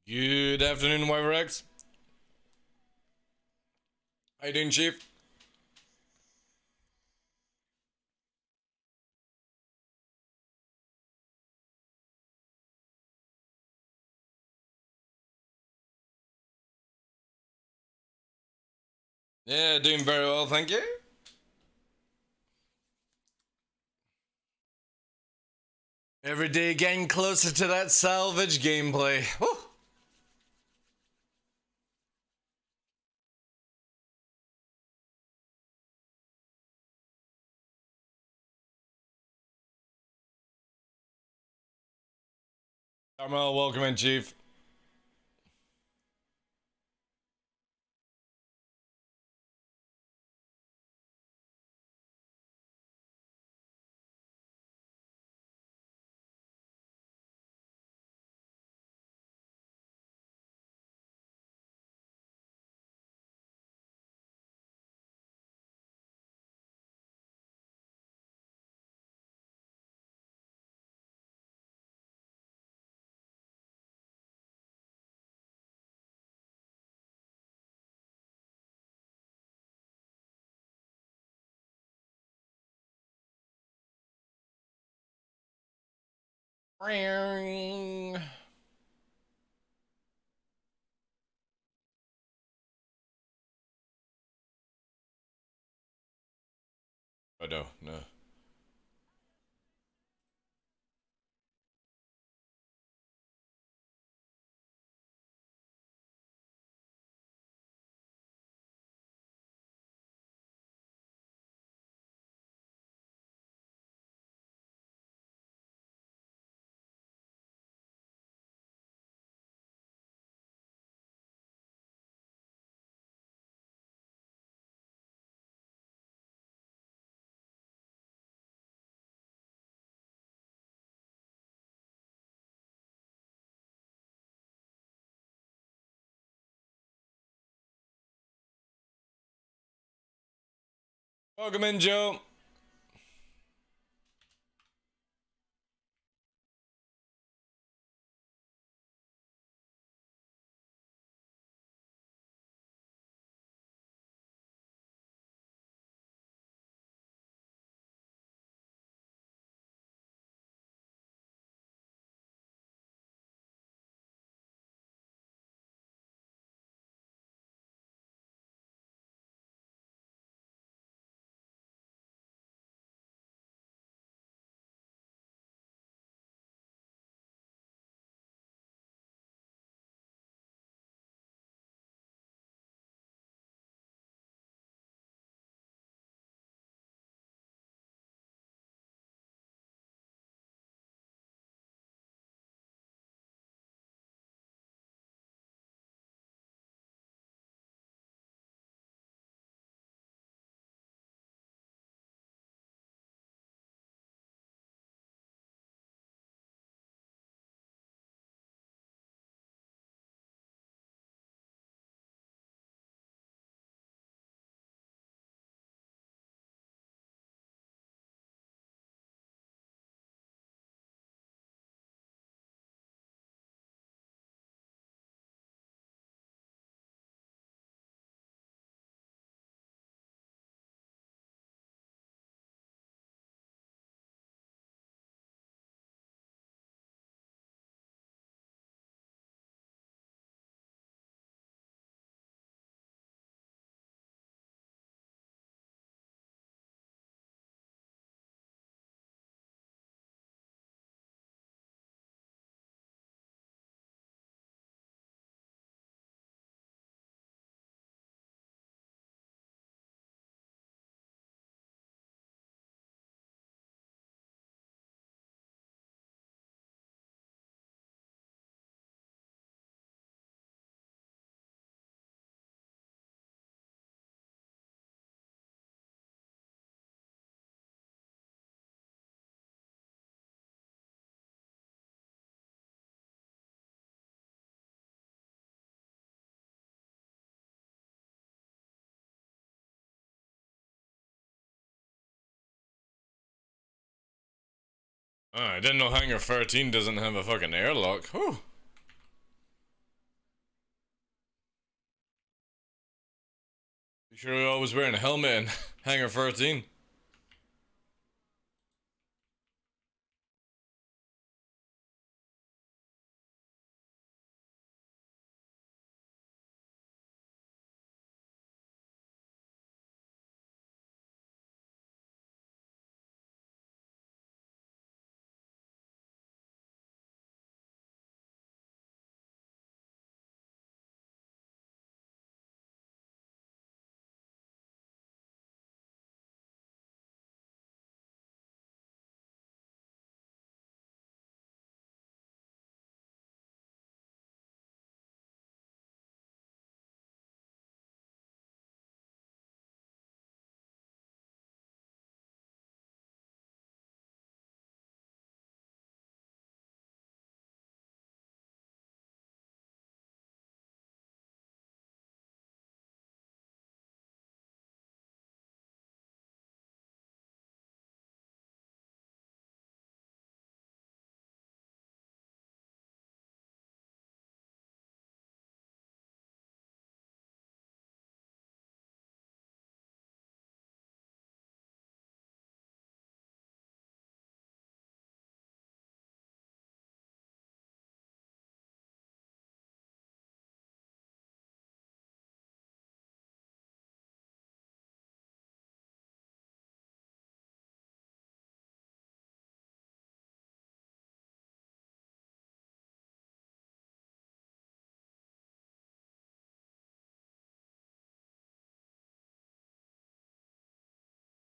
Good afternoon, WiverX. How you doing, Chief? Yeah, doing very well, thank you. Every day getting closer to that salvage gameplay. Woo! Carmel, welcome in, Chief. Oh no, no. Welcome in, Joe. Oh, I didn't know Hangar 13 doesn't have a fucking airlock. Whew. You sure you're always wearing a helmet in Hangar 13?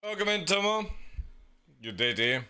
Welcome in, Tomo. Good day to you.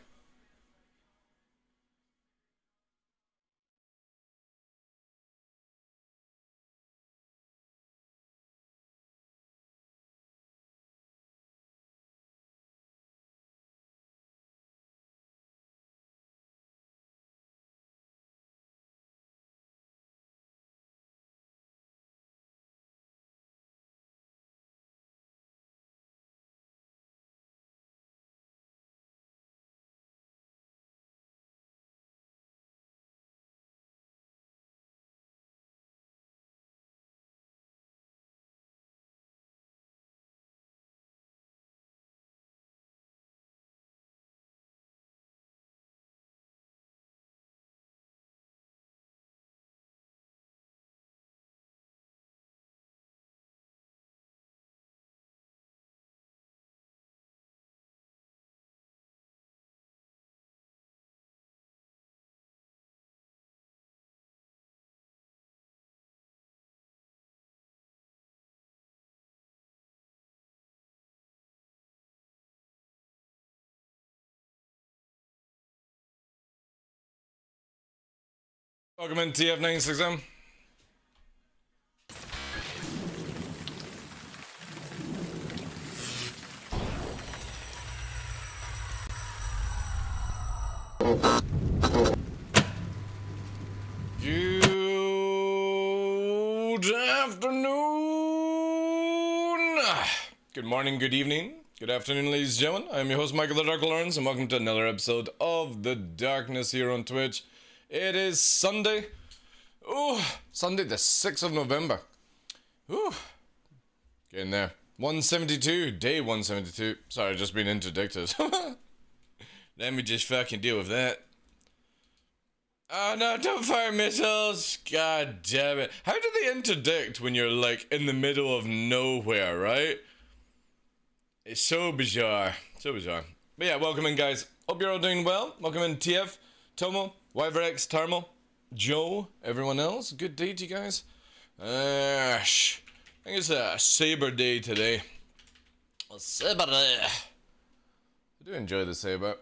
Welcome in, TF96M. Good afternoon. Good morning, good evening, good afternoon, ladies and gentlemen. I'm your host, Michael the Dark Lawrence, and welcome to another episode of The Darkness here on Twitch. It is Sunday. Sunday the 6th of November. Getting there. 172, day 172. Sorry, I've just been interdicted. Let me just fucking deal with that. Oh no, don't fire missiles! God damn it. How do they interdict when you're like in the middle of nowhere, right? It's so bizarre. So bizarre. But yeah, welcome in, guys. Hope you're all doing well. Welcome in, TF, Tomo, Wyverx, Tarmo, Joe, everyone else. Good day to you guys. I think it's a saber day today. A saber day. I do enjoy the saber.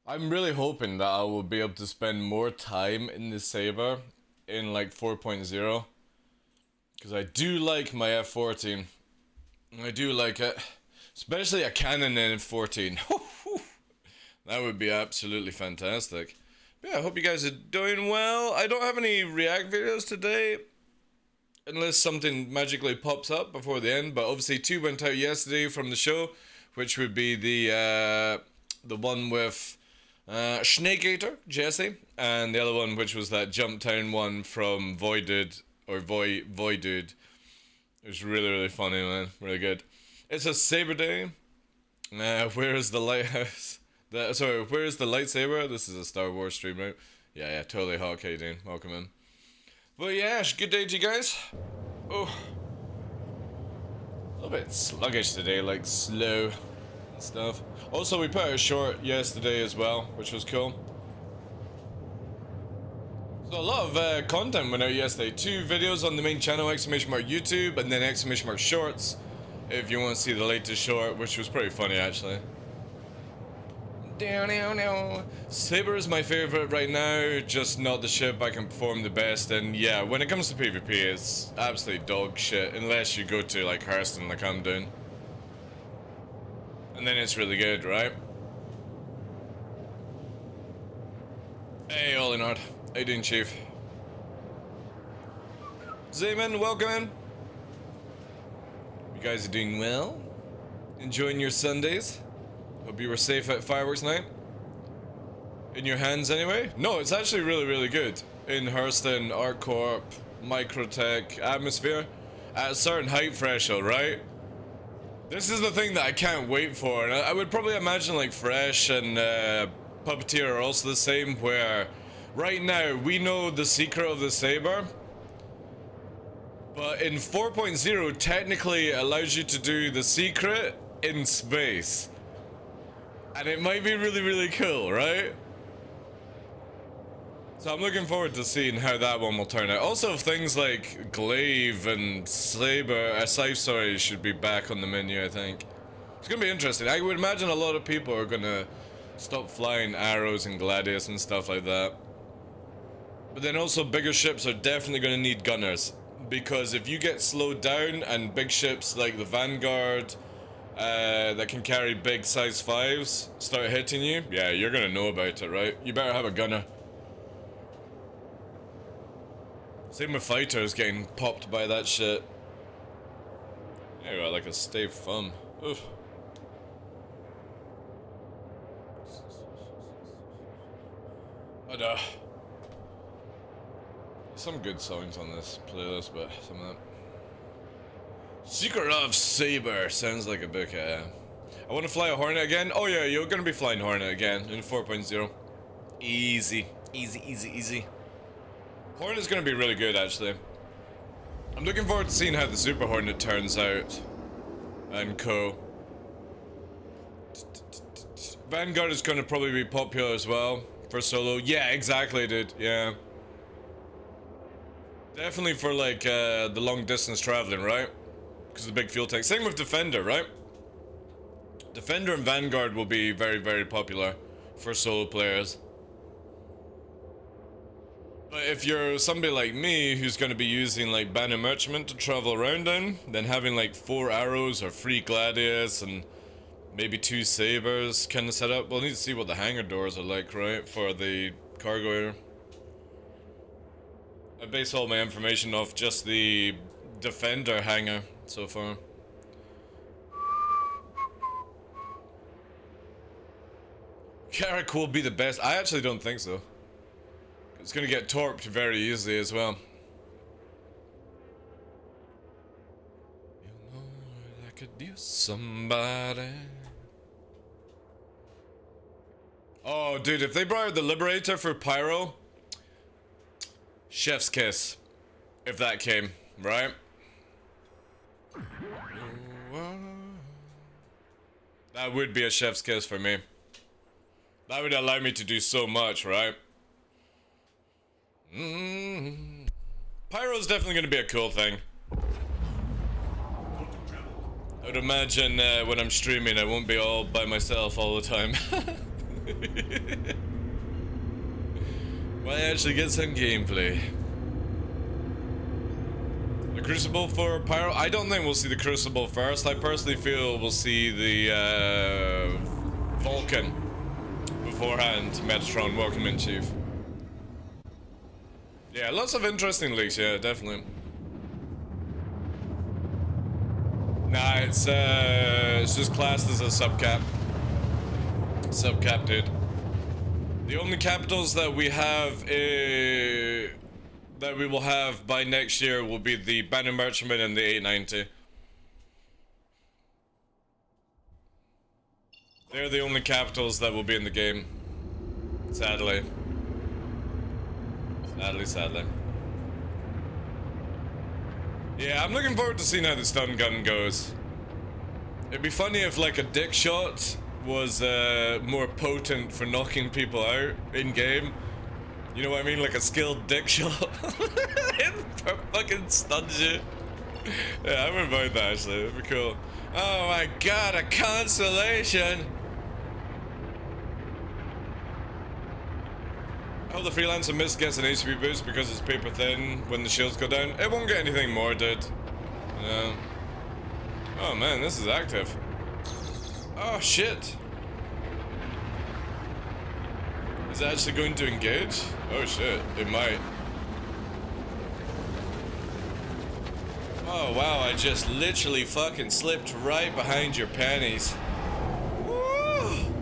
I'm really hoping that I will be able to spend more time in the saber in like 4.0. Because I do like my F14. I do like it. Especially a cannon in F14. That would be absolutely fantastic. But yeah, I hope you guys are doing well. I don't have any React videos today. Unless something magically pops up before the end. But obviously 2 went out yesterday from the show. Which would be the one with Snakeator, Jesse. And the other one, which was that Jump Town one from Voided. Or Voided. was really, really funny, man. Really good. It's a saber day. Where is the lighthouse? Sorry, where is the lightsaber? This is a Star Wars stream, right? Yeah, totally hot, Dean. Welcome in. But yeah, good day to you guys. Oh. A little bit sluggish today, like slow and stuff. Also, we put out a short yesterday as well, which was cool. So a lot of content went out yesterday. 2 videos on the main channel, !YouTube, and then !shorts. If you want to see the latest short, which was pretty funny actually. Saber is my favorite right now, just not the ship I can perform the best. And yeah, when it comes to PvP, it's absolutely dog shit, unless you go to like Hearthstone like I'm doing. And then it's really good, right? Hey, Olinard. How you doing, Chief? Zayman, welcome in. You guys are doing well? Enjoying your Sundays? Hope you were safe at fireworks night. In your hands anyway? No, it's actually really, really good. In Hearthstone, ArcCorp, Microtech, Atmosphere. At a certain height threshold, right? This is the thing that I can't wait for. And I would probably imagine like Fresh and Puppeteer are also the same, where right now we know the secret of the saber. But in 4.0 technically it allows you to do the secret in space. And it might be really, really cool, right? So I'm looking forward to seeing how that one will turn out. Also, things like Glaive and Scythe, sorry, should be back on the menu, I think. It's gonna be interesting. I would imagine a lot of people are gonna stop flying arrows and gladius and stuff like that. But then also, bigger ships are definitely gonna need gunners. Because if you get slowed down and big ships like the Vanguard, that can carry big size 5s start hitting you, yeah, you're gonna know about it, right? You better have a gunner. Same with fighters getting popped by that shit. Yeah, got like a stave thumb. Oof. But some good songs on this playlist, but some of them. Secret of Saber sounds like a book. I want to fly a Hornet again. Oh yeah, you're gonna be flying Hornet again in 4.0. Easy, easy, easy, easy. Hornet's gonna be really good actually. I'm looking forward to seeing how the Super Hornet turns out. And co. Vanguard is gonna probably be popular as well for solo. Yeah, exactly, dude. Yeah. Definitely for like the long distance traveling, right? Because of the big fuel tank. Same with Defender, right? Defender and Vanguard will be very, very popular for solo players. But if you're somebody like me who's going to be using like Banner Merchant to travel around in, then having like 4 arrows or 3 gladius and maybe 2 sabers kind of set up. We'll need to see what the hangar doors are like, right? For the cargo area. I base all my information off just the Defender hangar so far. Carrick will be the best. I actually don't think so. It's gonna get torped very easily as well. You know I could use somebody. Oh, dude, if they brought out the Liberator for Pyro, chef's kiss. If that came, right? That would be a chef's kiss for me. That would allow me to do so much, right? Pyro's definitely gonna be a cool thing. I would imagine when I'm streaming I won't be all by myself all the time. Might actually get some gameplay. The Crucible for Pyro? I don't think we'll see the Crucible first. I personally feel we'll see the Vulcan beforehand. Metatron, welcome in, Chief. Yeah, lots of interesting leaks, yeah, definitely. Nah, it's just classed as a subcap. Subcap, dude. The only capitals that we have that we will have by next year will be the Banner Merchantman and the 890. They're the only capitals that will be in the game. Sadly. Sadly. Yeah, I'm looking forward to seeing how the stun gun goes. It'd be funny if like a dick shot was more potent for knocking people out in game. You know what I mean? Like a skilled dick shot. It fucking stuns you. Yeah, I wouldn't mind that actually. It'd be cool. Oh my god, a consolation! Oh, the Freelancer Mist gets an HP boost because it's paper thin when the shields go down. It won't get anything more, dude. No. Oh man, this is active. Oh shit. Is it actually going to engage? Oh shit, it might. Oh wow, I just literally fucking slipped right behind your panties. Woo!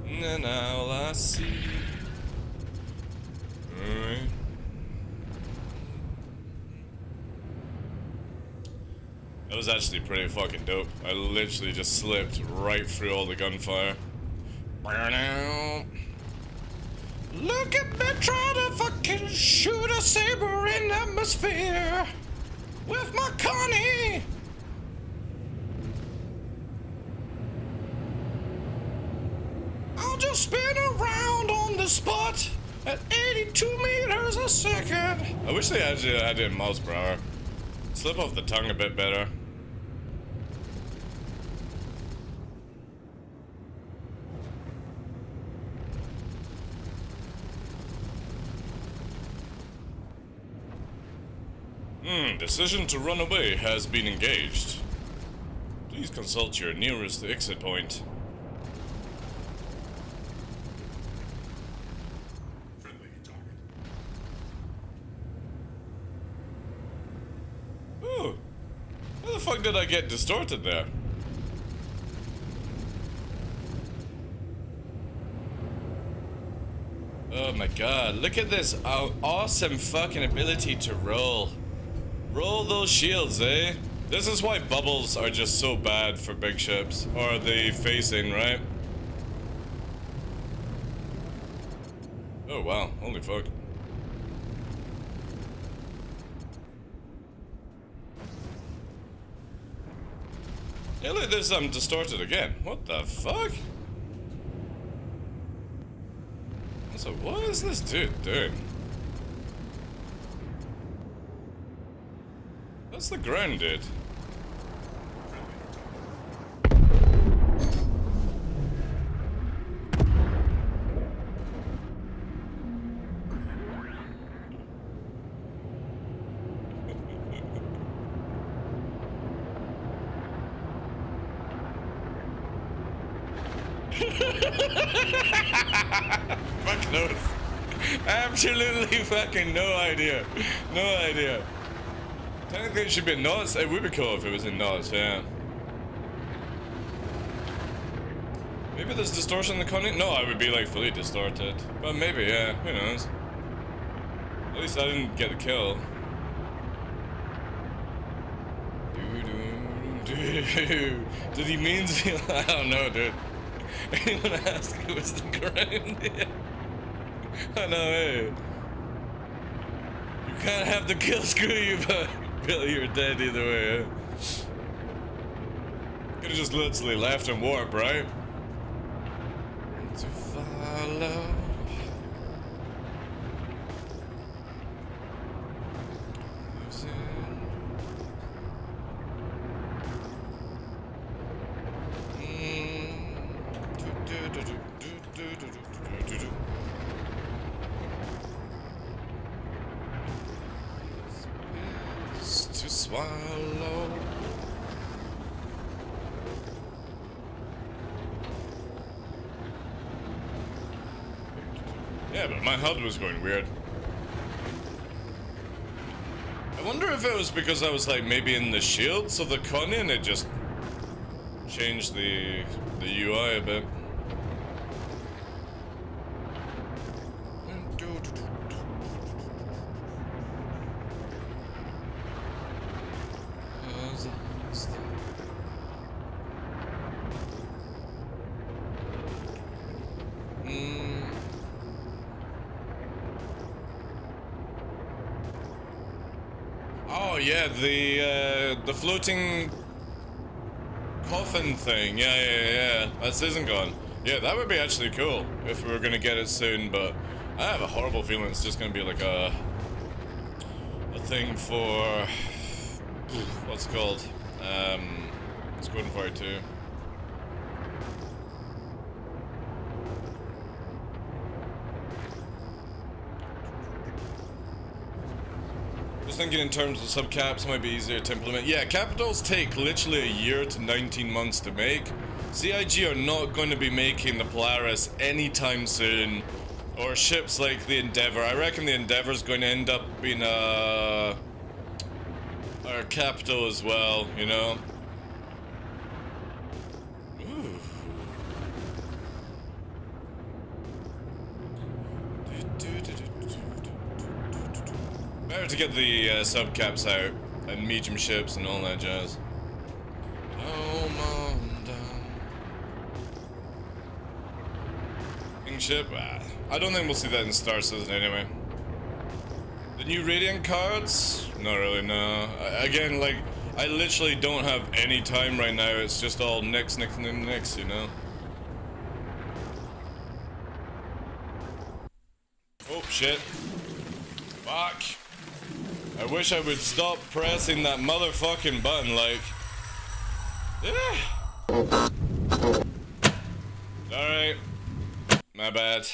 And now I see. Alright. That was actually pretty fucking dope. I literally just slipped right through all the gunfire. Look at me try to fucking shoot a saber in atmosphere with my Connie. I'll just spin around on the spot at 82 meters a second. I wish they actually had it in miles per hour. Slip off the tongue a bit better. Decision to run away has been engaged. Please consult your nearest exit point. Friendly target. Ooh! How the fuck did I get distorted there? Oh my god, look at this awesome fucking ability to roll. Roll those shields, eh? This is why bubbles are just so bad for big ships. Or the facing, right? Oh wow, holy fuck. Yeah, look at this, I'm distorted again. What the fuck? So what is this dude doing? That's the ground, dude. Fuck knows. Absolutely fucking no idea. No idea. Technically it should be in knots. It would be cool if it was in knots, yeah. Maybe there's distortion in the content? No, I would be like fully distorted. But maybe, yeah, who knows. At least I didn't get the kill. Did he mean to? I don't know, dude. Anyone ask who was the ground? I know, hey. You can't have the kill, screw you, but Billy, you're dead either way, huh? Could've just literally left and warp, right? To follow. To swallow. Yeah, but my HUD was going weird. I wonder if it was because I was like maybe in the shields of the Connie and it just changed the UI a bit. Oh yeah, the floating coffin thing. Yeah. That isn't gone. Yeah, that would be actually cool if we were gonna get it soon, but I have a horrible feeling it's just gonna be like a thing for what's it called? It's Golden 42. Just thinking in terms of subcaps might be easier to implement. Yeah, capitals take literally a year to 19 months to make. CIG are not going to be making the Polaris anytime soon, or ships like the Endeavour. I reckon the Endeavour is going to end up being our capital as well, you know? Ooh. Better to get the subcaps out and medium ships and all that jazz. Ship? I don't think we'll see that in Star Citizen anyway. The new Radiant cards? Not really, no. Again, like, I literally don't have any time right now. It's just all nix, you know? Oh, shit. Fuck. I wish I would stop pressing that motherfucking button, like... Alright. My bad.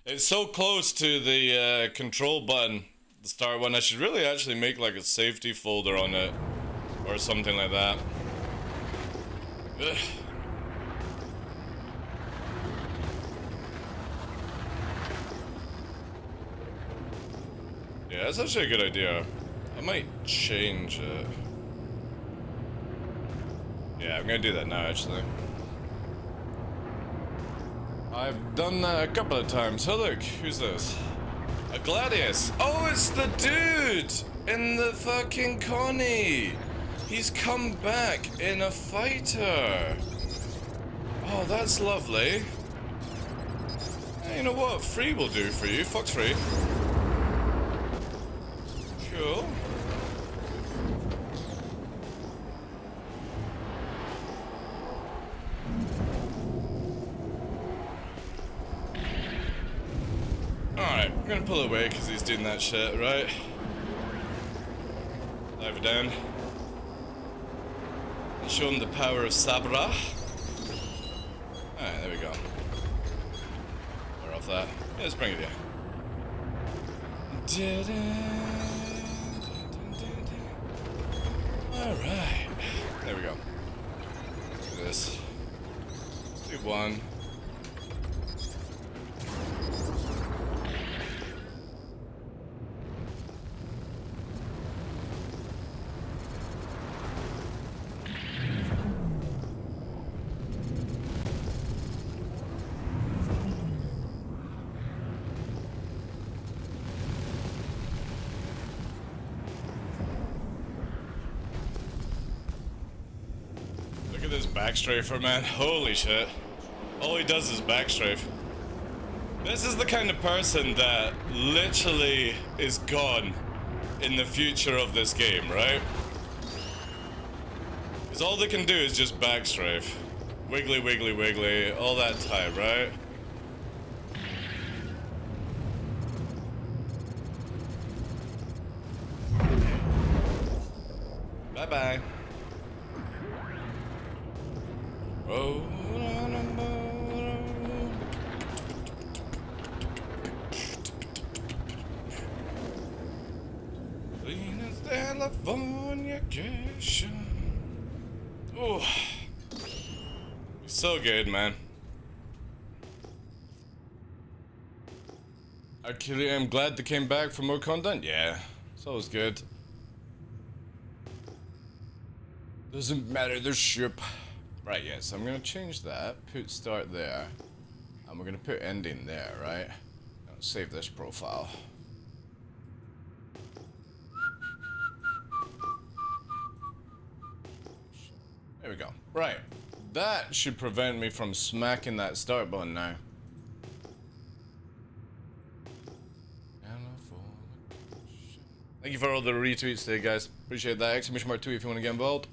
It's so close to the control button, the start one. I should really actually make like a safety folder on it, or something like that. Ugh. Yeah, that's actually a good idea. I might change it. Yeah, I'm gonna do that now actually. I've done that a couple of times. Oh look, who's this? A Gladius. Oh, it's the dude in the fucking Connie. He's come back in a fighter. Oh, that's lovely. Hey, you know what? Free will do for you. Fuck's free. Cool. Alright, I'm gonna pull away because he's doing that shit, right? Dive it down. Show him the power of Sabra. Alright, there we go. We're off that. Yeah, let's bring it here. Alright. There we go. Let's do this. Let's do one. This backstrafer, man. Holy shit. All he does is backstrafe. This is the kind of person that literally is gone in the future of this game, right? Because all they can do is just backstrafe. Wiggly, wiggly, wiggly, all that time, right? Bye-bye. Oh, Californication. Oh, so good, man. Actually, I'm glad they came back for more content. Yeah, it's always good. Doesn't matter the ship. Right, yes, yeah, so I'm gonna change that, put start there, and we're gonna put ending there, right? I'll save this profile. There we go. Right, that should prevent me from smacking that start button now. Thank you for all the retweets today, guys. Appreciate that. Exclamation mark 2 if you want to get involved.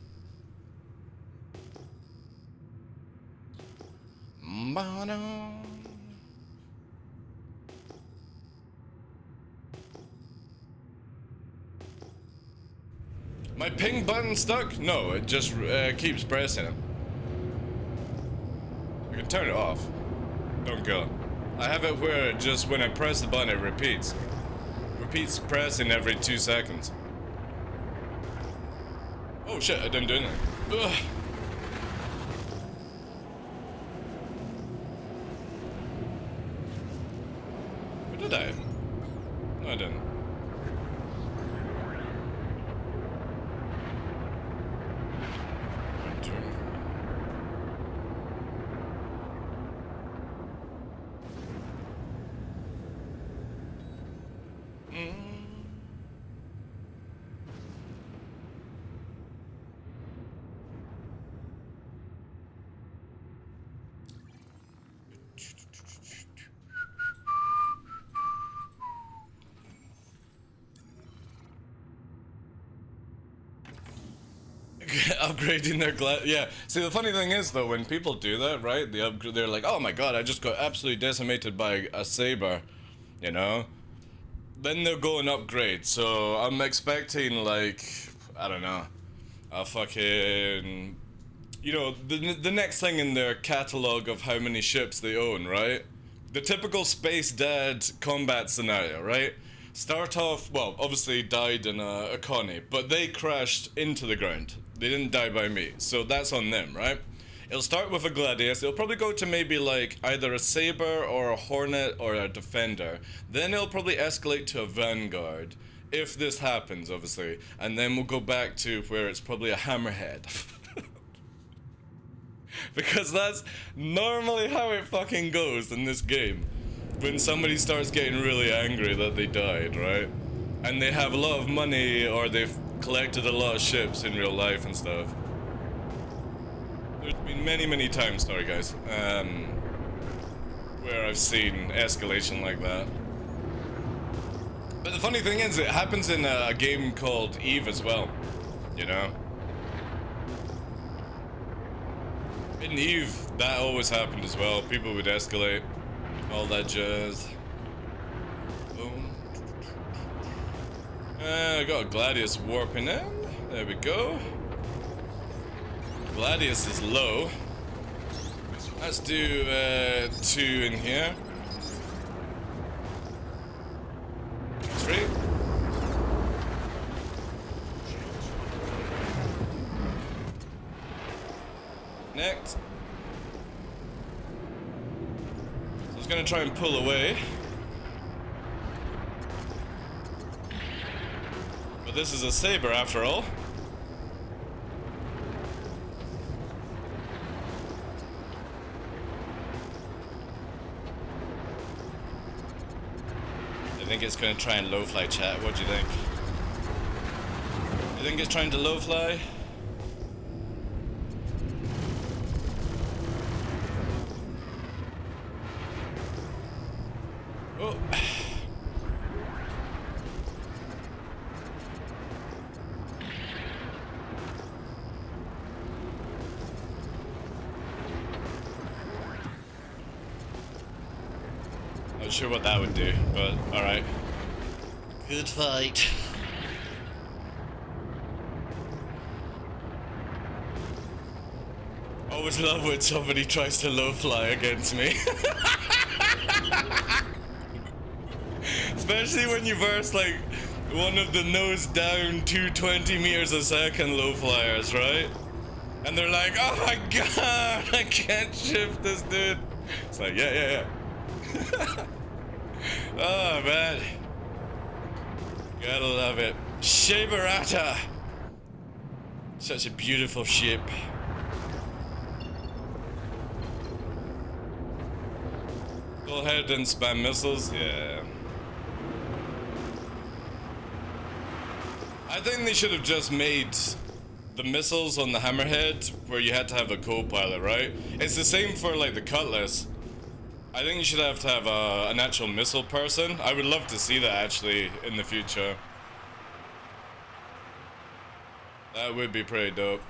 My ping button stuck? No, it just keeps pressing it. I can turn it off. Don't go. I have it where just when I press the button it repeats. Repeats pressing every 2 seconds. Oh shit, I didn't do anything. Ugh. Where did I? No, I didn't. Upgrading their yeah. See, the funny thing is though, when people do that, right? They're like, oh my god, I just got absolutely decimated by a saber, you know? Then they'll go and upgrade. So I'm expecting like, I don't know, a fucking, you know, the next thing in their catalog of how many ships they own, right? The typical space dad combat scenario, right? Start off, well, obviously died in a Connie, but they crashed into the ground. They didn't die by me, so that's on them, right? It'll start with a Gladius, it'll probably go to maybe like either a Saber or a Hornet or a Defender. Then it'll probably escalate to a Vanguard, if this happens, obviously. And then we'll go back to where it's probably a Hammerhead. Because that's normally how it fucking goes in this game. When somebody starts getting really angry that they died, right? And they have a lot of money or they've collected a lot of ships in real life and stuff. There's been many times, sorry guys, where I've seen escalation like that. But the funny thing is, it happens in a game called Eve as well, you know? In Eve, that always happened as well. People would escalate, all that jazz. Boom. I got a Gladius warping in. There we go. Gladius is low. Let's do 2 in here. 3. Next. So I was gonna try and pull away. But this is a Saber after all. I think it's going to try and low fly, chat. What do you think? You think it's trying to low fly? Oh. Not sure what that would do, but alright. Good fight. Always love when somebody tries to low fly against me. Especially when you verse like one of the nose down 220 meters a second low flyers, right? And they're like, oh my god, I can't shift this dude. It's like, yeah. Oh man, gotta love it. Shaberata, such a beautiful ship. Go ahead and spam missiles, yeah. I think they should have just made the missiles on the Hammerhead where you had to have a co-pilot, right? It's the same for like the Cutlass. I think you should have to have an actual missile person. I would love to see that actually in the future. That would be pretty dope.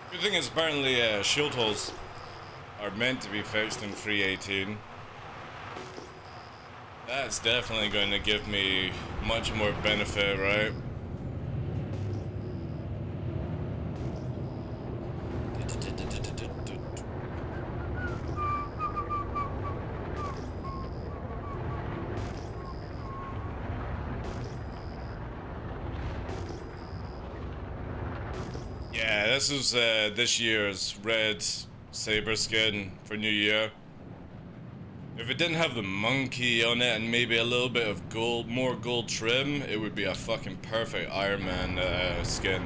Good thing is apparently shield holes are meant to be fixed in 3.18. That's definitely going to give me much more benefit, right? Yeah, this is this year's red saber skin for New Year. If it didn't have the monkey on it and maybe a little bit of gold, more gold trim, it would be a fucking perfect Iron Man skin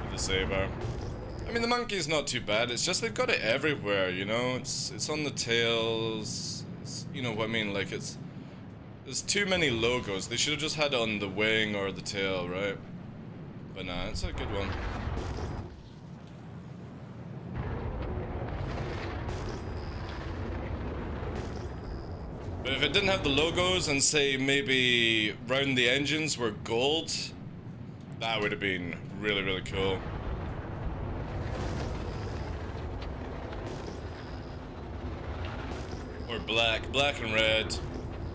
for the saber. I mean, the monkey's not too bad. It's just they've got it everywhere, you know. It's on the tails. You know what I mean? Like there's too many logos. They should have just had it on the wing or the tail, right? But nah, it's a good one. But if it didn't have the logos and say maybe round the engines were gold, that would have been really, really cool. Or black and red.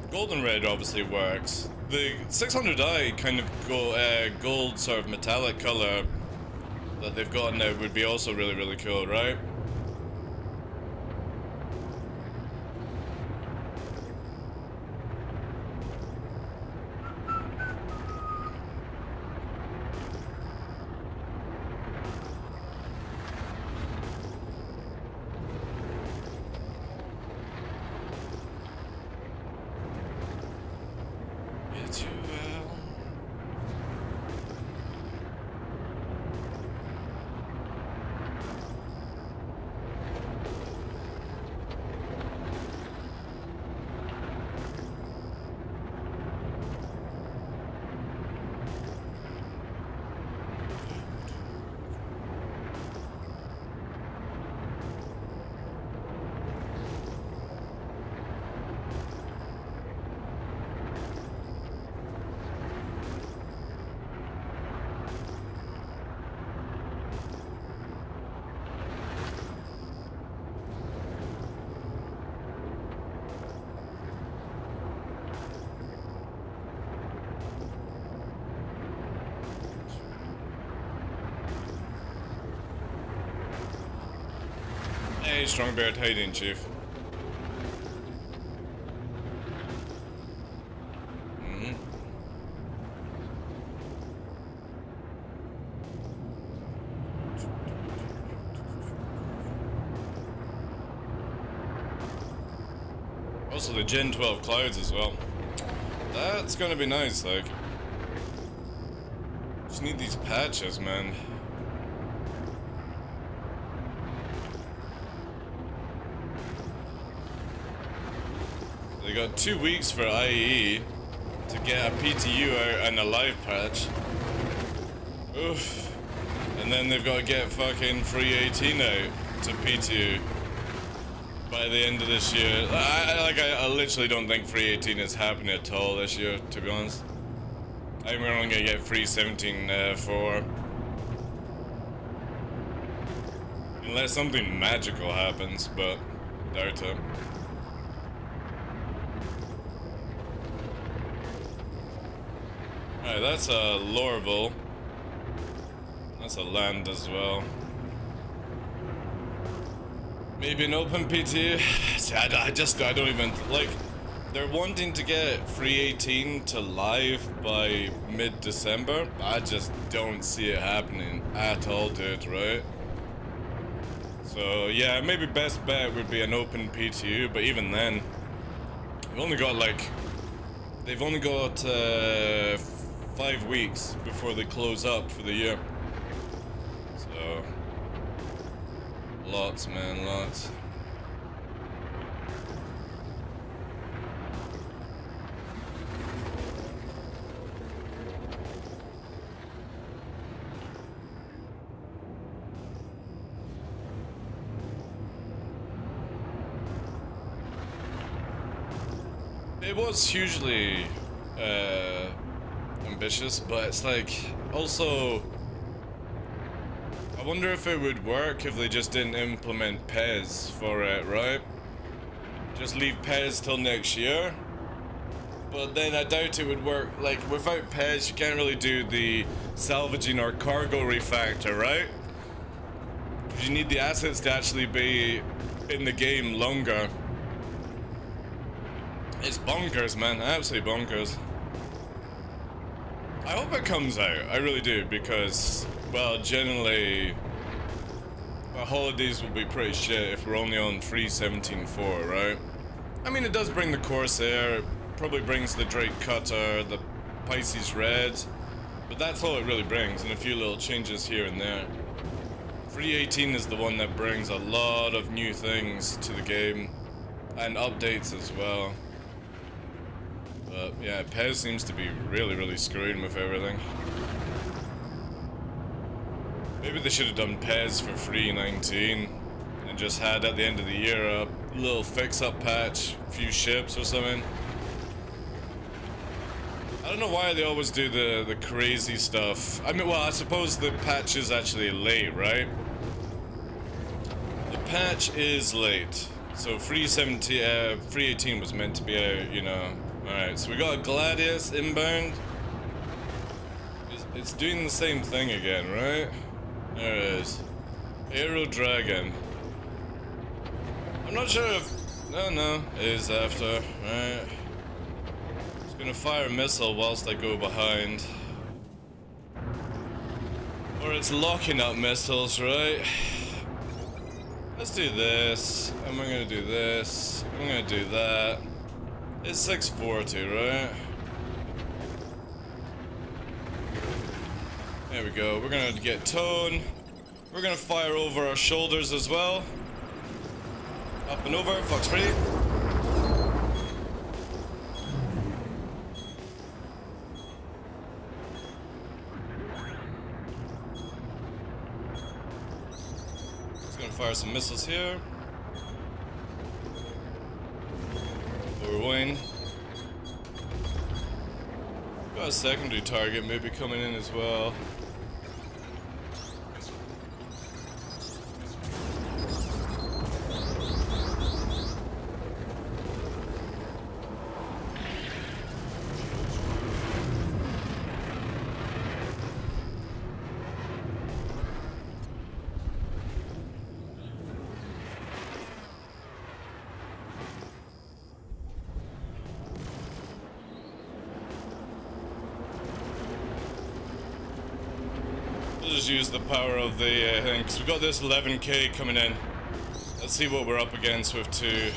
Gold and red obviously works. The 600i kind of gold sort of metallic color that they've got now would be also really, really cool, right? Hey, Strong Beard, how you doing, Chief? Also the Gen 12 clouds as well. That's gonna be nice, like. Just need these patches, man. They got 2 weeks for IE to get a PTU out and a live patch. Oof. And then they've got to get fucking 3.18 out to PTU by the end of this year. I literally don't think 3.18 is happening at all this year, to be honest. I think we're only gonna get 3.17 4. Unless something magical happens, but doubt it. Alright, that's a Lorville. That's a land as well. Maybe an open PT. See, I don't even, like, they're wanting to get 3.18 to live by mid-December. I just don't see it happening at all, dude, right? So, yeah, maybe best bet would be an open PTU, but even then, they've only got 5 weeks before they close up for the year. So, lots, man, lots. It was hugely ambitious, but it's like, also, I wonder if it would work if they just didn't implement PES for it, right? Just leave PES till next year. But then I doubt it would work. Like, without PES, you can't really do the salvaging or cargo refactor, right? Because you need the assets to actually be in the game longer. It's bonkers, man. Absolutely bonkers. I hope it comes out. I really do, because, well, generally, the holidays will be pretty shit if we're only on 3.17.4, right? I mean, it does bring the Corsair, it probably brings the Drake Cutter, the Pisces Red, but that's all it really brings, and a few little changes here and there. 3.18 is the one that brings a lot of new things to the game, and updates as well. But yeah, PES seems to be really screwing with everything. Maybe they should have done PES for 3.19 and just had at the end of the year a little fix-up patch, a few ships or something. I don't know why they always do the crazy stuff. I mean, well, I suppose the patch is actually late, right? The patch is late. So 3.18 was meant to be out, you know. Alright, so we got a Gladius inbound. It's doing the same thing again, right? There it is. Aero Dragon. I'm not sure if... No, it is after. Right. It's gonna fire a missile whilst I go behind. Or it's locking up missiles, right? Let's do this. And we're gonna do this. I'm gonna do that. It's 640, right? There we go. We're gonna get tone. We're gonna fire over our shoulders as well. Up and over. Fox free. Just gonna fire some missiles here. Wing. Got a secondary target maybe coming in as well. Just use the power of the thing, because we got this 11k coming in. Let's see what we're up against with 2.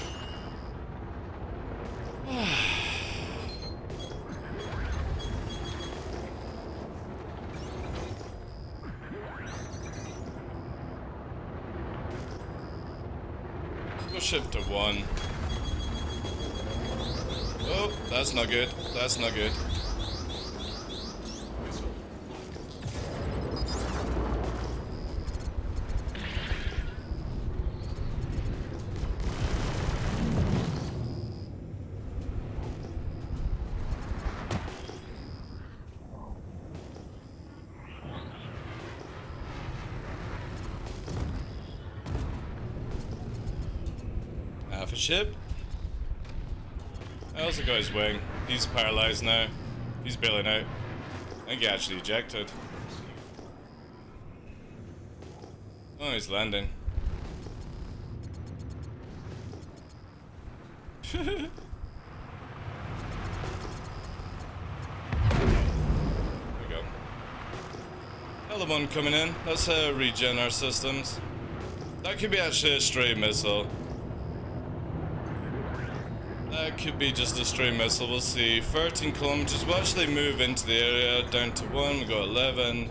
Go ship to 1. Oh, that's not good. That's not good. Half a ship. How's the guy's wing? He's paralyzed now. He's bailing out. I think he actually ejected. Oh, he's landing. There we go. Another one coming in. Let's regen our systems. That could be actually a stray missile. That could be just a stray missile, we'll see. 13 kilometers, we'll actually move into the area, down to 1, we got 11.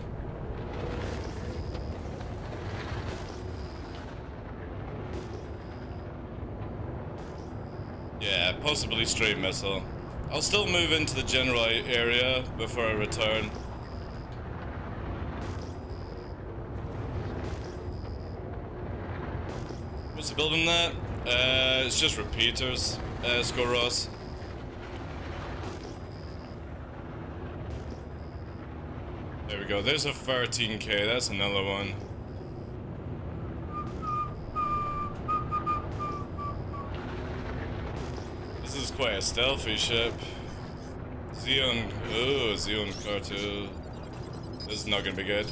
Yeah, possibly stray missile. I'll still move into the general area before I return. What's the building that? It's just repeaters. Let's go, Ross. There we go. There's a 13k. That's another one. This is quite a stealthy ship. Xeon. Oh, Xeon Car2. This is not gonna be good.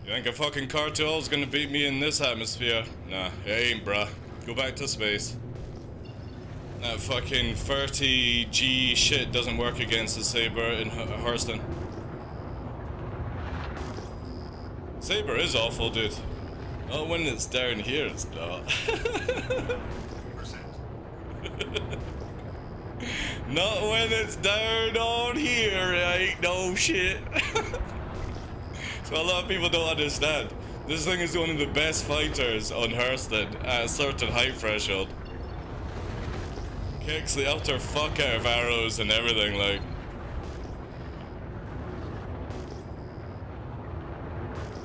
You think a fucking cartel is gonna beat me in this atmosphere? Nah, it ain't, bruh. Go back to space. That fucking 30G shit doesn't work against the Saber in Hurston. Saber is awful, dude. Not when it's down here, it's not. Not when it's down on here, it ain't no shit. So a lot of people don't understand. This thing is one of the best fighters on Hurston at a certain height threshold. Kicks the utter fuck out of arrows and everything, like.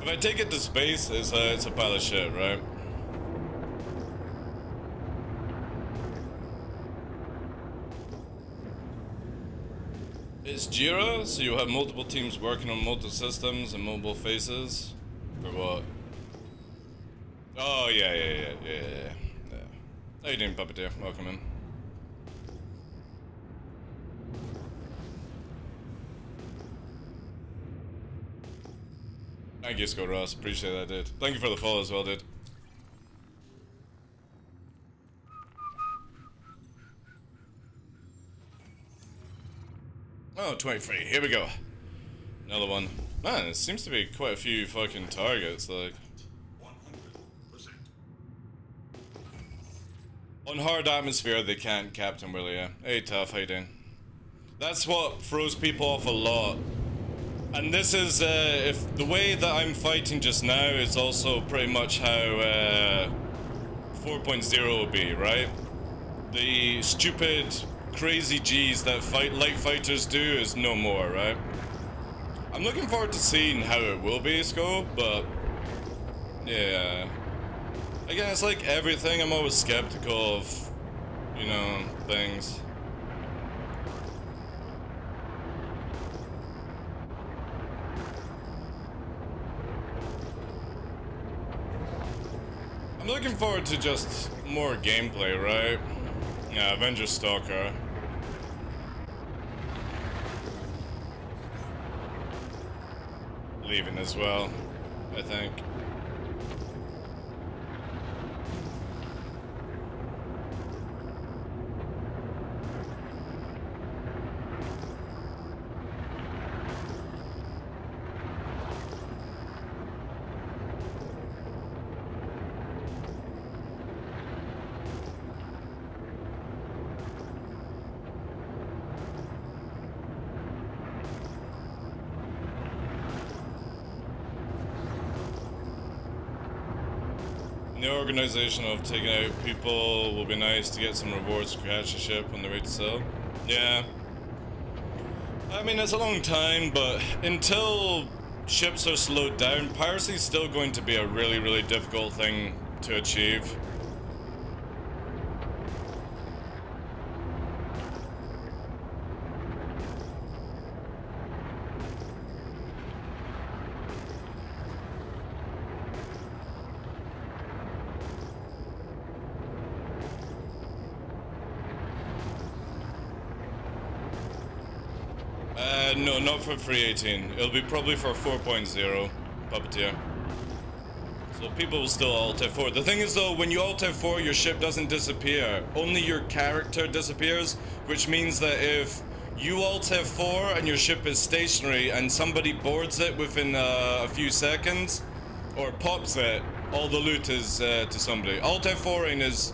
If I take it to space, it's a pile of shit, right? It's Jira, so you have multiple teams working on multiple systems and multiple faces, or what? Oh yeah. How you doing, Puppeteer? Welcome in. Thank you, Scott Ross. Appreciate that, dude. Thank you for the follow as well, dude. Oh, 23. Here we go. Another one. Man, it seems to be quite a few fucking targets, like. 100%. On hard atmosphere, they can't Captain Willie, yeah. Hey, tough, how you doing? That's what throws people off a lot. And this is, if the way that I'm fighting just now is also pretty much how 4.0 will be, right? The stupid, crazy G's that light fighters do is no more, right? I'm looking forward to seeing how it will be, Scope, but yeah. Again, it's like everything, I'm always skeptical of, you know, things. I'm looking forward to just more gameplay, right? Yeah, Avenger Stalker. Leaving as well, I think. The organization of taking out people will be nice to get some rewards to catch a ship on the way to sell. Yeah. I mean, it's a long time, but until ships are slowed down, piracy is still going to be a really, really difficult thing to achieve. No, not for 318. It'll be probably for 4.0 Puppeteer. So people will still alt F4. The thing is though, when you alt F4, your ship doesn't disappear. Only your character disappears, which means that if you alt F4 and your ship is stationary and somebody boards it within a few seconds, or pops it, all the loot is to somebody. Alt F4ing is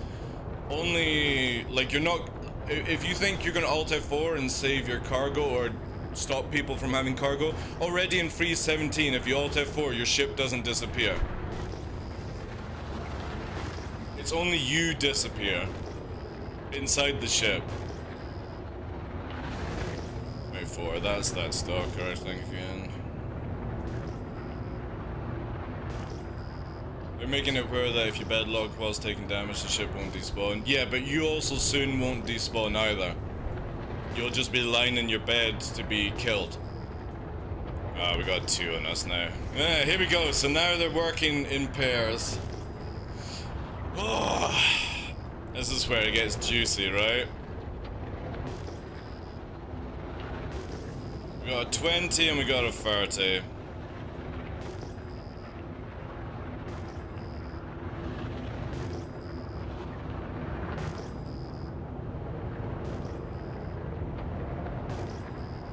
only, like, you're not, if you think you're gonna alt F4 and save your cargo or stop people from having cargo, already in 317, if you alt F4, your ship doesn't disappear. It's only you disappear. inside the ship. Wait for that's that stalker, I think, again. They're making it where that if you bedlock whilst taking damage, the ship won't despawn. Yeah, but you also soon won't despawn either. You'll just be lying in your bed to be killed. Ah, we got 2 on us now. Yeah, here we go. So now they're working in pairs. Oh, this is where it gets juicy, right? We got a 20 and we got a 30.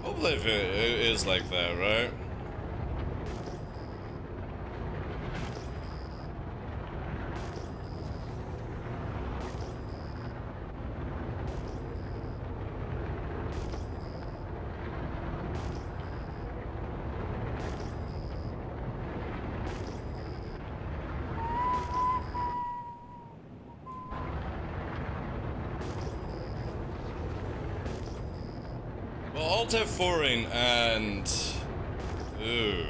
Hopefully if it is like that, right? Well, Alt F4ing and... Ooh.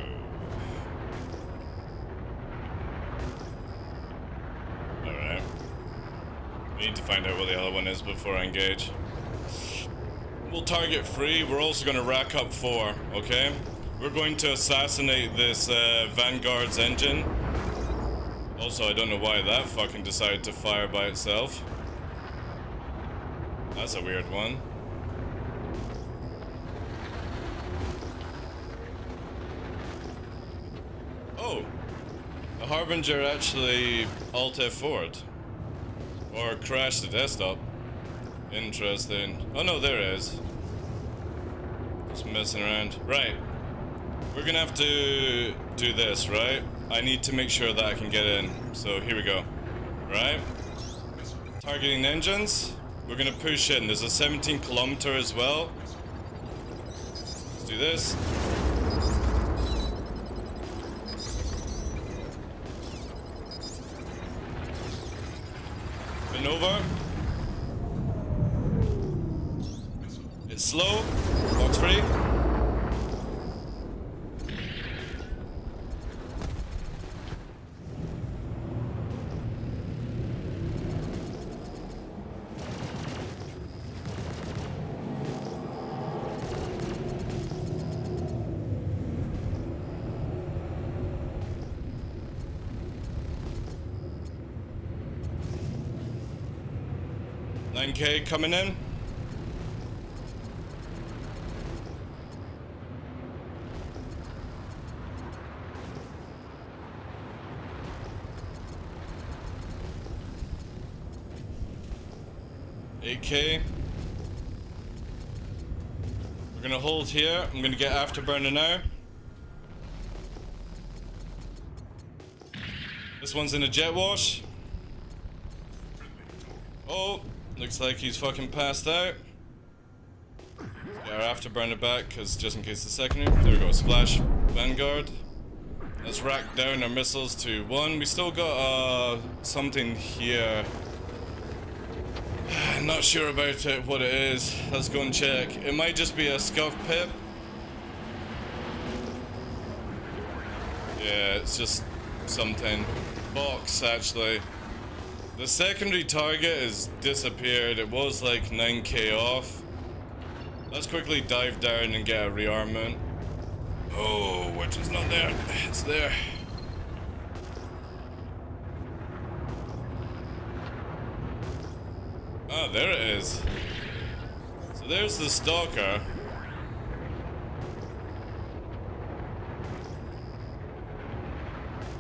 Alright. We need to find out what the other one is before I engage. We'll target 3, we're also going to rack up 4, okay? We're going to assassinate this Vanguard's engine. Also, I don't know why that fucking decided to fire by itself. That's a weird one. Oh, the Harbinger actually Alt F4'd. Or crashed the desktop. Interesting. Oh no, there it is. Just messing around. Right. We're gonna have to do this, right? I need to make sure that I can get in. So here we go. Right? Targeting engines. We're gonna push in. There's a 17-kilometer as well. Let's do this. Over. It's slow. Box free. $9K coming in. $8K. We're gonna hold here. I'm gonna get afterburner now. This one's in a jet wash. Oh. Looks like he's fucking passed out. Get our afterburner back, because just in case the secondary. There we go, splash, Vanguard. Let's rack down our missiles to 1. We still got something here. Not sure about it, what it is. Let's go and check. It might just be a scuff pip. Yeah, it's just something. Box, actually. The secondary target has disappeared. It was like 9K off. Let's quickly dive down and get a rearmament. Oh, which is not there. It's there. Ah, there it is. So there's the stalker.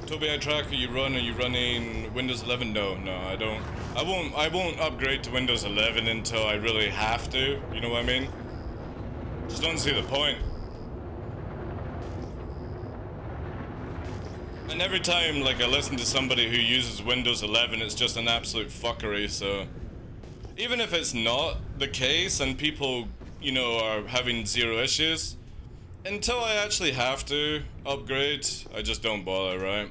Toby, I track, are you running Windows 11? No, I don't. I won't upgrade to Windows 11 until I really have to, you know what I mean? Just don't see the point. And every time, like, I listen to somebody who uses Windows 11, it's just an absolute fuckery, so... Even if it's not the case and people, you know, are having 0 issues, until I actually have to upgrade, I just don't bother, right?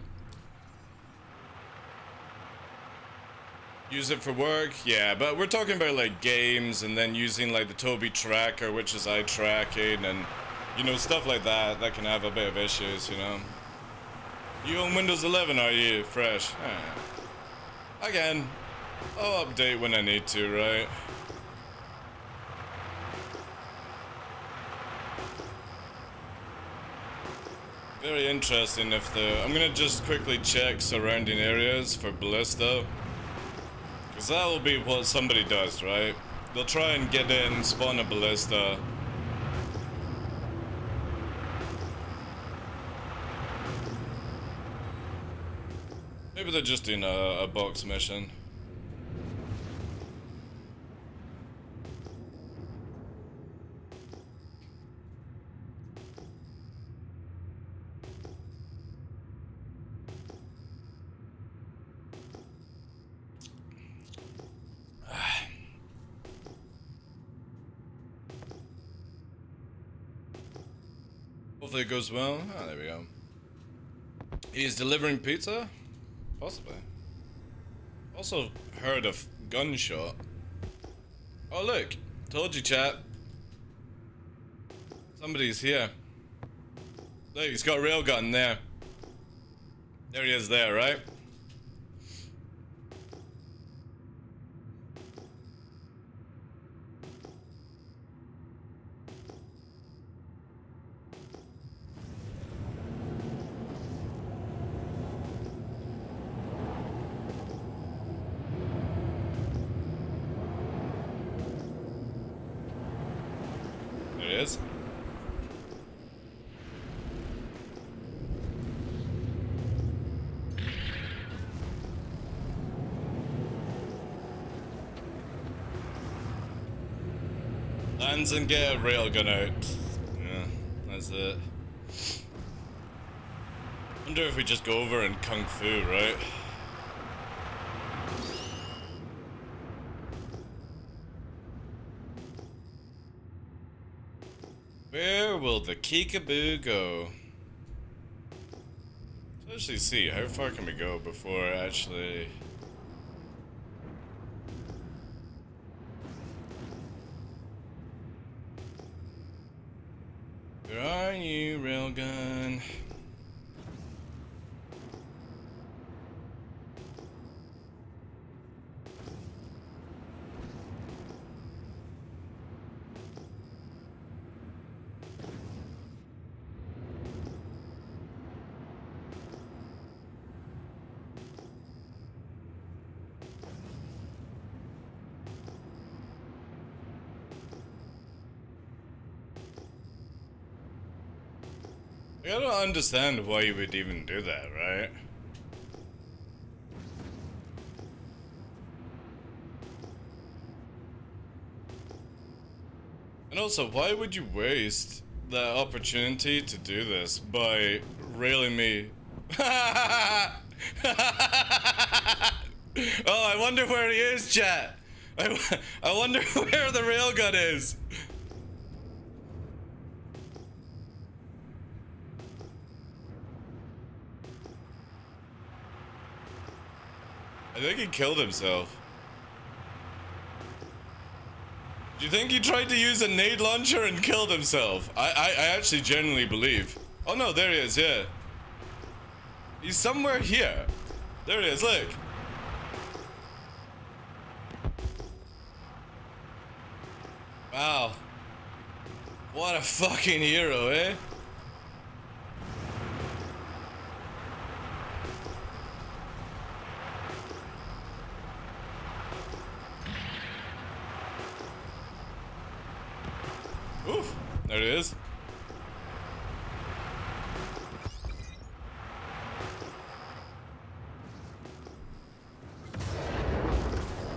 Use it for work? Yeah, but we're talking about like games and then using like the Toby tracker, which is eye tracking, and you know, stuff like that that can have a bit of issues, you know. You on Windows 11, are you? Fresh. Again, I'll update when I need to, right? Very interesting if the... I'm gonna just quickly check surrounding areas for ballista. Because that will be what somebody does, right? They'll try and get in, spawn a ballista. Maybe they're just doing a box mission. Hopefully it goes well. Oh, there we go. He's delivering pizza? Possibly. Also heard a gunshot. Oh look, told you, chat. Somebody's here. Look, he's got a railgun there. There he is there, right? There it is. Lands and get a railgun out. Yeah, that's it. Wonder if we just go over and kung fu, right? Where will the Kickaboo go? Let's actually see, how far can we go before actually... Where are you, railgun? I don't understand why you would even do that, right? And also, why would you waste that opportunity to do this by railing me? Oh, I wonder where he is, chat. I wonder where the railgun is. I think he killed himself. Do you think he tried to use a nade launcher and killed himself? I actually genuinely believe. Oh no, there he is, yeah. He's somewhere here. There he is, look. Wow. What a fucking hero, eh? Oof, there it is.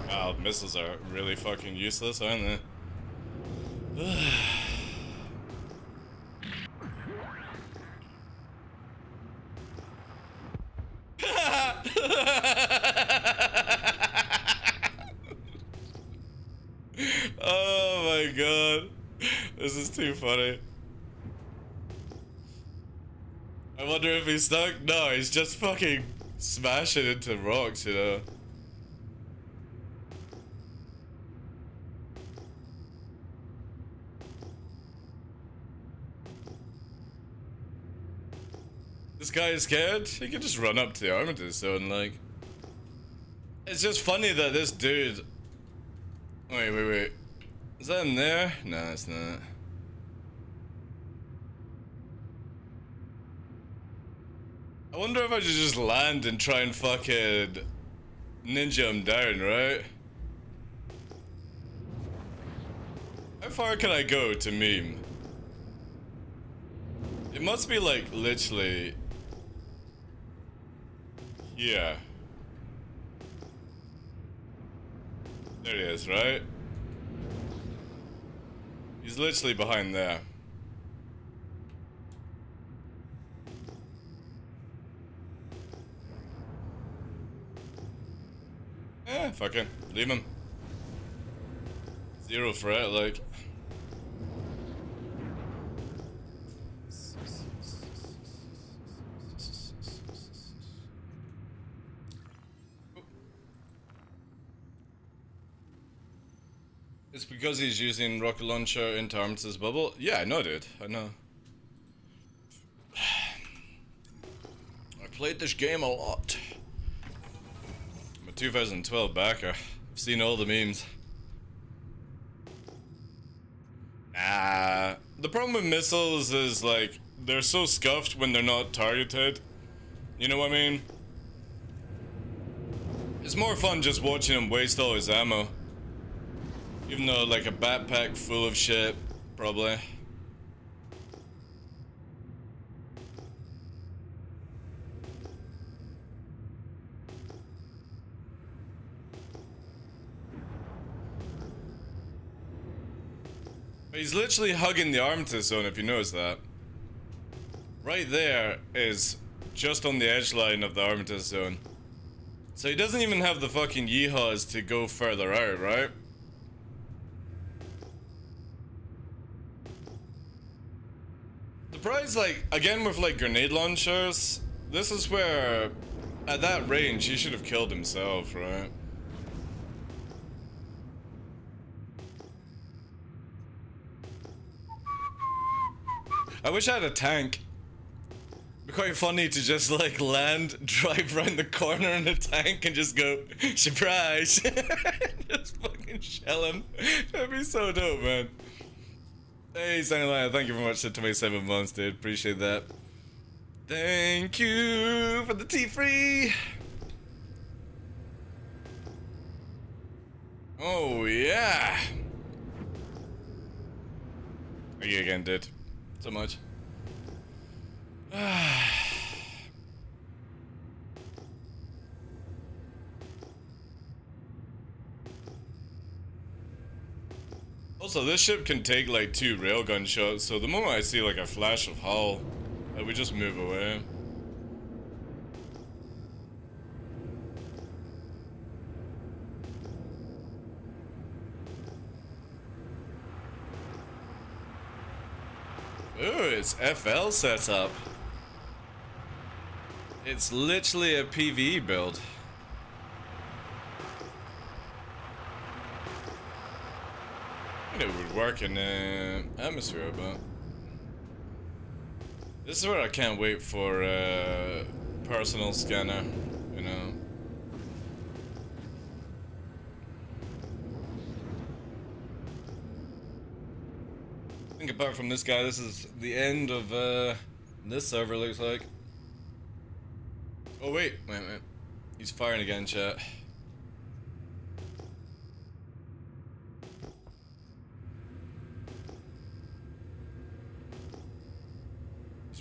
Wow, missiles are really fucking useless, aren't they? Oh my god. This is too funny. I wonder if he's stuck. No, he's just fucking smashing into rocks, you know. This guy is scared? He can just run up to the armitage zone, like. It's just funny that this dude... Wait. Is that in there? No, it's not. I wonder if I should just land and try and fucking ninja him down, right? How far can I go to meme? It must be like literally... Yeah. There he is, right? He's literally behind there. Eh, fucking leave him. Zero threat, like. It's because he's using rocket launcher into Armitage's bubble? Yeah, I know, dude. I know. I played this game a lot. I'm a 2012 backer. I've seen all the memes. Nah. The problem with missiles is, like, they're so scuffed when they're not targeted. You know what I mean? It's more fun just watching him waste all his ammo. Even though, like, a backpack full of shit, probably. But he's literally hugging the armitage zone, if you notice that. Right there is just on the edge line of the armitage zone. So he doesn't even have the fucking yeehaws to go further out, right? Surprised, like, again with, like, grenade launchers, this is where, at that range, he should have killed himself, right? I wish I had a tank. It'd be quite funny to just, like, land, drive around the corner in a tank and just go, surprise! Just fucking shell him. That'd be so dope, man. Hey, Sunnyline, thank you very much for 27 months, dude. Appreciate that. Thank you for the tea-free. Oh, yeah. Are you again, dude? So much. Also, this ship can take like 2 railgun shots, so the moment I see like a flash of hull, we just move away. Ooh, it's FL setup. It's literally a PvE build. It would work in atmosphere, but this is where I can't wait for personal scanner, you know. I think apart from this guy, this is the end of this server, looks like. Oh wait, he's firing again, chat.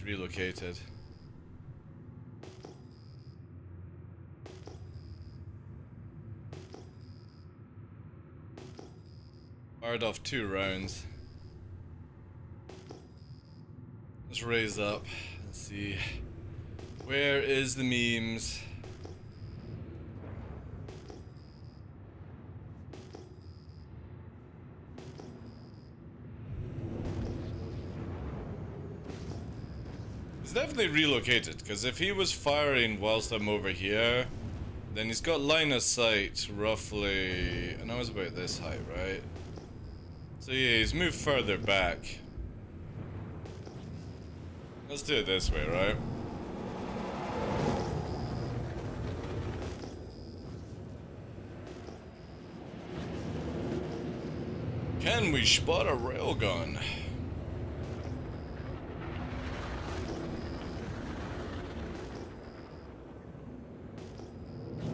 Relocated. Fired off 2 rounds. Let's raise up. Let's see. Where is the memes? Definitely relocated, because if he was firing whilst I'm over here, then he's got line of sight roughly, I know it's about this height, right? So yeah, he's moved further back. Let's do it this way, right? And we spot a railgun.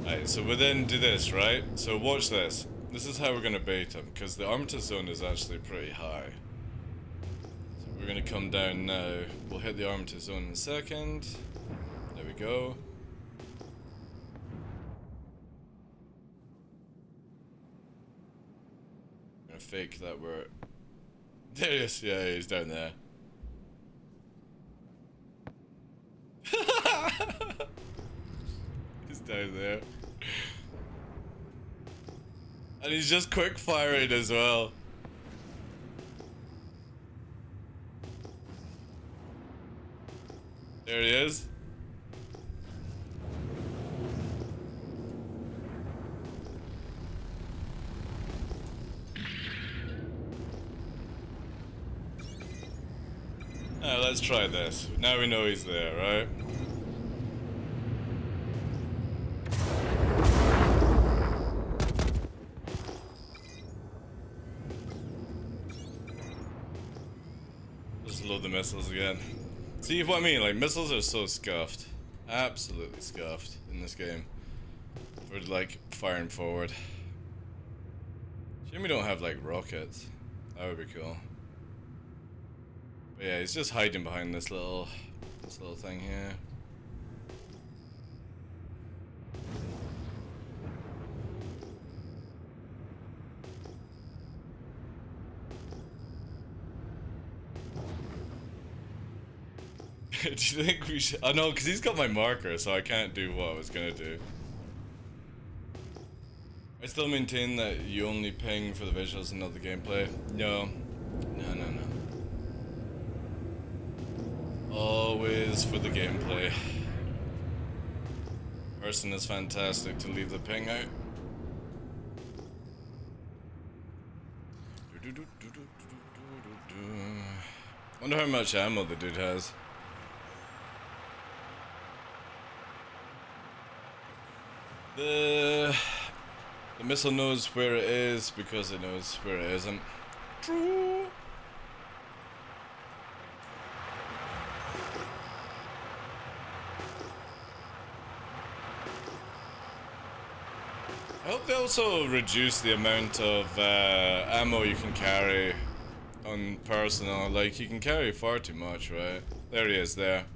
Alright, so we then do this, right? So watch this. This is how we're gonna bait him, because the armature zone is actually pretty high. So we're gonna come down now. We'll hit the armature zone in a second. There we go. I'm gonna fake that we're... There he is, yeah, he's down there. He's down there. And he's just quick firing as well. There he is. Alright, let's try this. Now we know he's there, right? Just load the missiles again. See what I mean? Like, missiles are so scuffed. Absolutely scuffed in this game. For, like, firing forward. Shame we don't have, like, rockets. That would be cool. But yeah, he's just hiding behind this little thing here. Do you think we should? Oh no, because he's got my marker, so I can't do what I was gonna do. I still maintain that you only ping for the visuals and not the gameplay. No. No, no, no. Always for the gameplay. Person is fantastic to leave the ping out. Wonder how much ammo the dude has. The missile knows where it is because it knows where it isn't. True. I hope they also reduce the amount of ammo you can carry on personal. Like, you can carry far too much, right? There he is, there.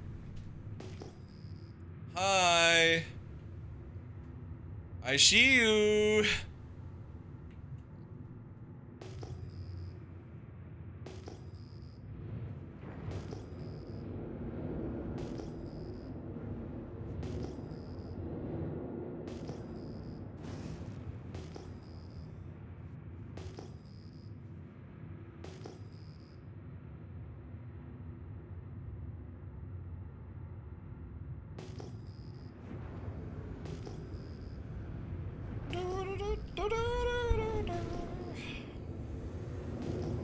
Hi. I see you.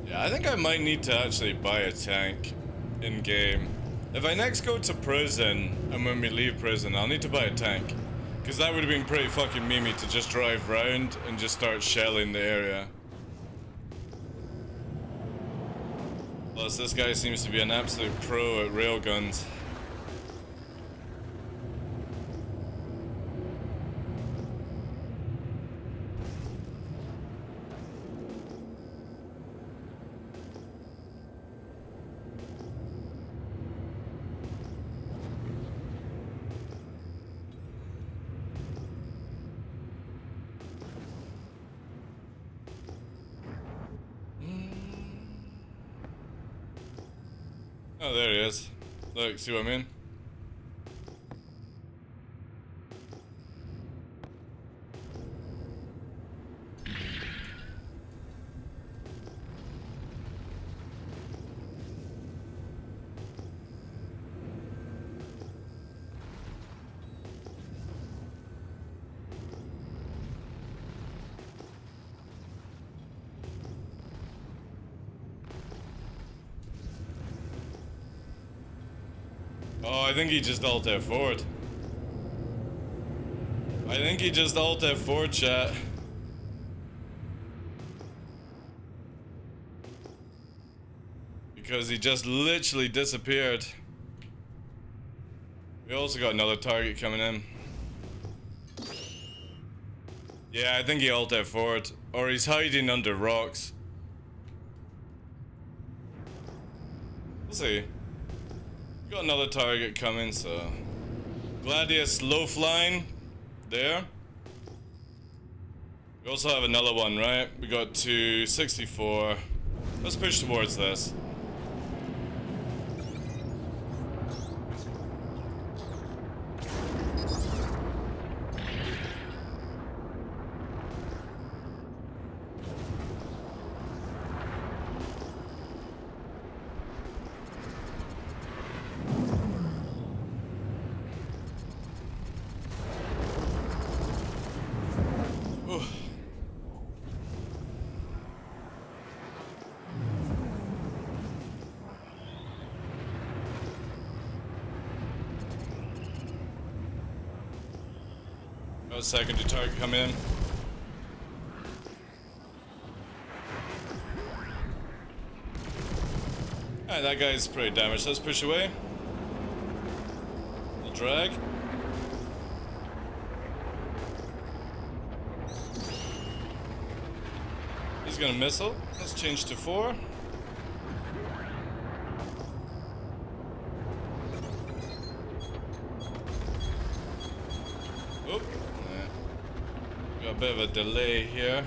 Yeah, I think I might need to actually buy a tank in game. If I next go to prison, and when we leave prison, I'll need to buy a tank. Because that would have been pretty fucking memey to just drive round and just start shelling the area. Plus, this guy seems to be an absolute pro at railguns. Oh, there he is. Look, see what I mean? Oh, I think he just alt F4'd. I think he just alt F4'd, chat. because he just literally disappeared. We also got another target coming in. Yeah, I think he ulted forward, or he's hiding under rocks. We'll see. Got another target coming, so Gladius low flying there. We also have another one, right? We got 264. Let's push towards this. Got a secondary target coming in. Alright, that guy's pretty damaged. Let's push away. The drag. He's gonna missile. Let's change to 4. Oh, got a bit of a delay here.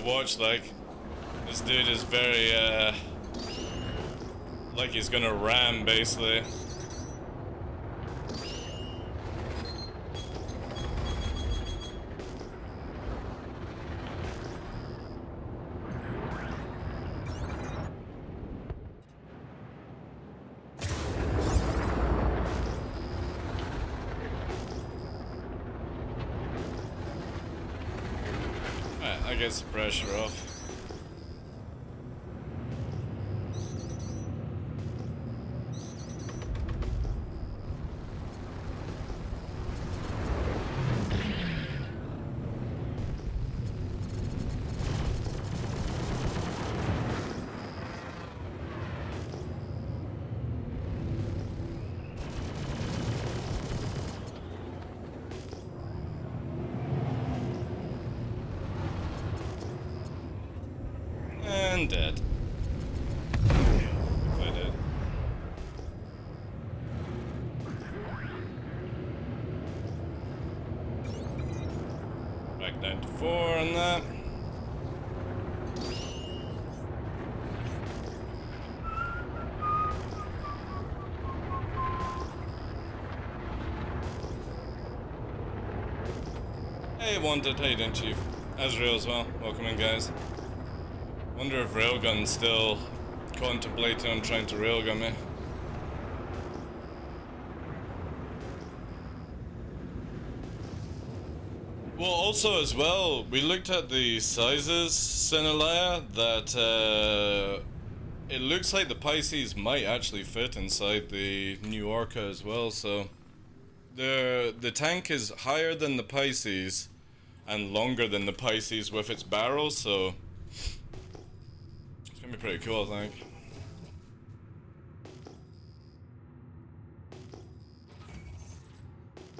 Watch, like, this dude is very, like he's gonna ram, basically. That gets the pressure off. And dead. I did. Back down to 4 on that. Hey, Wanted, how you doing, Chief? Azrael as well. Welcome in, guys. Wonder if Railgun's still contemplating on trying to railgun me. Well, also as well, we looked at the sizes, Senelaya, that it looks like the Pisces might actually fit inside the new Orca as well, so the tank is higher than the Pisces and longer than the Pisces with its barrel, so it's gonna be pretty cool, I think.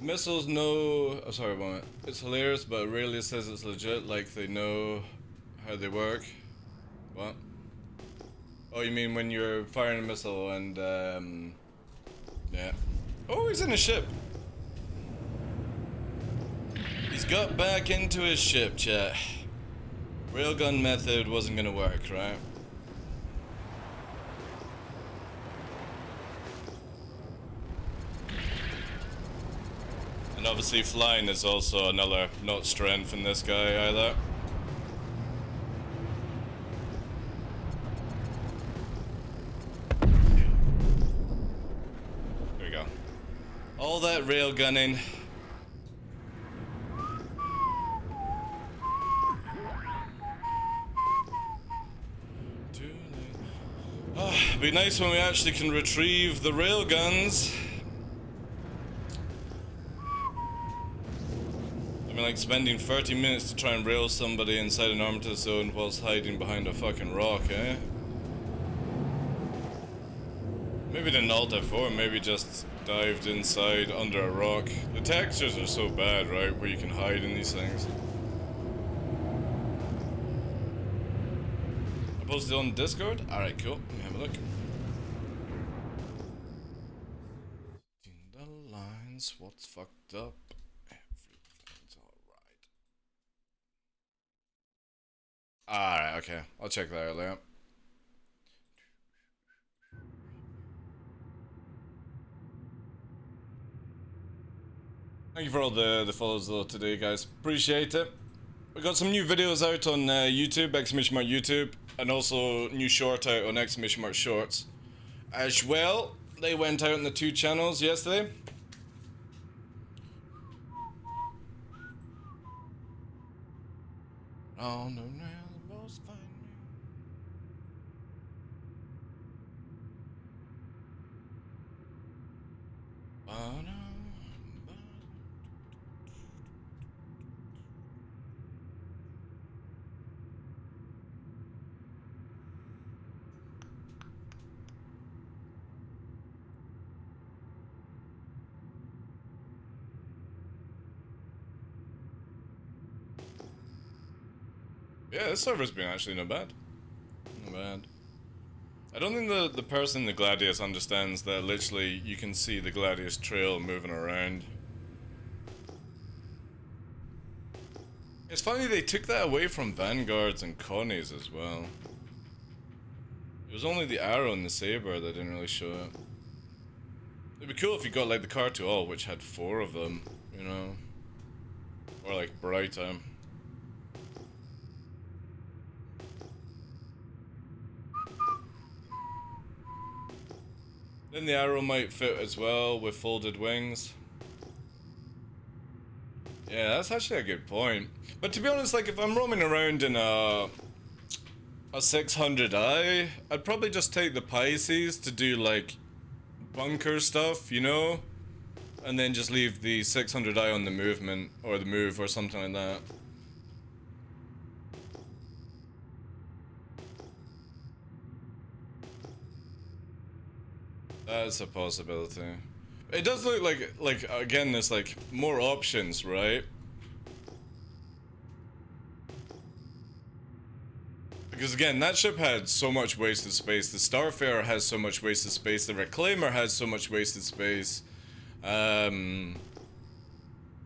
Missiles know... Oh, sorry, 1 minute. It's hilarious, but it rarely says it's legit, like they know how they work. What? Oh, you mean when you're firing a missile and, yeah. Oh, he's in a ship! He's got back into his ship, chat. Railgun method wasn't gonna work, right? And obviously flying is also another not strength in this guy either. There we go. All that railgunning. Be nice when we actually can retrieve the railguns. I mean, like spending 30 minutes to try and rail somebody inside an armitage zone whilst hiding behind a fucking rock, eh? Maybe didn't alt F4, maybe just dived inside under a rock. The textures are so bad, right, where you can hide in these things. I posted on Discord? Alright, cool. Let me have a look. The lines, what's fucked up? Everything's alright. Alright, okay. I'll check that out later. Thank you for all the follows though today, guys. Appreciate it. We got some new videos out on YouTube, !mark YouTube, and also new short out on !mark Shorts. As well, they went out on the 2 channels yesterday. Oh no, no, the most fun. Oh no. Yeah, this server's been actually not bad. Not bad. I don't think the person in the Gladius understands that literally you can see the Gladius trail moving around. It's funny they took that away from Vanguards and Connies as well. It was only the arrow and the saber that didn't really show it. It'd be cool if you got like the Car to All, which had 4 of them, you know? Or like Brighter. Then the arrow might fit as well with folded wings. Yeah, that's actually a good point. But to be honest, like if I'm roaming around in a 600i, I'd probably just take the Pisces to do like bunker stuff, you know? And then just leave the 600i on the movement, or the move, or something like that. That's a possibility. It does look like again, there's like more options, right? Because again, that ship had so much wasted space. The Starfarer has so much wasted space. The Reclaimer has so much wasted space. I'm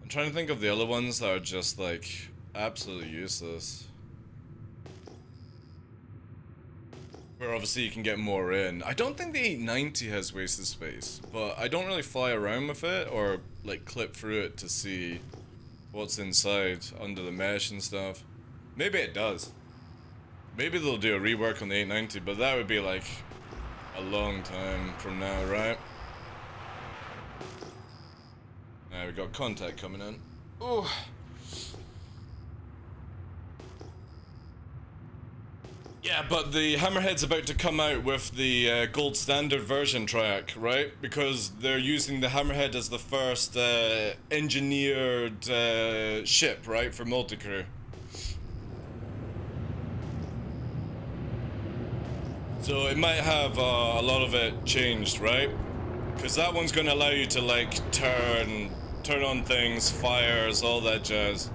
trying to think of the other ones that are just like absolutely useless. Where obviously you can get more in. I don't think the 890 has wasted space, but I don't really fly around with it or like clip through it to see what's inside under the mesh and stuff. Maybe it does. Maybe they'll do a rework on the 890, but that would be like a long time from now, right? Now we got contact coming in. Oh. Yeah, but the Hammerhead's about to come out with the gold standard version track, right? Because they're using the Hammerhead as the first engineered ship, right, for multi-crew. So it might have a lot of it changed, right? Because that one's going to allow you to like turn on things, fires, all that jazz.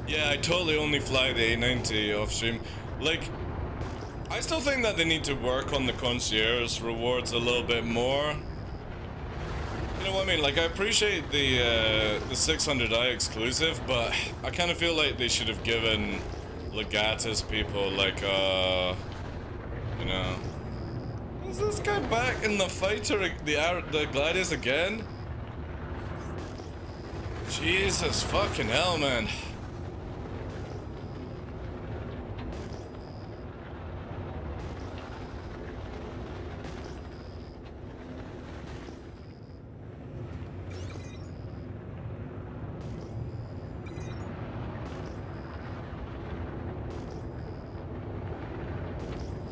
Yeah, I totally only fly the 890 off stream. Like, I still think that they need to work on the concierge rewards a little bit more. You know what I mean? Like, I appreciate the 600i exclusive, but I kind of feel like they should have given Legatus people like, you know. Is this guy back in the fighter, the Gladius again? Jesus fucking hell, man.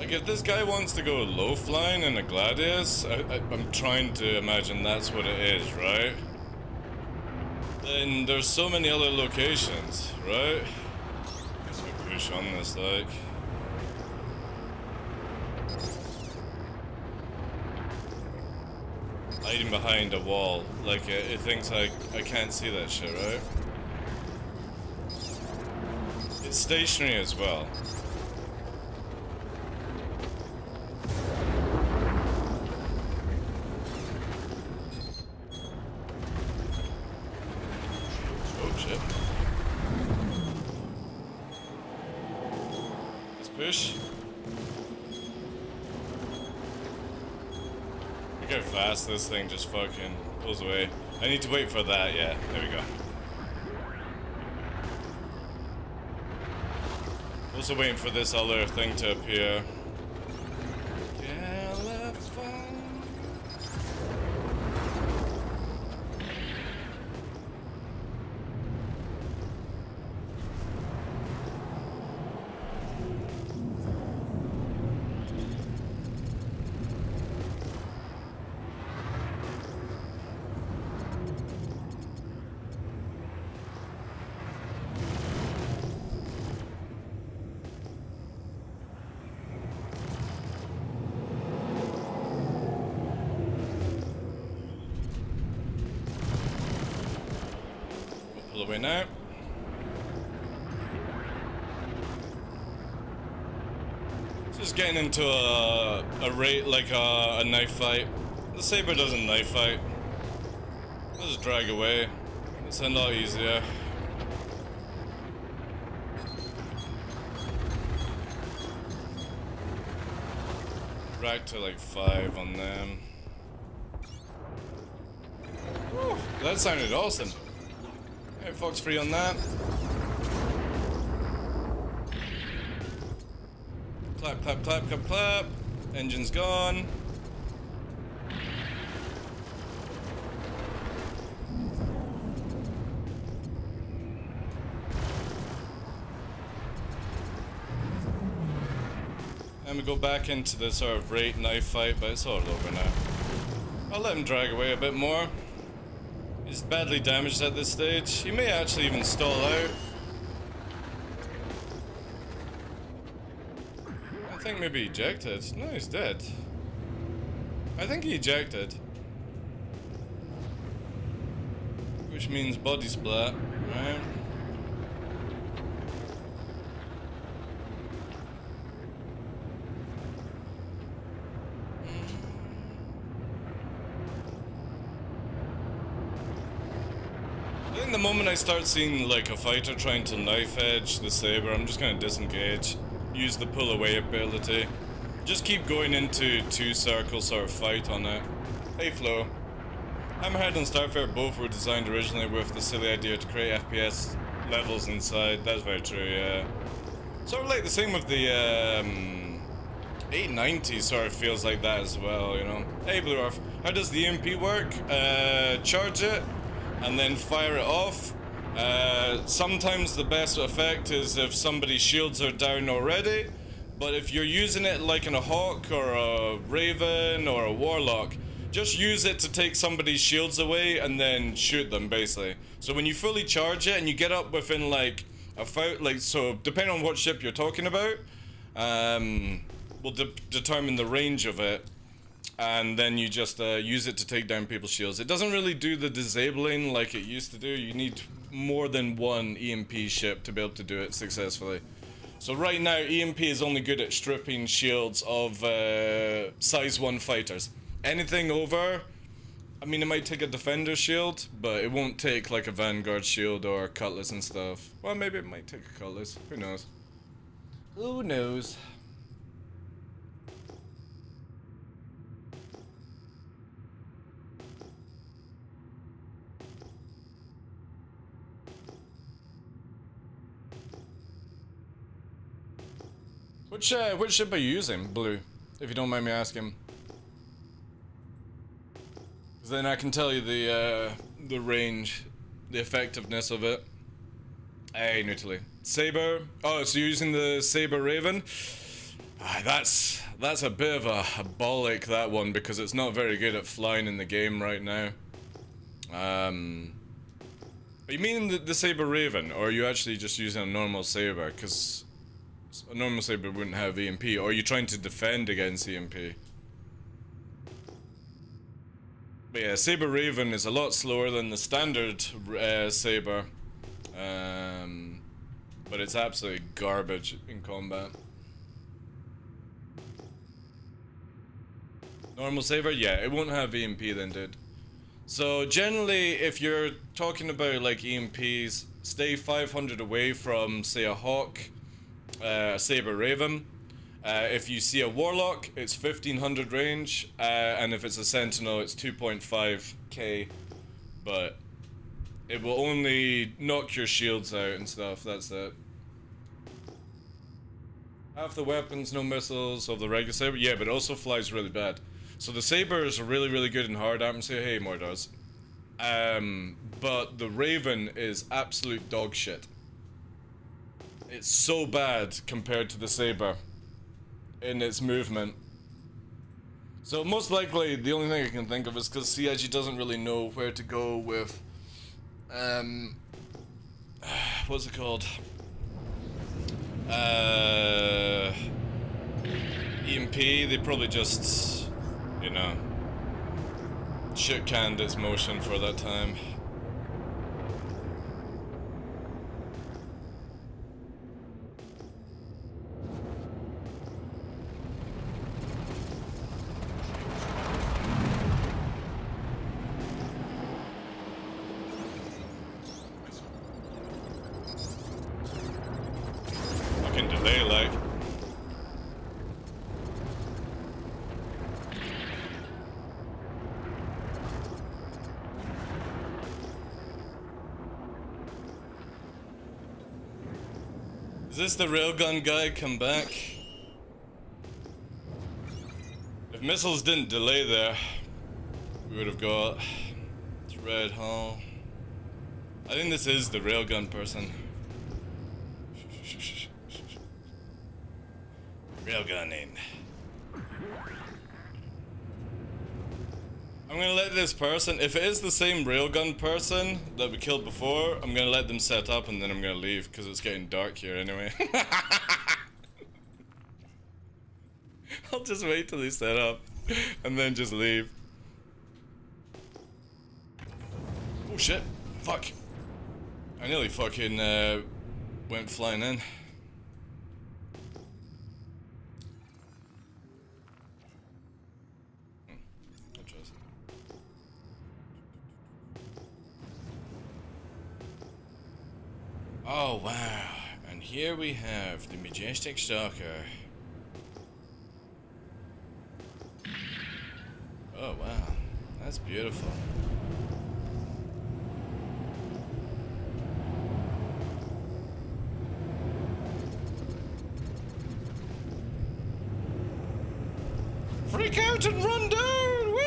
Like, if this guy wants to go low flying in a Gladius, I'm trying to imagine that's what it is, right? Then there's so many other locations, right? Guess we push on this, like. Hiding behind a wall, like it thinks I can't see that shit, right? It's stationary as well. Oh shit. Let's push. Look how fast this thing just fucking pulls away. I need to wait for that, yeah. There we go. Also waiting for this other thing to appear. Pull away now. Just getting into a rate like a knife fight. The Saber doesn't knife fight. I'll just drag away. It's a lot easier. Drag to like 5 on them. Whew, that sounded awesome. Hey, Fox free on that. Clap, clap, clap, clap, clap. Engine's gone. And we go back into the sort of rate knife fight, but it's all over now. I'll let him drag away a bit more. He's badly damaged at this stage. He may actually even stall out. I think maybe he ejected. No, he's dead. I think he ejected. Which means body splat, right? I think the moment I start seeing like a fighter trying to knife edge the Saber, I'm just gonna disengage. Use the pull away ability. Just keep going into 2 circle sort of fight on it. Hey Flo. Hammerhead and Starfire both were designed originally with the silly idea to create FPS levels inside. That's very true, yeah. Sort of like the same with the 890 sort of feels like that as well, you know. Hey Blue Earth, how does the EMP work? Charge it and then fire it off. Sometimes the best effect is if somebody's shields are down already, but if you're using it like in a Hawk or a Raven or a Warlock, just use it to take somebody's shields away and then shoot them, basically. So when you fully charge it and you get up within like a fight, like, so depending on what ship you're talking about, will determine the range of it. And then you just use it to take down people's shields. It doesn't really do the disabling like it used to do. You need more than one EMP ship to be able to do it successfully. So right now, EMP is only good at stripping shields of size 1 fighters. Anything over, I mean, it might take a defender shield, but it won't take like a Vanguard shield or Cutlass and stuff. Well, maybe it might take a Cutlass. Who knows? Who knows? Which ship are you using, Blue? If you don't mind me asking. Because then I can tell you the range, the effectiveness of it. Hey, Nutily. Saber. Oh, so you're using the Saber Raven? That's a bit of a bollock, that one, because it's not very good at flying in the game right now. You mean the Saber Raven, or are you actually just using a normal Saber? Because a normal Saber wouldn't have EMP, or are you trying to defend against EMP? But yeah, Saber Raven is a lot slower than the standard Saber. But it's absolutely garbage in combat. Normal Saber? Yeah, it won't have EMP then, dude. So generally, if you're talking about like EMPs, stay 500 away from, say, a Hawk, a Saber Raven. If you see a Warlock, it's 1500 range, and if it's a Sentinel, it's 2.5k. But it will only knock your shields out and stuff, that's it. Half the weapons, no missiles of the regular Saber. Yeah, but it also flies really bad. So the Saber is really, really good in hard atmosphere. Hey, Mordors. But the Raven is absolute dog shit. It's so bad compared to the Saber in its movement. So most likely, the only thing I can think of is because CIG doesn't really know where to go with, what's it called? EMP, they probably just, you know, shit-canned its motion for that time. Fucking delay, like. Is this the railgun guy come back? If missiles didn't delay there, we would have got Red Hall. I think this is the railgun person. Railgunning. I'm gonna let this person, if it is the same railgun person that we killed before, I'm gonna let them set up and then I'm gonna leave because it's getting dark here anyway. I'll just wait till they set up and then just leave. Oh shit, fuck. I nearly fucking went flying in. Oh wow, and here we have the Majestic Stalker. Oh wow, that's beautiful. Freak out and run down! Woo!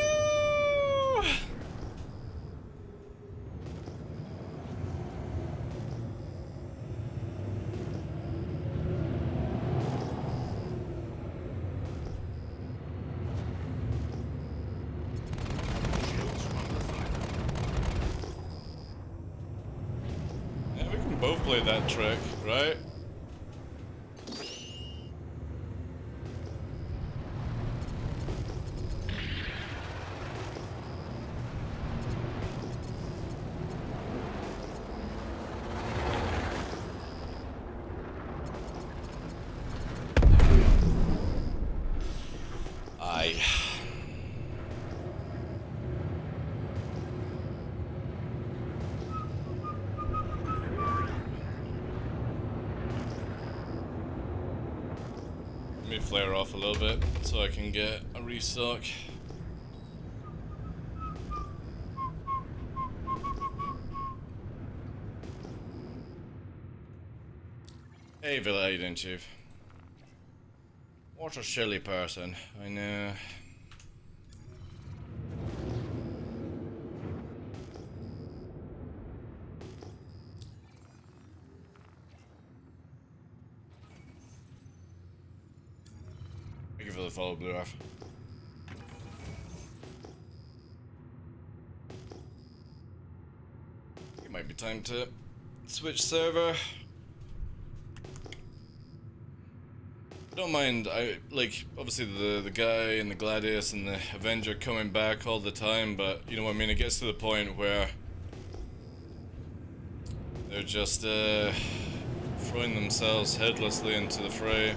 Both play that trick, right? Let me flare off a little bit so I can get a restock. Hey Villa, how you doing, Chief? What a silly person, I know. actually follow Blue Earth. It might be time to switch server. I don't mind, like, obviously the guy and the Gladius and the Avenger coming back all the time, but, you know what I mean, it gets to the point where they're just, throwing themselves headlessly into the fray.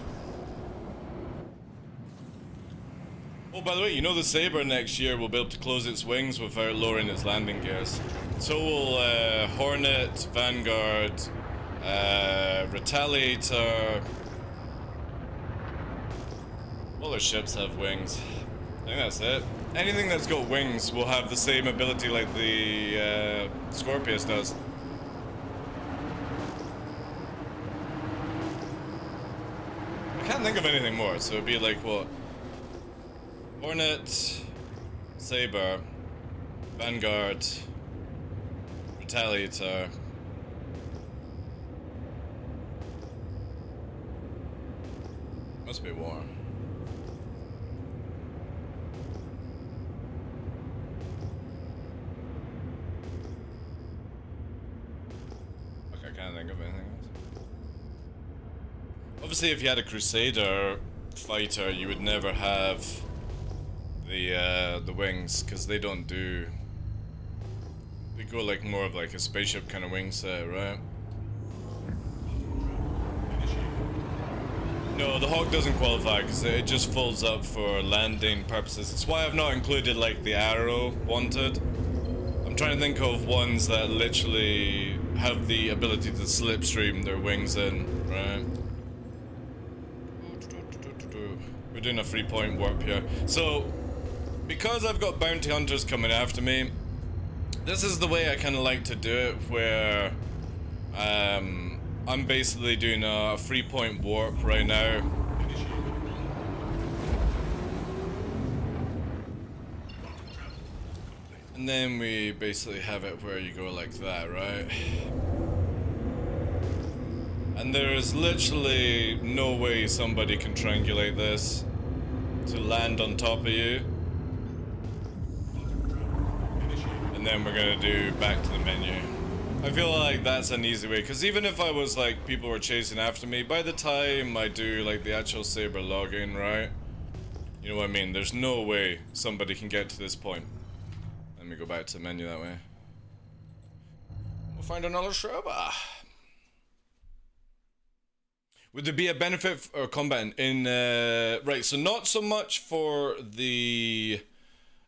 Oh, by the way, you know the Saber next year will be able to close its wings without lowering its landing gears. So will, Hornet, Vanguard, Retaliator. All their ships have wings. I think that's it. Anything that's got wings will have the same ability like the Scorpius does. I can't think of anything more, so it'd be like what? Hornet, Saber, Vanguard, Retaliator. Must be war. Okay, I can't think of anything else. Obviously, if you had a Crusader fighter, you would never have the wings, because they don't do. They go like more of like a spaceship kind of wing set, right? No, the Hawk doesn't qualify because it just folds up for landing purposes. That's why I've not included like the Arrow wanted. I'm trying to think of ones that literally have the ability to slipstream their wings in, right? We're doing a 3-point warp here. So, because I've got bounty hunters coming after me, this is the way I kind of like to do it, where I'm basically doing a 3-point warp right now. And then we basically have it where you go like that, right? And there is literally no way somebody can triangulate this to land on top of you. And then we're gonna do back to the menu. I feel like that's an easy way, because even if I was like, people were chasing after me, by the time I do like the actual Saber login, right? You know what I mean? There's no way somebody can get to this point. Let me go back to the menu that way. We'll find another server. Would there be a benefit or combat in right, so not so much for the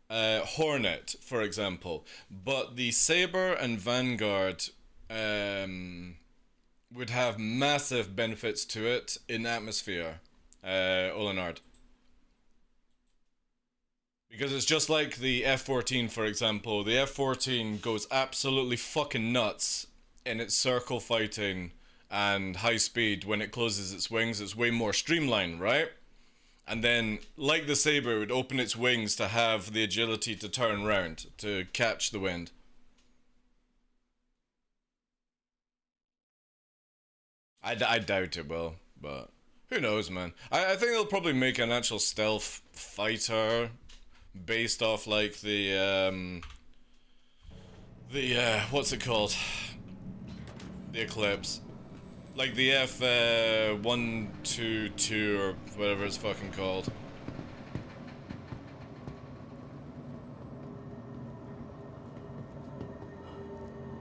Hornet, for example, but the Saber and Vanguard would have massive benefits to it in atmosphere, Olenard. Because it's just like the F-14, for example. The F-14 goes absolutely fucking nuts in its circle fighting and high speed. When it closes its wings, it's way more streamlined, right? And then, like the Saber, it would open its wings to have the agility to turn around, to catch the wind. I doubt it will, but who knows, man. I think they'll probably make an actual stealth fighter based off like the what's it called? The Eclipse. Like the F-122 or whatever it's fucking called.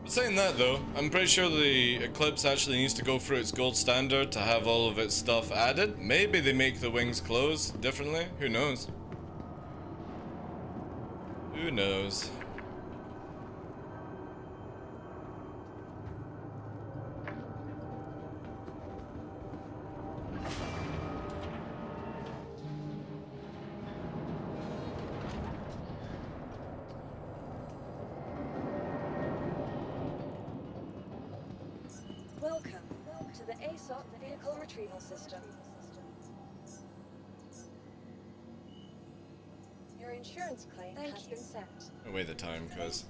But saying that though, I'm pretty sure the Eclipse actually needs to go through its gold standard to have all of its stuff added. Maybe they make the wings close differently, who knows? Who knows? Welcome to the ASOC Vehicle Retrieval System. Your insurance claim has been set. Away the time, cause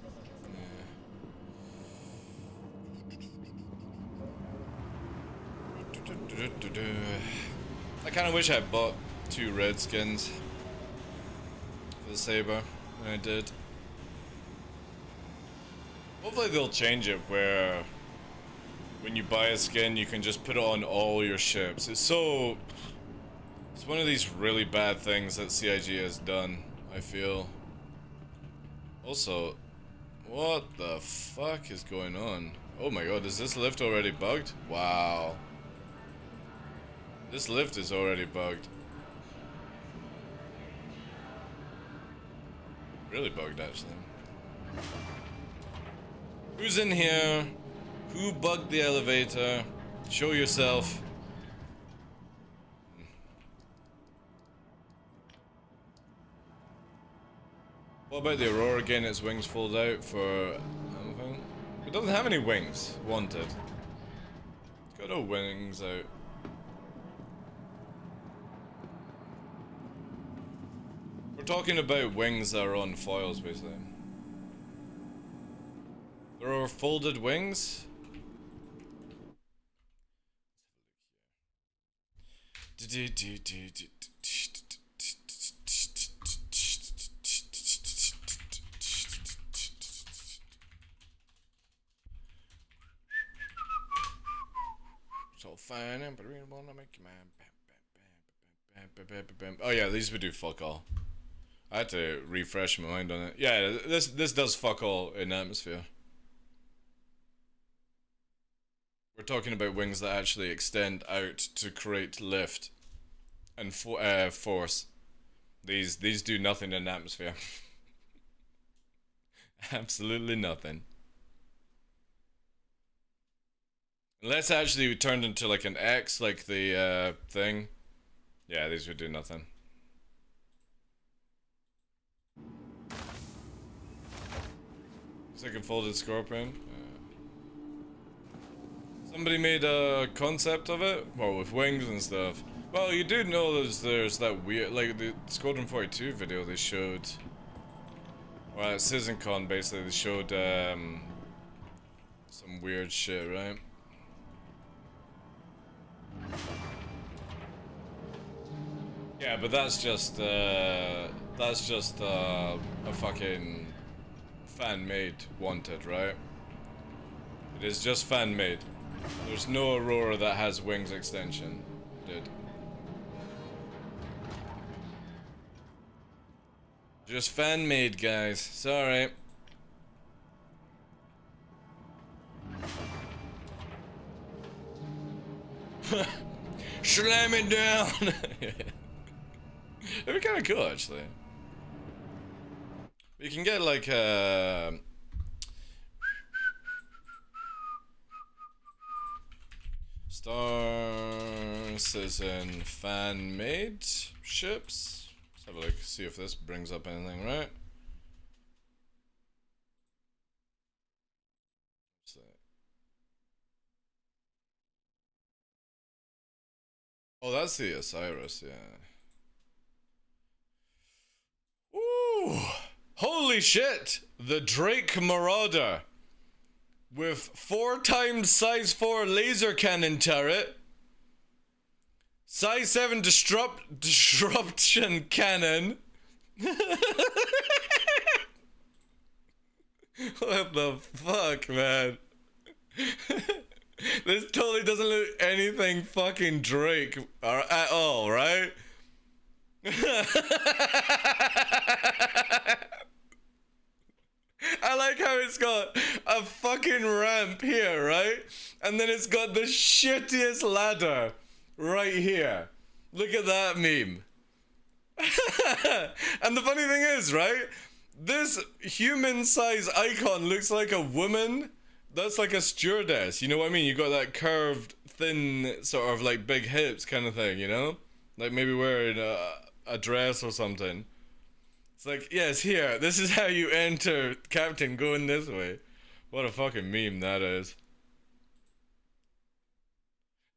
I kind of wish I bought 2 red skins for the saber. I did. Hopefully they'll change it where when you buy a skin you can just put it on all your ships. It's one of these really bad things that CIG has done, I feel. Also, what the fuck is going on? Oh my god, is this lift already bugged? Wow. This lift is already bugged. Really bugged, actually. Who's in here? Who bugged the elevator? Show yourself. What about the Aurora getting its wings fold out for anything? It doesn't have any wings wanted. It's got no wings out. We're talking about wings that are on foils, basically. There are folded wings. So fine, but we wanna make you man. Oh yeah, these would do fuck all. I had to refresh my mind on it. Yeah, this does fuck all in atmosphere. We're talking about wings that actually extend out to create lift and force. These do nothing in atmosphere. Absolutely nothing. Unless actually we turned into like an X, like the thing. Yeah, these would do nothing. Second folded scorpion. Somebody made a concept of it, well, with wings and stuff. Well, you do know there's that weird, like the Squadron 42 video they showed. Well, at CitizenCon, basically, they showed some weird shit, right? Yeah, but that's just a fucking fan-made wanted, right? It is just fan-made. There's no Aurora that has wings extension, dude. Just fan-made, guys. Sorry. Slam it down! That'd be kind of cool, actually. You can get like Star Citizen fan-made ships. Let's have a look, see if this brings up anything, right? Oh, that's the Osiris, yeah. Ooh! Holy shit! The Drake Marauder! With 4 times size 4 laser cannon turret, size 7 disruption cannon. What the fuck, man? This totally doesn't look anything fucking Drake at all, right? I like how it's got a fucking ramp here, right? And then it's got the shittiest ladder right here. Look at that meme. And the funny thing is, right? This human-sized icon looks like a woman. That's like a stewardess, you know what I mean? You got that curved, thin, sort of like big hips kind of thing, you know? Like maybe wearing a dress or something. It's like, yes, here, this is how you enter Captain going this way. What a fucking meme that is.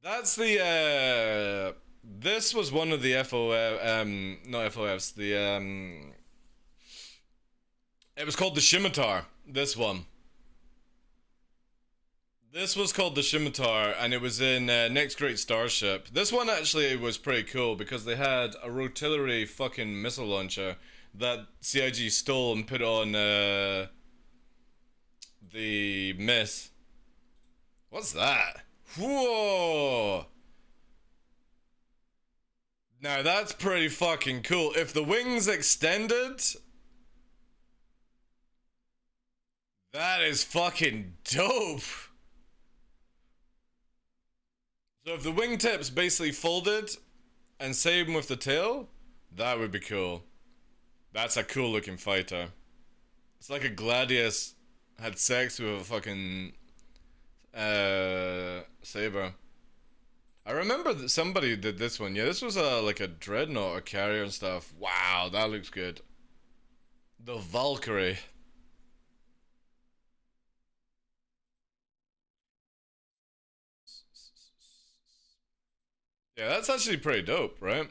That's the, this was one of the not FOFs, it was called the Scimitar, this one. This was called the Scimitar, and it was in Next Great Starship. This one actually was pretty cool because they had a rotary fucking missile launcher that CIG stole and put on the Myth. What's that? Whoa! Now that's pretty fucking cool. If the wings extended, that is fucking dope. So if the wingtips basically folded, and same with the tail, that would be cool. That's a cool looking fighter. It's like a Gladius had sex with a fucking saber. I remember that somebody did this one. Yeah, this was like a dreadnought, a carrier and stuff. Wow, that looks good. The Valkyrie. Yeah, that's actually pretty dope, right?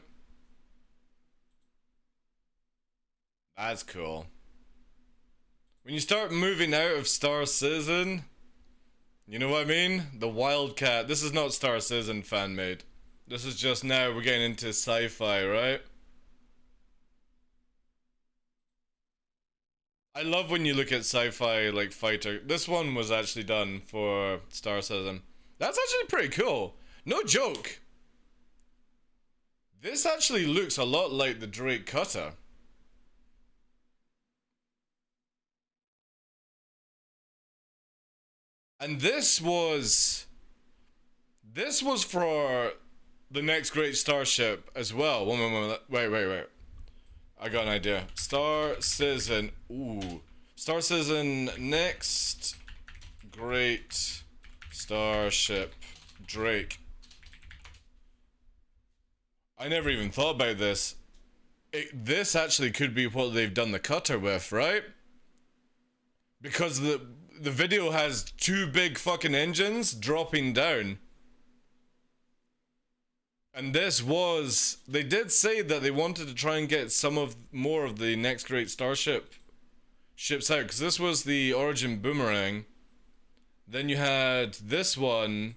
That's cool. When you start moving out of Star Citizen, you know what I mean? The Wildcat. This is not Star Citizen fan made. This is just now we're getting into sci-fi, right? I love when you look at sci-fi like fighter. This one was actually done for Star Citizen. That's actually pretty cool. No joke. This actually looks a lot like the Drake Cutter. And this was for the Next Great Starship as well. Wait. I got an idea. Star Citizen. Ooh. Star Citizen Next Great Starship Drake. I never even thought about this. This actually could be what they've done the cutter with, right? Because the video has two big fucking engines dropping down. And this was... They did say that they wanted to try and get more of the Next Great Starship ships out. Because this was the Origin Boomerang. Then you had this one.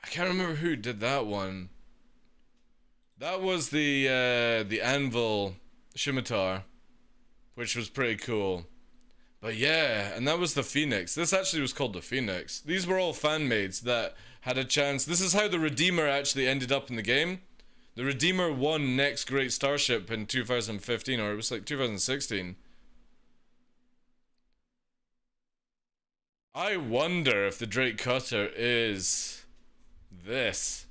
I can't remember who did that one. That was the Anvil Scimitar, which was pretty cool. But yeah, and that was the Phoenix. This actually was called the Phoenix. These were all fan-mades that had a chance. This is how the Redeemer actually ended up in the game. The Redeemer won Next Great Starship in 2015, or it was like 2016. I wonder if the Drake Cutter is this.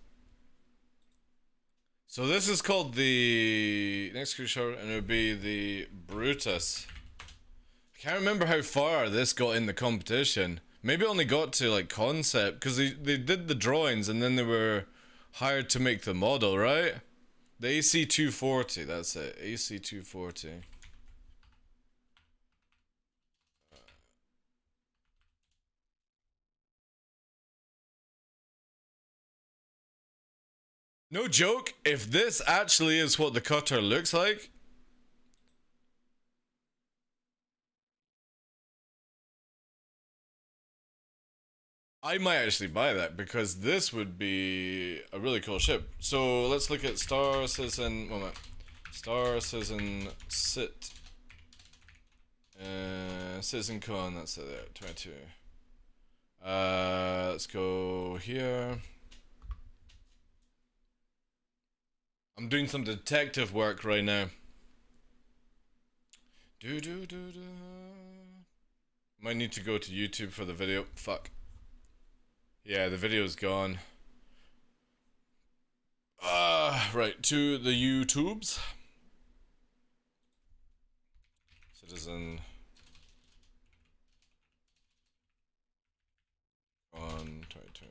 So this is called the Next Great Starship, and it would be the Brutus. I can't remember how far this got in the competition. Maybe it only got to like concept, because they did the drawings and then they were hired to make the model, right? The AC-240, that's it. AC-240. No joke, if this actually is what the cutter looks like, I might actually buy that, because this would be a really cool ship. So let's look at Star Citizen. Moment. Star Citizen Sit. Citizen Con. That's it. 22. Let's go here. I'm doing some detective work right now. Might need to go to YouTube for the video. Fuck. Yeah, the video's gone. Right, to the YouTubes. Citizen on 22.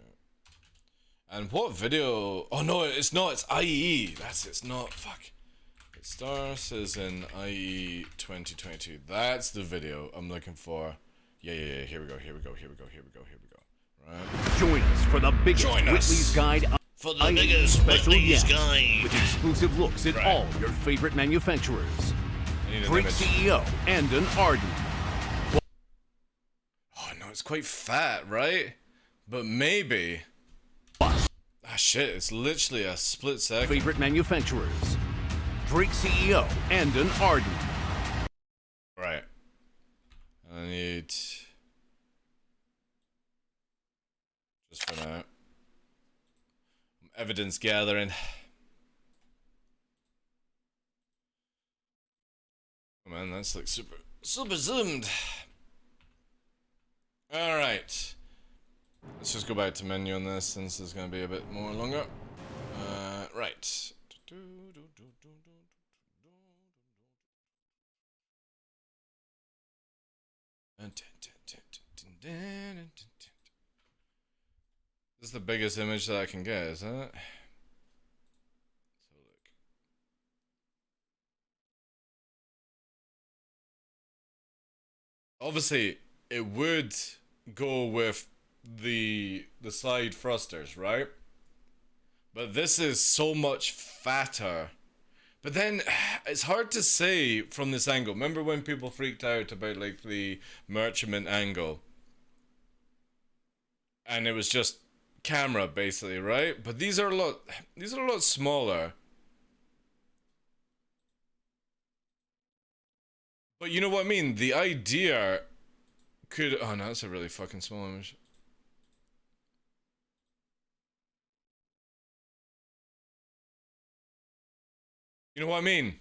And what video? Oh no, it's not, it's IE. It's not, fuck. It's Star Citizen IE 2022. That's the video I'm looking for. Yeah, here we go. Right. Join us for the biggest Whitley's Guide for the biggest special Whitley's yet, Guide with exclusive looks at all your favorite manufacturers. Great CEO and an ardent. Oh no, it's quite fat, right? But maybe. Ah, shit, it's literally a split second. Favorite manufacturers. Drake CEO and an Arden. Right. I need... just for now. Evidence gathering. Oh man, that's like super zoomed. Alright. Let's just go back to menu on this since it's gonna be a bit more longer. Right. This is the biggest image that I can get, isn't it? So look. Obviously, it would go with the side thrusters, right? But this is so much fatter. But then it's hard to say from this angle. Remember when people freaked out about like the Merchantman angle? And it was just camera basically, right? But these are a lot smaller. But you know what I mean? The idea could... oh no, that's a really fucking small image. You know what I mean?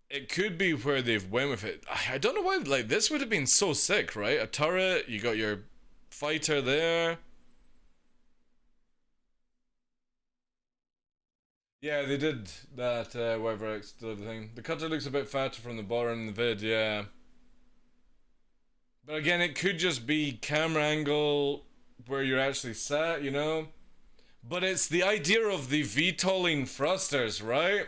It could be where they've went with it. I don't know why, like, this would have been so sick, right? A turret, you got your fighter there. Yeah, they did that, whatever X did the thing. The cutter looks a bit fatter from the bottom in the vid, yeah. But again, it could just be camera angle where you're actually sat, you know? But it's the idea of the VTOLing thrusters, right?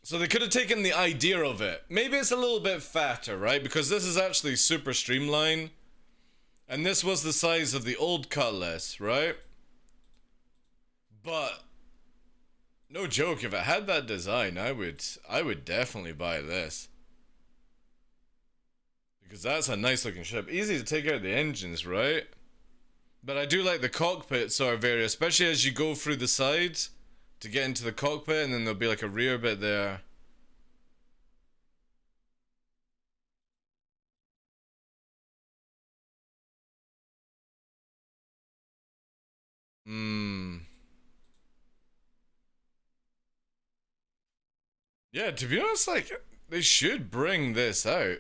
So they could have taken the idea of it. Maybe it's a little bit fatter, right? Because this is actually super streamlined. And this was the size of the old Cutlass, right? But no joke, if it had that design, I would definitely buy this. Because that's a nice looking ship. Easy to take out the engines, right? But I do like the cockpit sort of area, especially as you go through the sides to get into the cockpit, and then there'll be like a rear bit there. Yeah, to be honest, like, they should bring this out.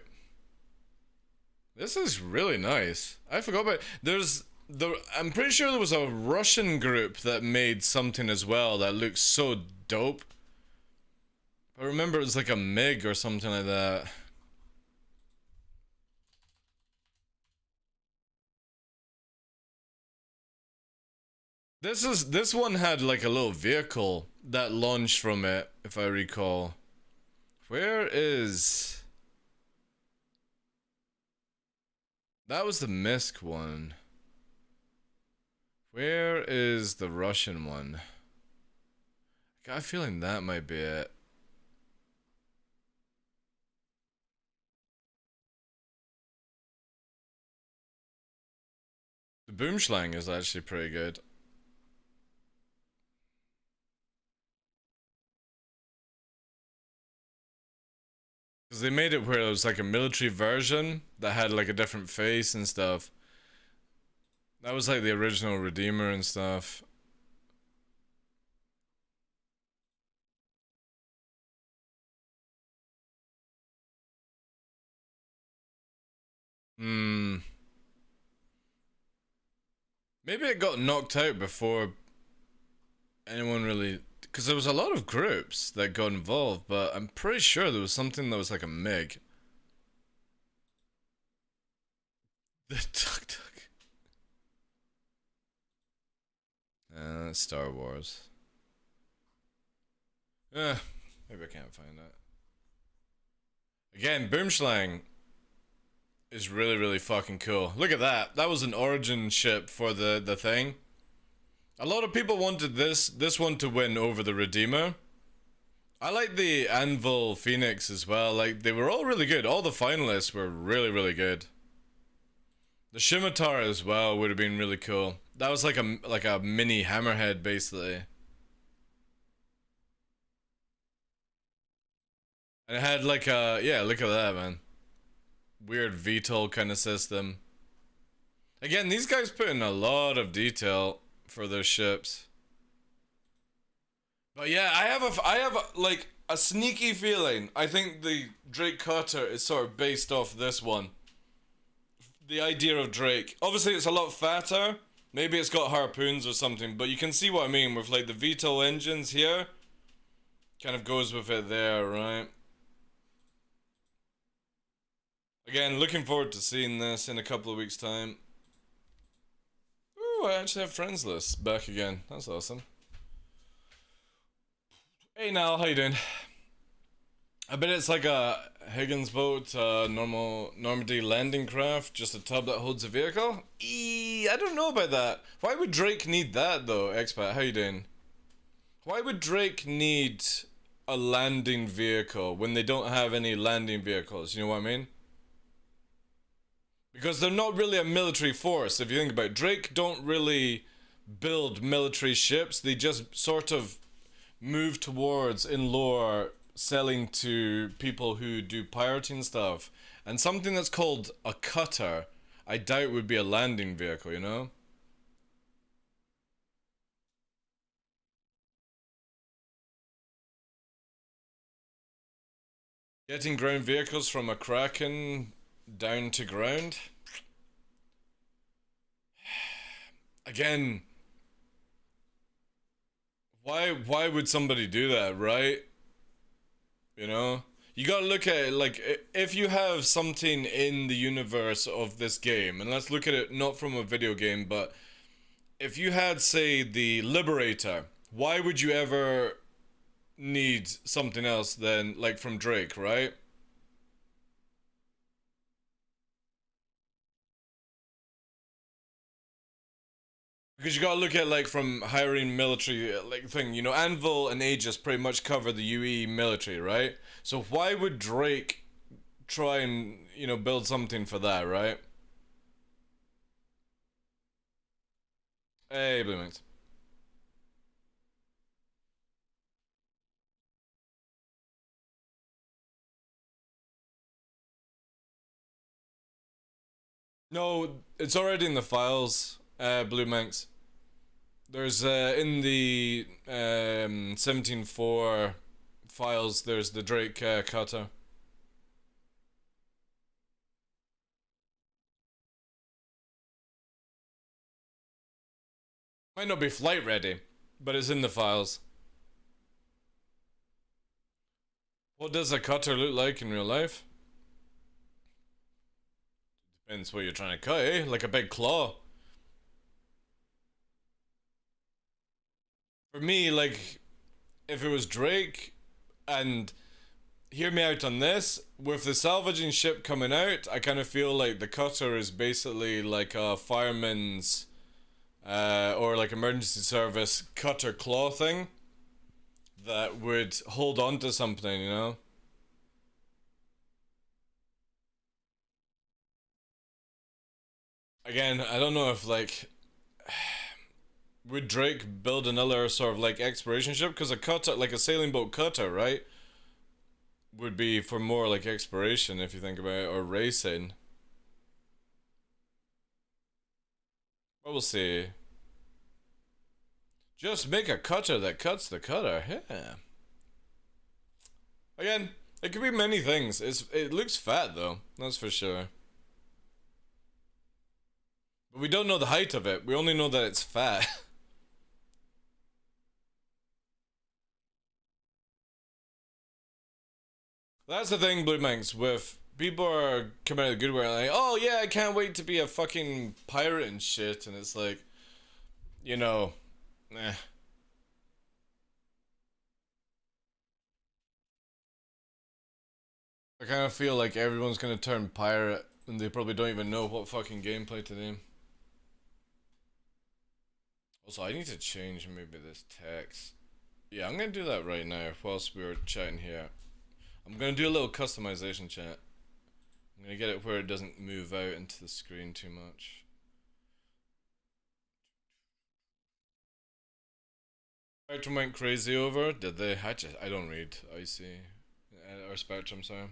This is really nice. I forgot about... I'm pretty sure there was a Russian group that made something as well that looks so dope. I remember it was like a MiG or something like that. This one had like a little vehicle that launched from it, if I recall. Where is... that was the MISC one. Where is the Russian one? I got a feeling that might be it. The Boomschlang is actually pretty good. Because they made it where it was like a military version that had like a different face and stuff. That was like the original Redeemer and stuff. Maybe it got knocked out before anyone really... because there was a lot of groups that got involved, but I'm pretty sure there was something that was like a MiG. The tuk-tuk. That's Star Wars. Maybe I can't find that. Again, Boomschlang is really, really fucking cool. Look at that. That was an origin ship for the thing. A lot of people wanted this one to win over the Redeemer. I like the Anvil Phoenix as well. Like, they were all really good. All the finalists were really, really good. The Scimitar as well would have been really cool. That was like a mini hammerhead, basically. And it had like a, yeah, look at that, man. Weird VTOL kind of system. Again, these guys put in a lot of detail for their ships. But yeah, I have like a sneaky feeling. I think the Drake Cutter is sort of based off this one. The idea of Drake. Obviously, it's a lot fatter. Maybe it's got harpoons or something, but you can see what I mean with like the VTOL engines here. Kind of goes with it there, right? Again, looking forward to seeing this in a couple of weeks' time. Ooh, I actually have friends list back again. That's awesome. Hey Nal, how you doing? I bet it's like a Higgins boat, normal Normandy landing craft, just a tub that holds a vehicle? I don't know about that. Why would Drake need that though, Expat? How you doing? Why would Drake need a landing vehicle when they don't have any landing vehicles? You know what I mean? Because they're not really a military force, if you think about it. Drake don't really build military ships, they just sort of move towards, in lore, selling to people who do pirating stuff. And something that's called a cutter, I doubt would be a landing vehicle, you know? Getting ground vehicles from a Kraken down to ground? Again, why would somebody do that, right? You know? You gotta look at it like, if you have something in the universe of this game, and let's look at it not from a video game, but if you had, say, the Liberator, why would you ever need something else than, like, from Drake, right? Because you gotta look at, like, from hiring military, like, thing, you know, Anvil and Aegis pretty much cover the UE military, right? So why would Drake try and, you know, build something for that, right? Hey, Blue Mix. No, it's already in the files, Blue Manx. There's, in the 17.4 files, there's the Drake cutter. Might not be flight ready, but it's in the files. What does a cutter look like in real life? Depends what you're trying to cut, eh? Like a big claw. For me, like, if it was Drake, and hear me out on this, with the salvaging ship coming out, I kind of feel like the cutter is basically like a fireman's, or like emergency service cutter claw thing that would hold on to something, you know? Again, I don't know if, like, would Drake build another sort of like exploration ship? Because a cutter, like a sailing boat cutter, right, would be for more like exploration if you think about it, or racing. But we'll see. Just make a cutter that cuts the cutter. Yeah. Again, it could be many things. It looks fat though, that's for sure. But we don't know the height of it. We only know that it's fat. That's the thing, Blue Manx, with people are coming out of the good way, like, oh yeah, I can't wait to be a fucking pirate and shit, and it's like, you know, eh. I kind of feel like everyone's gonna turn pirate, and they probably don't even know what fucking gameplay to name. Also, I need to change maybe this text. Yeah, I'm gonna do that right now whilst we're chatting here. I'm gonna do a little customization chat. I'm gonna get it where it doesn't move out into the screen too much. Spectrum went crazy over. Did they? I don't read IC or Spectrum, sorry.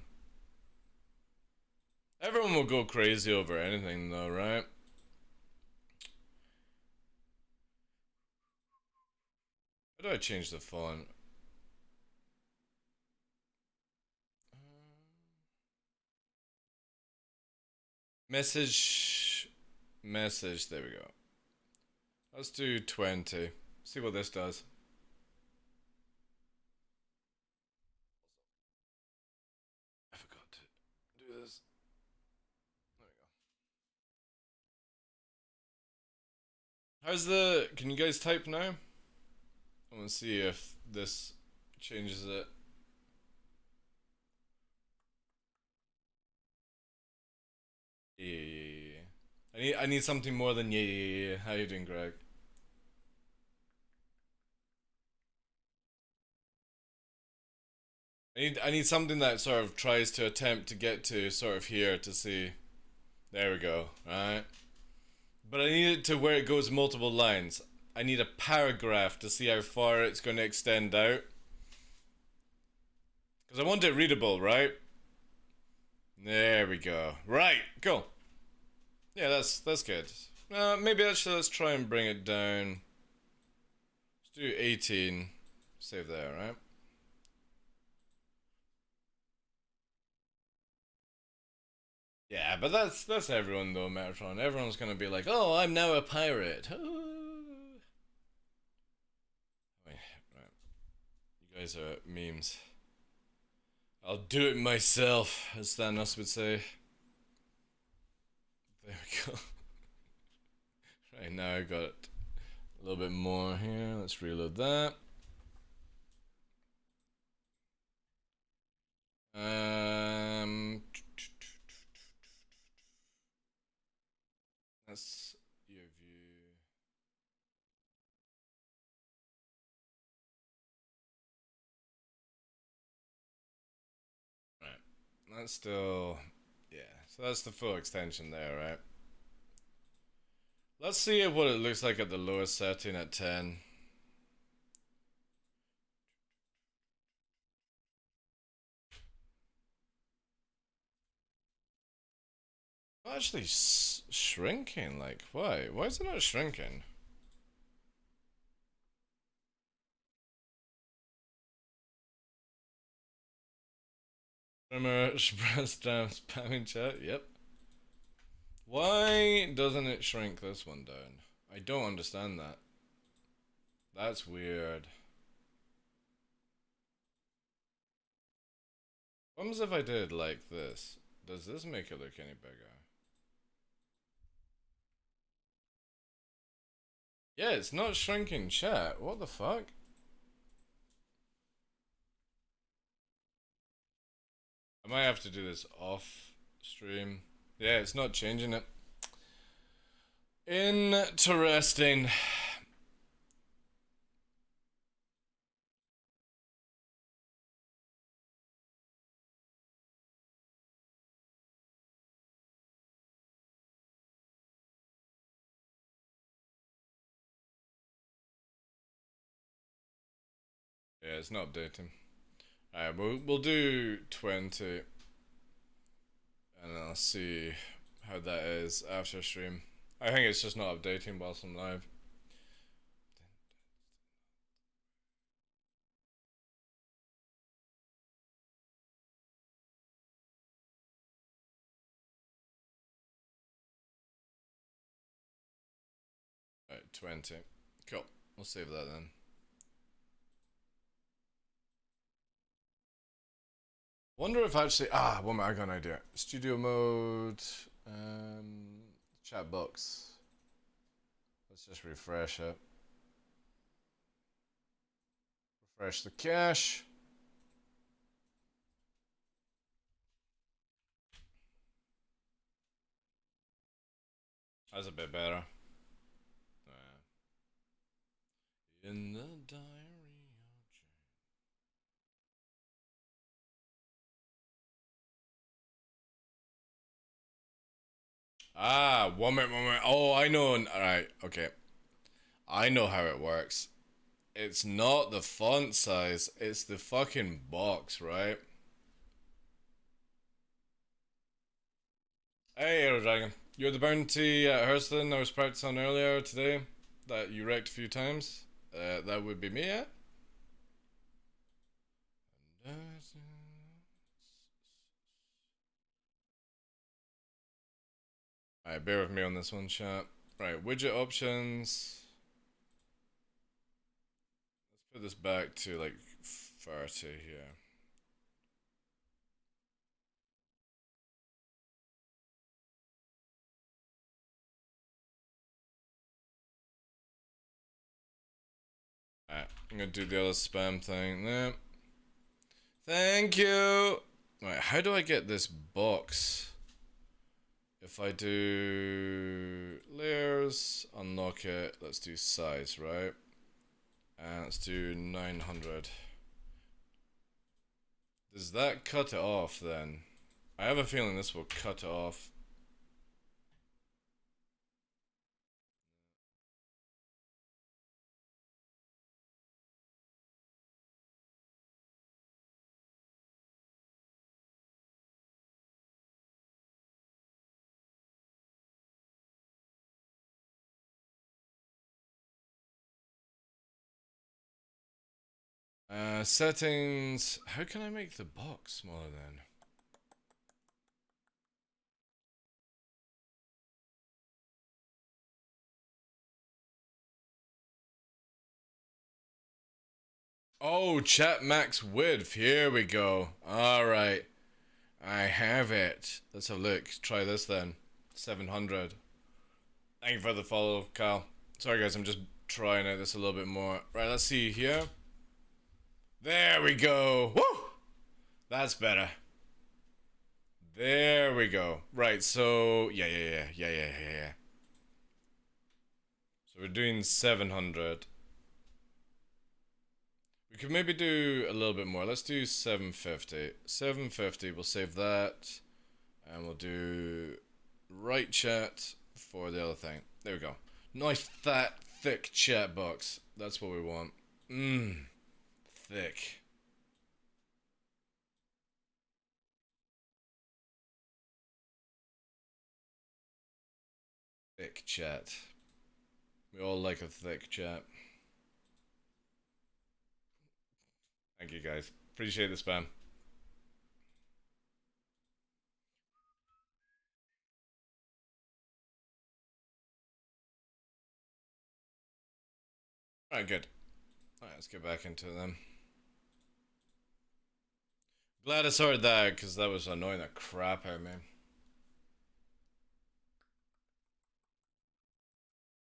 Everyone will go crazy over anything though, right? How do I change the font? Message, there we go. Let's do 20. See what this does. I forgot to do this. There we go. How's the... Can you guys type now? I want to see if this changes it. Yeah. I need something more than yeah. How you doing, Greg? I need something that sort of tries to attempt to get to sort of here to see. There we go. Alright. But I need it to where it goes multiple lines. I need a paragraph to see how far it's going to extend out. Because I want it readable, right? There we go. Right, cool. Yeah, that's good. Maybe actually let's try and bring it down. Let's do 18. Save there, right? Yeah, but that's everyone though, Metatron. Everyone's gonna be like, oh, I'm now a pirate. Wait, right. You guys are memes. I'll do it myself, as Thanos would say. There we go. Right, now I got a little bit more here. Let's reload that. That's your view. Right. That's still, yeah. So that's the full extension there, right? Let's see what it looks like at the lowest setting at 10. Actually shrinking, like, why? Why is it not shrinking? Remember spamming chat? Yep. Why doesn't it shrink this one down? I don't understand that. That's weird. What happens if I did like this? Does this make it look any bigger? Yeah, it's not shrinking chat. What the fuck? I might have to do this off stream. Yeah, it's not changing it. Interesting. Yeah, it's not updating. Alright, we'll do 20. And I'll see how that is after stream. I think it's just not updating whilst I'm live. Alright, 20. Cool. We'll save that then. Wonder if actually one minute, I got an idea. Studio mode, chat box. Let's just refresh it. Refresh the cache. That's a bit better. In the diary of Ah, 1 minute, 1 minute. Oh, I know. Alright, okay. I know how it works. It's not the font size, it's the fucking box, right? Hey, Aero Dragon. You're the bounty at Hurston I was practicing on earlier today that you wrecked a few times. That would be me, yeah? Alright, bear with me on this one, chat. Right, widget options. Let's put this back to like 30 here. Alright, I'm gonna do the other spam thing there. Thank you! Right, how do I get this box? If I do layers, unlock it, let's do size, right? And let's do 900. Does that cut it off then? I have a feeling this will cut it off. Settings. How can I make the box smaller then? Oh, chat max width. Here we go. Alright. I have it. Let's have a look. Try this then. 700. Thank you for the follow, Kyle. Sorry guys, I'm just trying out this a little bit more. Right, let's see here. There we go. Woo! That's better. There we go. Right, so yeah. So we're doing 700. We could maybe do a little bit more. Let's do 750. 750, we'll save that. And we'll do right chat for the other thing. There we go. Nice fat, thick chat box. That's what we want. Thick. Thick chat. We all like a thick chat. Thank you guys. Appreciate the spam. Alright, good. Alright, let's get back into them. Glad I sorted that, because that was annoying the crap out of me.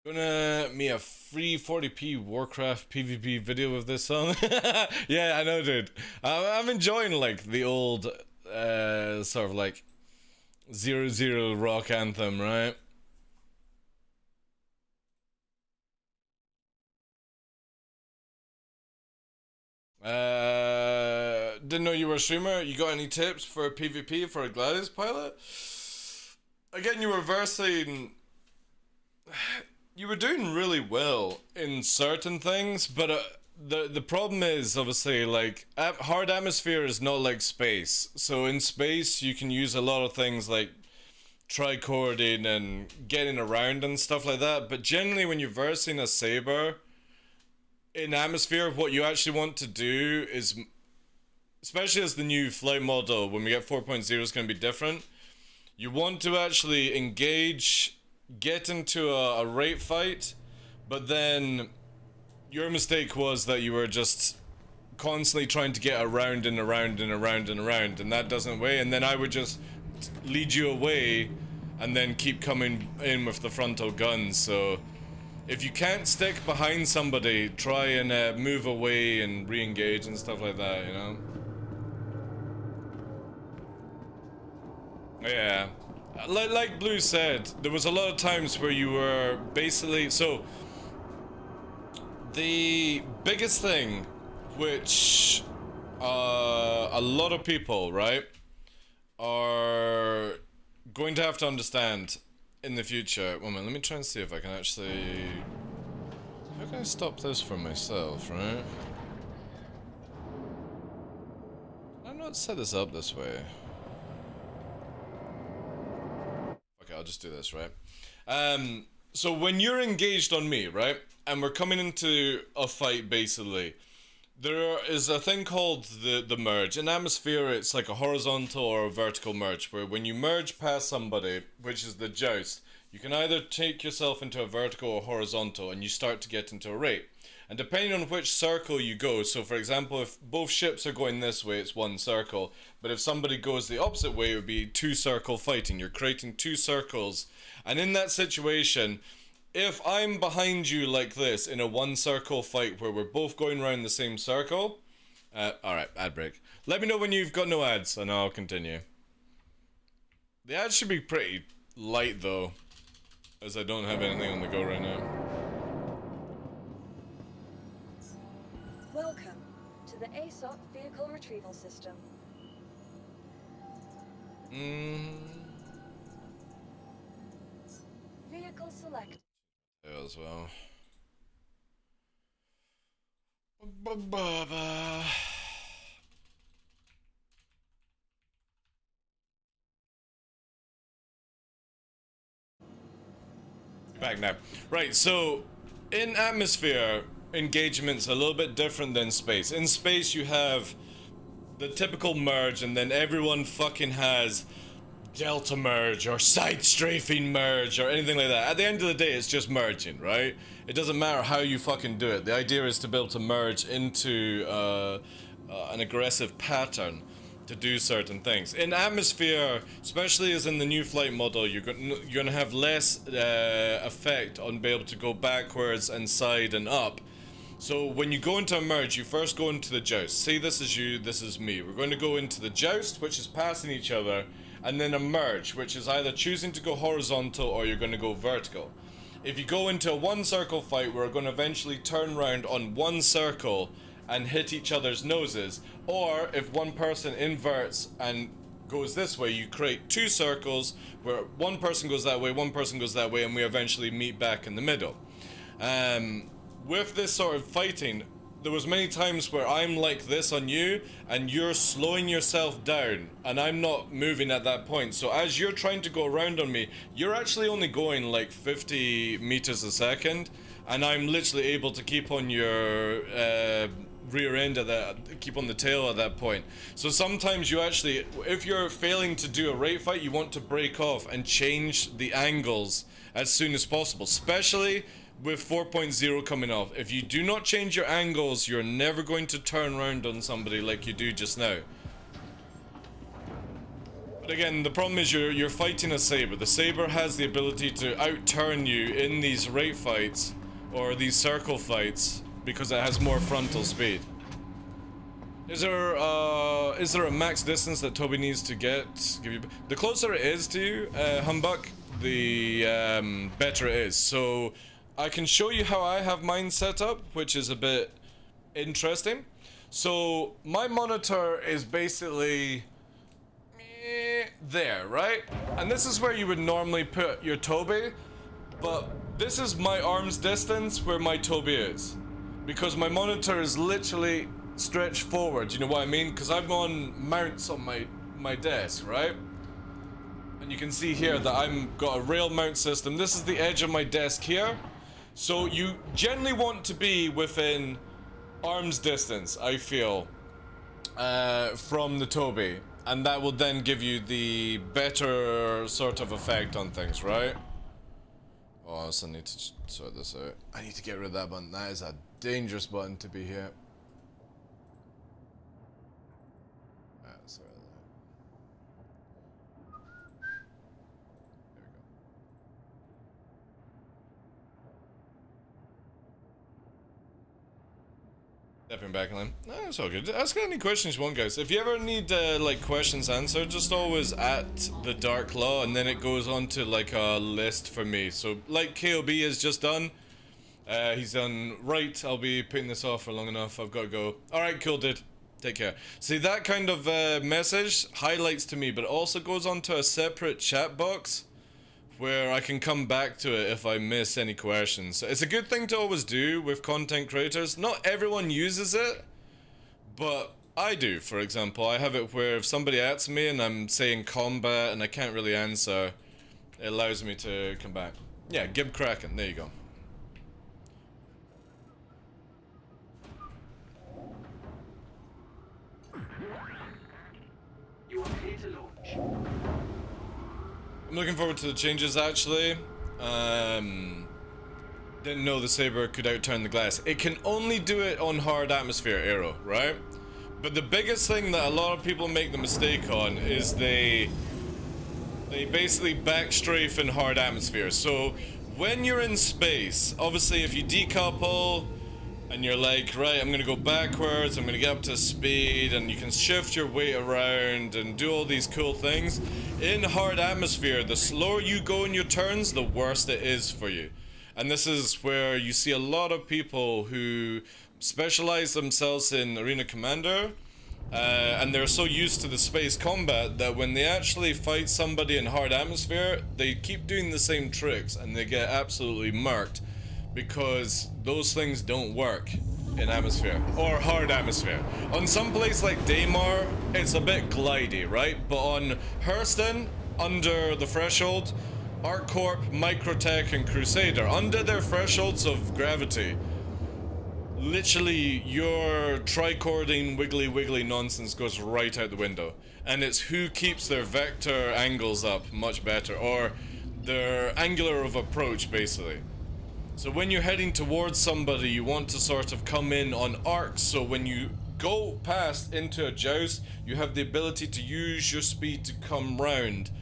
Gonna me a free 40p Warcraft PvP video of this song. Yeah, I know, dude. I'm enjoying like the old sort of like 0-0 rock anthem, right? Didn't know you were a streamer. You got any tips for PvP for a Gladius pilot? Again, you were versing. You were doing really well in certain things, but the problem is obviously like hard atmosphere is not like space. So in space you can use a lot of things like tricording and getting around and stuff like that. But generally, when you're versing a saber in atmosphere, what you actually want to do is, especially as the new flight model, when we get 4.0 is going to be different. You want to actually engage, get into a rate fight, but then your mistake was that you were just constantly trying to get around and around and around and around, and that doesn't way, and then I would just lead you away and then keep coming in with the frontal guns. So if you can't stick behind somebody, try and move away and re-engage and stuff like that, you know? Yeah. Like Blue said, there was a lot of times where you were basically... So, the biggest thing which a lot of people, right, are going to have to understand in the future. One minute, let me try and see if I can actually... How can I stop this for myself, right? I've not set this up this way. Okay, I'll just do this, right? So when you're engaged on me, right? And we're coming into a fight, basically. There is a thing called the merge. In Atmosphere, it's like a horizontal or a vertical merge, where when you merge past somebody, which is the joust, you can either take yourself into a vertical or horizontal, and you start to get into a rate. And depending on which circle you go, so for example, if both ships are going this way, it's one circle. But if somebody goes the opposite way, it would be two circle fighting. You're creating two circles. And in that situation, if I'm behind you like this in a one circle fight where we're both going around the same circle, alright, ad break. Let me know when you've got no ads and I'll continue. The ads should be pretty light though, as I don't have anything on the go right now. Welcome to the ASOC Vehicle Retrieval System. Vehicle select. As well. Back now. Right, so in Atmosphere, engagement's a little bit different than space. In space, you have the typical merge, and then everyone fucking has delta merge or side strafing merge or anything like that. At the end of the day, it's just merging, right? It doesn't matter how you fucking do it. The idea is to be able to merge into an aggressive pattern to do certain things. In Atmosphere, especially as in the new flight model, you're gonna have less effect on being able to go backwards and side and up. So when you go into a merge, you first go into the joust. Say this is you, this is me. We're going to go into the joust, which is passing each other, and then a merge, which is either choosing to go horizontal or you're going to go vertical. If you go into a one circle fight, we're going to eventually turn around on one circle and hit each other's noses. Or if one person inverts and goes this way, you create two circles where one person goes that way, one person goes that way, and we eventually meet back in the middle. With this sort of fighting, there was many times where I'm like this on you and you're slowing yourself down and I'm not moving at that point. So as you're trying to go around on me, you're actually only going like 50 meters a second, and I'm literally able to keep on your rear end at that, keep on the tail at that point. So sometimes you actually, if you're failing to do a rate fight, you want to break off and change the angles as soon as possible, especially with 4.0 coming off. If you do not change your angles, you're never going to turn around on somebody like you do just now. But again, the problem is you're fighting a Saber. The Saber has the ability to outturn you in these rate fights or these circle fights because it has more frontal speed. Is there a max distance that Toby needs to get? The closer it is to you, Humbuck, the better it is. So I can show you how I have mine set up, which is a bit interesting. So my monitor is basically there, right? And this is where you would normally put your Toby, but this is my arm's distance where my Toby is, because my monitor is literally stretched forward. You know what I mean? Because I'm on mounts on my desk, right? And you can see here that I've got a rail mount system. This is the edge of my desk here. So you generally want to be within arm's distance, I feel, from the Toby, and that will then give you the better sort of effect on things, right? Oh, I also need to sort this out. I need to get rid of that button. That is a dangerous button to be here. Sorry. There we go. Stepping back in line. No, it's all good. Ask any questions you want, guys. If you ever need like questions answered, just always at TheDarkLaw, and then it goes on to like a list for me. So like KOB has just done. He's done right. I'll be putting this off for long enough. I've got to go. All right, cool, dude. Take care. See, that kind of message highlights to me, but it also goes onto a separate chat box, where I can come back to it if I miss any questions. It's a good thing to always do with content creators. Not everyone uses it, but I do. For example, I have it where if somebody asks me and I'm saying combat and I can't really answer, it allows me to come back. Yeah, Gib Kraken, there you go. You are ready to launch. I'm looking forward to the changes, actually. Didn't know the saber could outturn the glass. It can only do it on hard atmosphere arrow, right? But the biggest thing that a lot of people make the mistake on is they basically backstrafe in hard atmosphere. So when you're in space, obviously if you decouple and you're like, right, I'm gonna go backwards, I'm gonna get up to speed, and you can shift your weight around and do all these cool things. In hard atmosphere, the slower you go in your turns, the worse it is for you. And this is where you see a lot of people who specialize themselves in Arena Commander, and they're so used to the space combat that when they actually fight somebody in hard atmosphere, they keep doing the same tricks and they get absolutely murked. Because those things don't work in atmosphere or hard atmosphere. On some place like Daymar, it's a bit glidey, right? But on Hurston, under the threshold, ArcCorp, Microtech, and Crusader, under their thresholds of gravity, literally your tricording wiggly nonsense goes right out the window. And it's who keeps their vector angles up much better, or their angular of approach, basically. So when you're heading towards somebody, you want to sort of come in on arcs, so when you go past into a joust, you have the ability to use your speed to come round,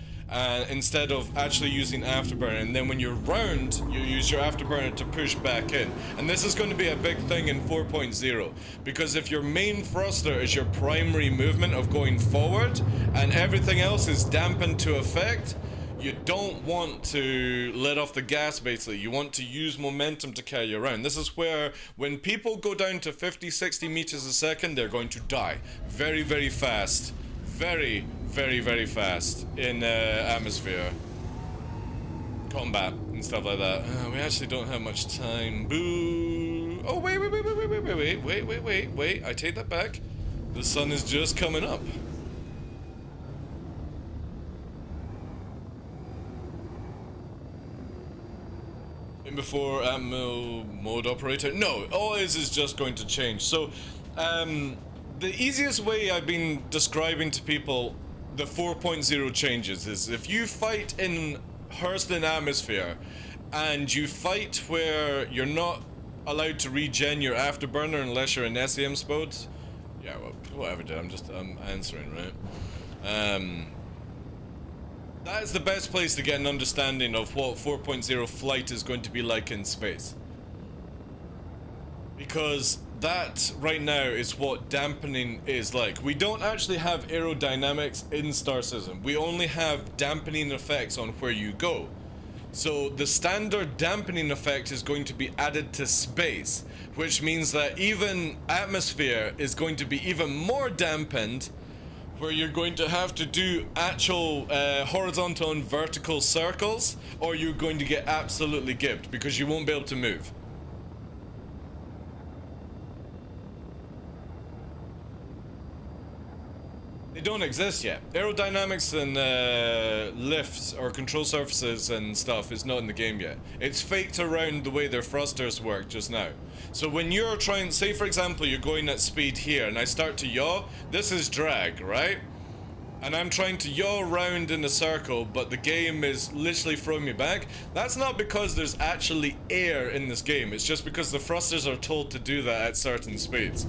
instead of actually using afterburner. And then when you're round, you use your afterburner to push back in. And this is going to be a big thing in 4.0, because if your main thruster is your primary movement of going forward, and everything else is dampened to effect, you don't want to let off the gas, basically. You want to use momentum to carry you around. This is where, when people go down to 50, 60 meters a second, they're going to die. Very, very fast. Very, very, very fast in atmosphere combat and stuff like that. We actually don't have much time. Boo! Oh, wait. I take that back. The sun is just coming up. Before Atmo mode operator. No, all it is just going to change. So the easiest way I've been describing to people the 4.0 changes is if you fight in Hurston atmosphere and you fight where you're not allowed to regen your afterburner unless you're in SEM mode. Yeah, well, whatever, dude. I'm answering, right? That is the best place to get an understanding of what 4.0 flight is going to be like in space. Because that, right now, is what dampening is like. We don't actually have aerodynamics in Star Citizen. We only have dampening effects on where you go. So the standard dampening effect is going to be added to space, which means that even atmosphere is going to be even more dampened, where you're going to have to do actual horizontal and vertical circles, or you're going to get absolutely gibbed because you won't be able to move. They don't exist yet. Aerodynamics and lifts or control surfaces and stuff is not in the game yet. It's faked around the way their thrusters work just now. So when you're trying, say for example, you're going at speed here and I start to yaw, this is drag, right? And I'm trying to yaw around in a circle, but the game is literally throwing me back. That's not because there's actually air in this game. It's just because the thrusters are told to do that at certain speeds.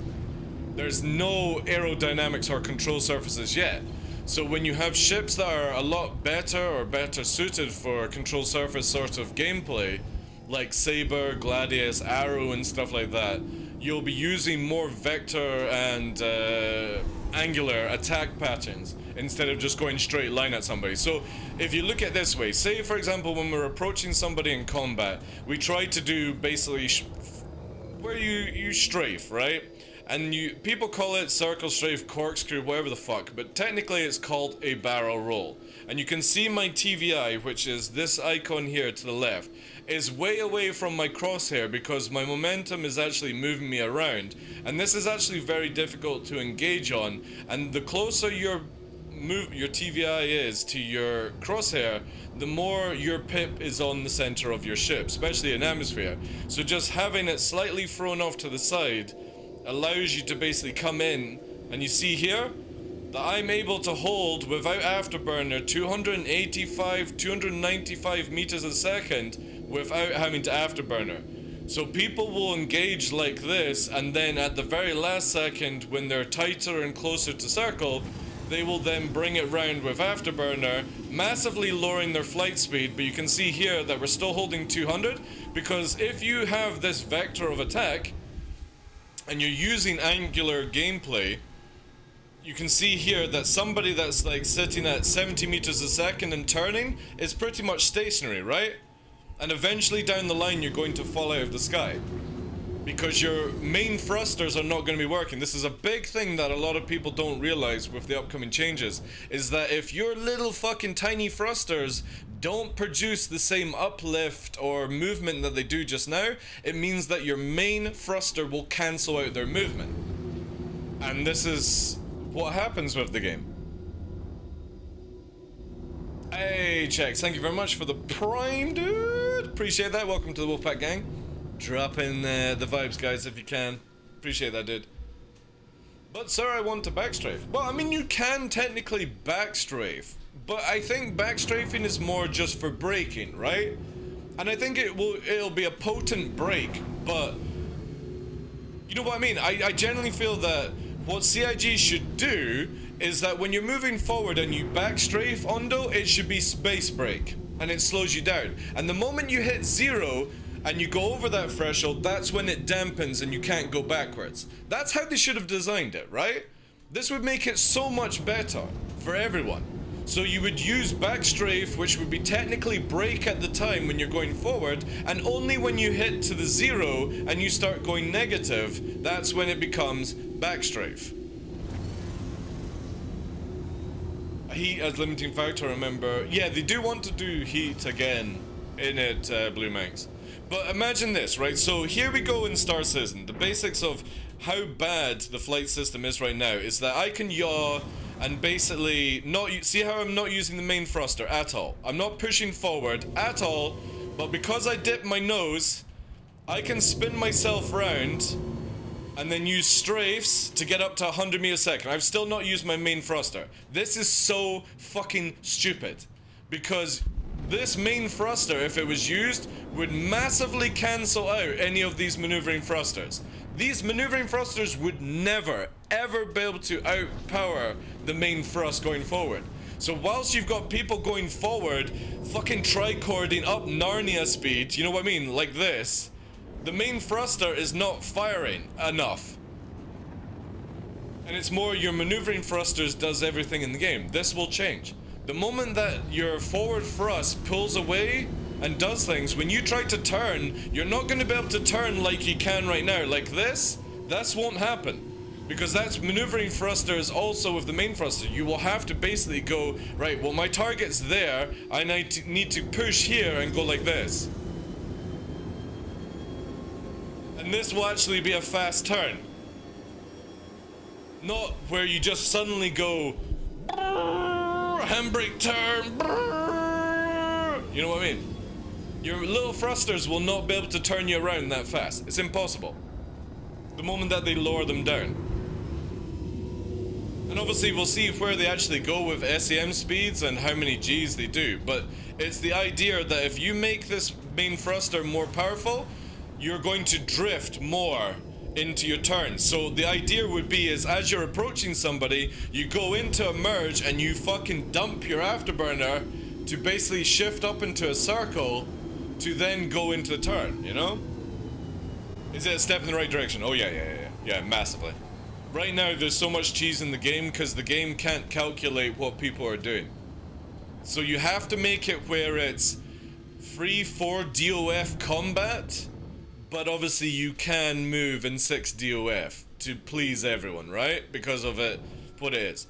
There's no aerodynamics or control surfaces yet. So when you have ships that are a lot better or better suited for control surface sort of gameplay, like Saber, Gladius, Arrow and stuff like that, you'll be using more vector and angular attack patterns instead of just going straight line at somebody. So if you look at it this way, say for example when we're approaching somebody in combat, we try to do basically where you strafe, right? And people call it circle, strafe, corkscrew, whatever the fuck, but technically it's called a barrel roll. And you can see my TVI, which is this icon here to the left, is way away from my crosshair because my momentum is actually moving me around. And this is actually very difficult to engage on, and the closer your TVI is to your crosshair, the more your pip is on the center of your ship, especially in atmosphere. So just having it slightly thrown off to the side allows you to basically come in, and you see here that I'm able to hold without afterburner 295 meters a second without having to afterburner. So people will engage like this, and then at the very last second when they're tighter and closer to circle, they will then bring it round with afterburner, massively lowering their flight speed. But you can see here that we're still holding 200, because if you have this vector of attack and you're using angular gameplay, you can see here that somebody that's like sitting at 70 meters a second and turning is pretty much stationary, right? And eventually down the line you're going to fall out of the sky because your main thrusters are not going to be working. This is a big thing that a lot of people don't realize with the upcoming changes, is that if your little fucking tiny thrusters don't produce the same uplift or movement that they do just now, it means that your main thruster will cancel out their movement. And this is what happens with the game. Hey, Chex, thank you very much for the Prime, dude. Appreciate that. Welcome to the Wolfpack gang. Drop in the vibes, guys, if you can. Appreciate that, dude. But, sir, I want to backstrafe. Well, I mean, you can technically backstrafe, but I think backstrafing is more just for braking, right? And I think it'll be a potent brake, but you know what I mean? I generally feel that what CIG should do is that when you're moving forward and you backstrafe, Ondo, it should be space brake, and it slows you down. And the moment you hit 0 and you go over that threshold, that's when it dampens and you can't go backwards. That's how they should have designed it, right? This would make it so much better for everyone. So you would use backstrafe, which would be technically brake at the time when you're going forward, and only when you hit to the 0 and you start going negative, that's when it becomes backstrafe. Heat as limiting factor, remember. Yeah, they do want to do heat again in it, Blue Manx. But imagine this, right? So here we go in Star Citizen. The basics of how bad the flight system is right now is that I can yaw and basically not see how I'm not using the main thruster at all. I'm not pushing forward at all, but because I dip my nose, I can spin myself round and then use strafes to get up to 100 meters a second. I've still not used my main thruster. This is so fucking stupid, because this main thruster, if it was used, would massively cancel out any of these maneuvering thrusters. These maneuvering thrusters would never, ever be able to outpower the main thrust going forward. So whilst you've got people going forward, fucking tricording up Narnia speed, you know what I mean, like this, the main thruster is not firing enough. And it's more your maneuvering thrusters does everything in the game. This will change. The moment that your forward thrust pulls away and does things, when you try to turn, you're not going to be able to turn like you can right now. Like this won't happen. Because that's maneuvering thrusters also with the main thruster. You will have to basically go, right, well my target's there, I need to push here and go like this. And this will actually be a fast turn. Not where you just suddenly go, handbrake turn, you know what I mean? Your little thrusters will not be able to turn you around that fast. It's impossible. The moment that they lower them down. And obviously we'll see where they actually go with SEM speeds and how many Gs they do, but it's the idea that if you make this main thruster more powerful, you're going to drift more into your turn. So the idea would be is as you're approaching somebody, you go into a merge and you fucking dump your afterburner to basically shift up into a circle to then go into the turn, you know? Is it a step in the right direction? Oh yeah, massively. Right now there's so much cheese in the game because the game can't calculate what people are doing. So you have to make it where it's free 4 DOF combat, but obviously you can move in 6 DOF to please everyone, right? Because of it, what it is.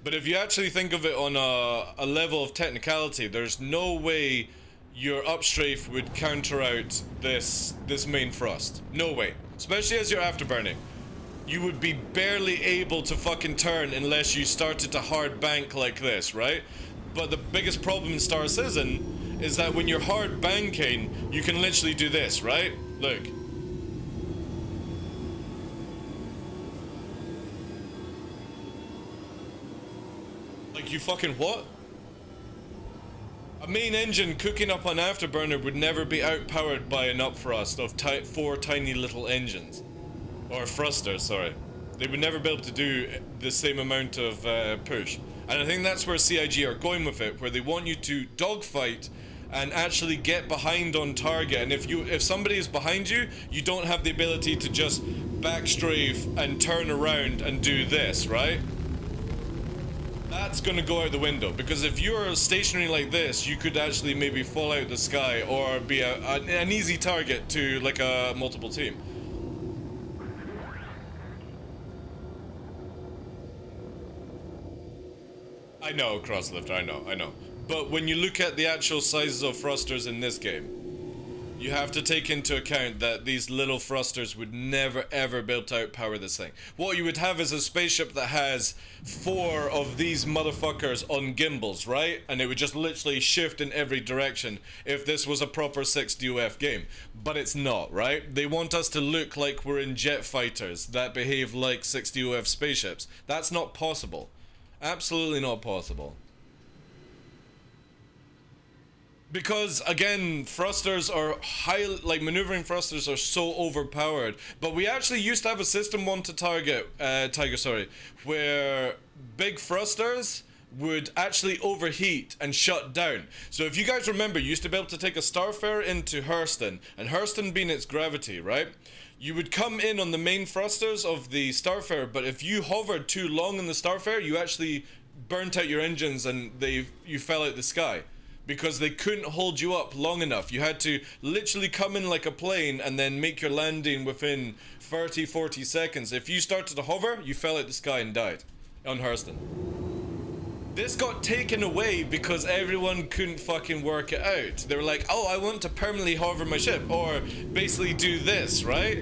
But if you actually think of it on a level of technicality, there's no way your upstrafe would counter out this main thrust. No way. Especially as you're afterburning. You would be barely able to fucking turn unless you started to hard bank like this, right? But the biggest problem in Star Citizen is that when you're hard banking, you can literally do this, right? Look. Like you fucking what? A main engine cooking up on afterburner would never be outpowered by an upthrust of 4 tiny little engines. Or thrusters, sorry. They would never be able to do the same amount of push. And I think that's where CIG are going with it, where they want you to dogfight and actually get behind on target. And if somebody is behind you, you don't have the ability to just backstrafe and turn around and do this, right? That's gonna go out the window, because if you're stationary like this, you could actually maybe fall out the sky or be an easy target to like a multiple team. I know, Crosslifter, I know. But when you look at the actual sizes of thrusters in this game, you have to take into account that these little thrusters would never ever be able to outpower this thing. What you would have is a spaceship that has 4 of these motherfuckers on gimbals, right? And it would just literally shift in every direction if this was a proper 6DOF game. But it's not, right? They want us to look like we're in jet fighters that behave like 6DOF spaceships. That's not possible. Absolutely not possible. Because, again, thrusters are maneuvering thrusters are so overpowered. But we actually used to have a System 1 to target, where big thrusters would actually overheat and shut down. So if you guys remember, you used to be able to take a Starfarer into Hurston, and Hurston being its gravity, right? You would come in on the main thrusters of the Starfarer, but if you hovered too long in the Starfarer, you actually burnt out your engines and you fell out the sky. Because they couldn't hold you up long enough. You had to literally come in like a plane and then make your landing within 30-40 seconds. If you started to hover, you fell out the sky and died on Hurston. This got taken away because everyone couldn't fucking work it out. They were like, oh, I want to permanently hover my ship, or basically do this, right?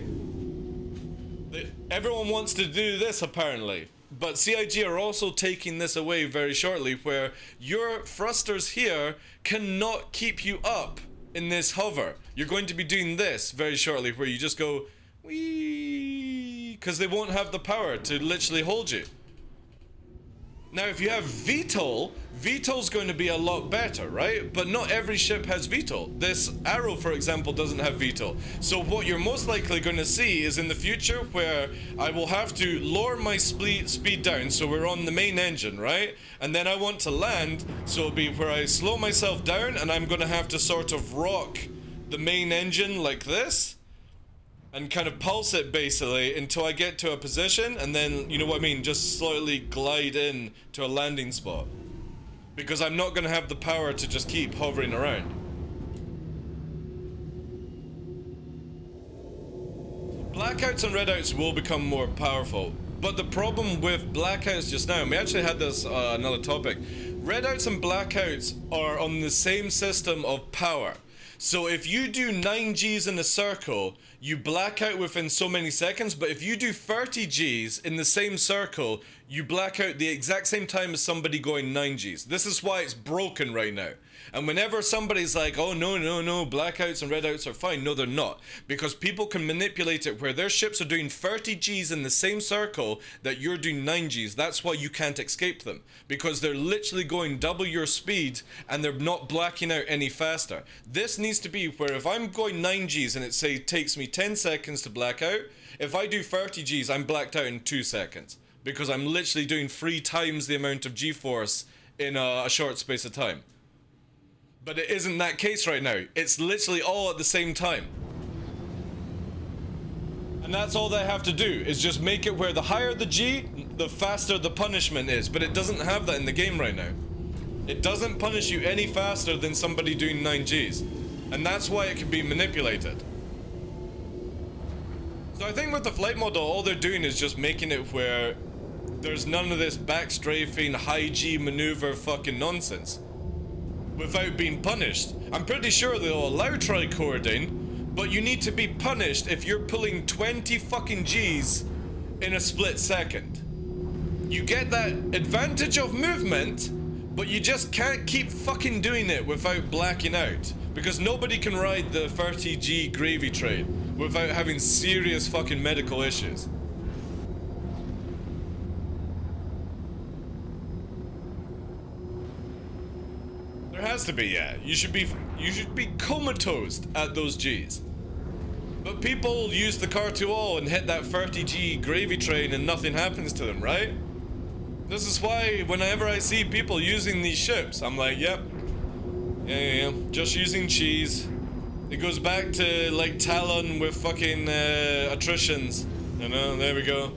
Everyone wants to do this apparently. But CIG are also taking this away very shortly, where your thrusters here cannot keep you up in this hover. You're going to be doing this very shortly, where you just go wee, because they won't have the power to literally hold you. Now, if you have VTOL, VTOL's going to be a lot better, right? But not every ship has VTOL. This Arrow, for example, doesn't have VTOL. So what you're most likely going to see is in the future where I will have to lower my speed down, so we're on the main engine, right? And then I want to land, so it'll be where I slow myself down and I'm going to have to sort of rock the main engine like this. And kind of pulse it basically until I get to a position, and then, you know what I mean, just slightly glide in to a landing spot. Because I'm not going to have the power to just keep hovering around. Blackouts and redouts will become more powerful. But the problem with blackouts just now, and we actually had this another topic, redouts and blackouts are on the same system of power. So if you do 9 Gs in a circle, you black out within so many seconds, but if you do 30 Gs in the same circle, you black out the exact same time as somebody going 9 Gs. This is why it's broken right now. And whenever somebody's like, oh no, blackouts and redouts are fine, no they're not. Because people can manipulate it where their ships are doing 30 Gs in the same circle that you're doing 9 Gs. That's why you can't escape them. Because they're literally going double your speed and they're not blacking out any faster. This needs to be where if I'm going 9 Gs and it say takes me 10 seconds to black out, if I do 30 Gs, I'm blacked out in 2 seconds. Because I'm literally doing 3 times the amount of G-force in a short space of time. But it isn't that case right now. It's literally all at the same time. And that's all they have to do, is just make it where the higher the G, the faster the punishment is. But it doesn't have that in the game right now. It doesn't punish you any faster than somebody doing 9 Gs. And that's why it can be manipulated. So I think with the flight model, all they're doing is just making it where there's none of this backstrafing, high G maneuver fucking nonsense without being punished. I'm pretty sure they'll allow tricording, but you need to be punished if you're pulling 20 fucking G's in a split second. You get that advantage of movement, but you just can't keep fucking doing it without blacking out. Because nobody can ride the 30G gravy train without having serious fucking medical issues. There has to be, yeah. You should be comatose at those G's. But people use the car to all and hit that 30G gravy train and nothing happens to them, right? This is why whenever I see people using these ships, I'm like, yep. Yeah, just using cheese. It goes back to like Talon with fucking attritions. You know, there we go.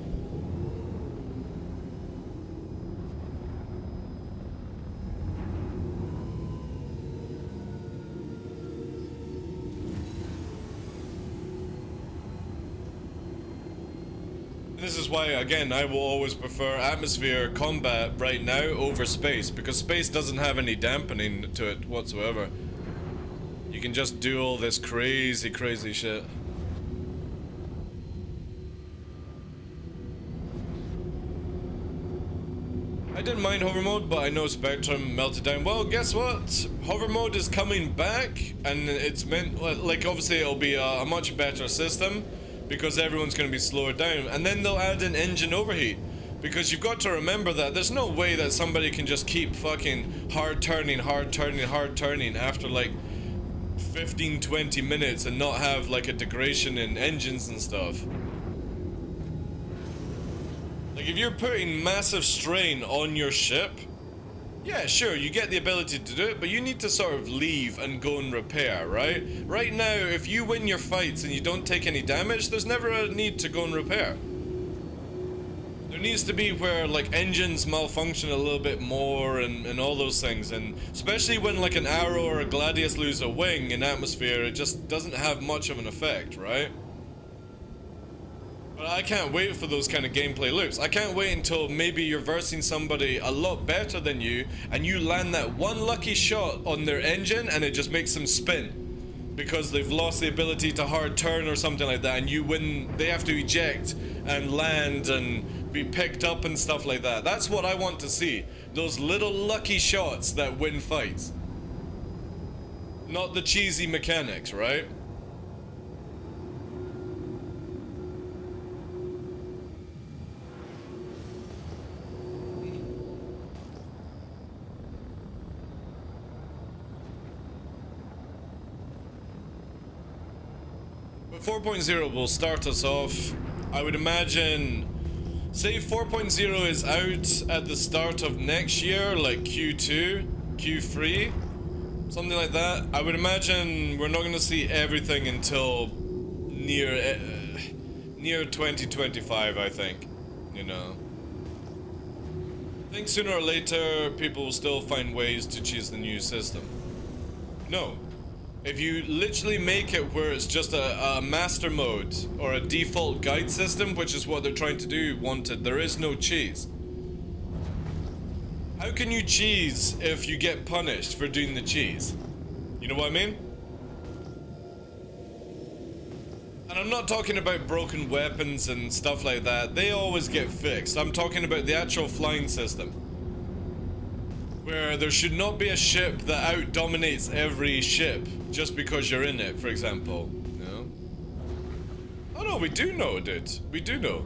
This is why, again, I will always prefer atmosphere combat right now over space, because space doesn't have any dampening to it whatsoever. You can just do all this crazy, crazy shit. I didn't mind hover mode, but I know Spectrum melted down. Well, guess what? Hover mode is coming back, and it's meant, like, obviously it'll be a much better system, because everyone's going to be slowed down, and then they'll add an engine overheat, because you've got to remember that there's no way that somebody can just keep fucking hard turning after like 15-20 minutes and not have like a degradation in engines and stuff. Like, if you're putting massive strain on your ship, yeah, sure, you get the ability to do it, but you need to sort of leave and go and repair, right? Right now, if you win your fights and you don't take any damage, there's never a need to go and repair. There needs to be where, like, engines malfunction a little bit more and all those things, and especially when, like, an Arrow or a Gladius lose a wing in atmosphere, it just doesn't have much of an effect, right? But I can't wait for those kind of gameplay loops. I can't wait until maybe you're versing somebody a lot better than you, and you land that one lucky shot on their engine and it just makes them spin because they've lost the ability to hard turn or something like that, and you win, they have to eject and land and be picked up and stuff like that. That's what I want to see. Those little lucky shots that win fights. Not the cheesy mechanics, right? But 4.0 will start us off. I would imagine, say 4.0 is out at the start of next year, like Q2, Q3, something like that. I would imagine we're not going to see everything until near 2025, I think, you know. I think sooner or later people will still find ways to choose the new system. No. If you literally make it where it's just a master mode or a default guide system, which is what they're trying to do, wanted, there is no cheese. How can you cheese if you get punished for doing the cheese? You know what I mean? And I'm not talking about broken weapons and stuff like that. They always get fixed. I'm talking about the actual flying system, where there should not be a ship that out-dominates every ship just because you're in it, for example. No? Oh no, we do know, dude. We do know.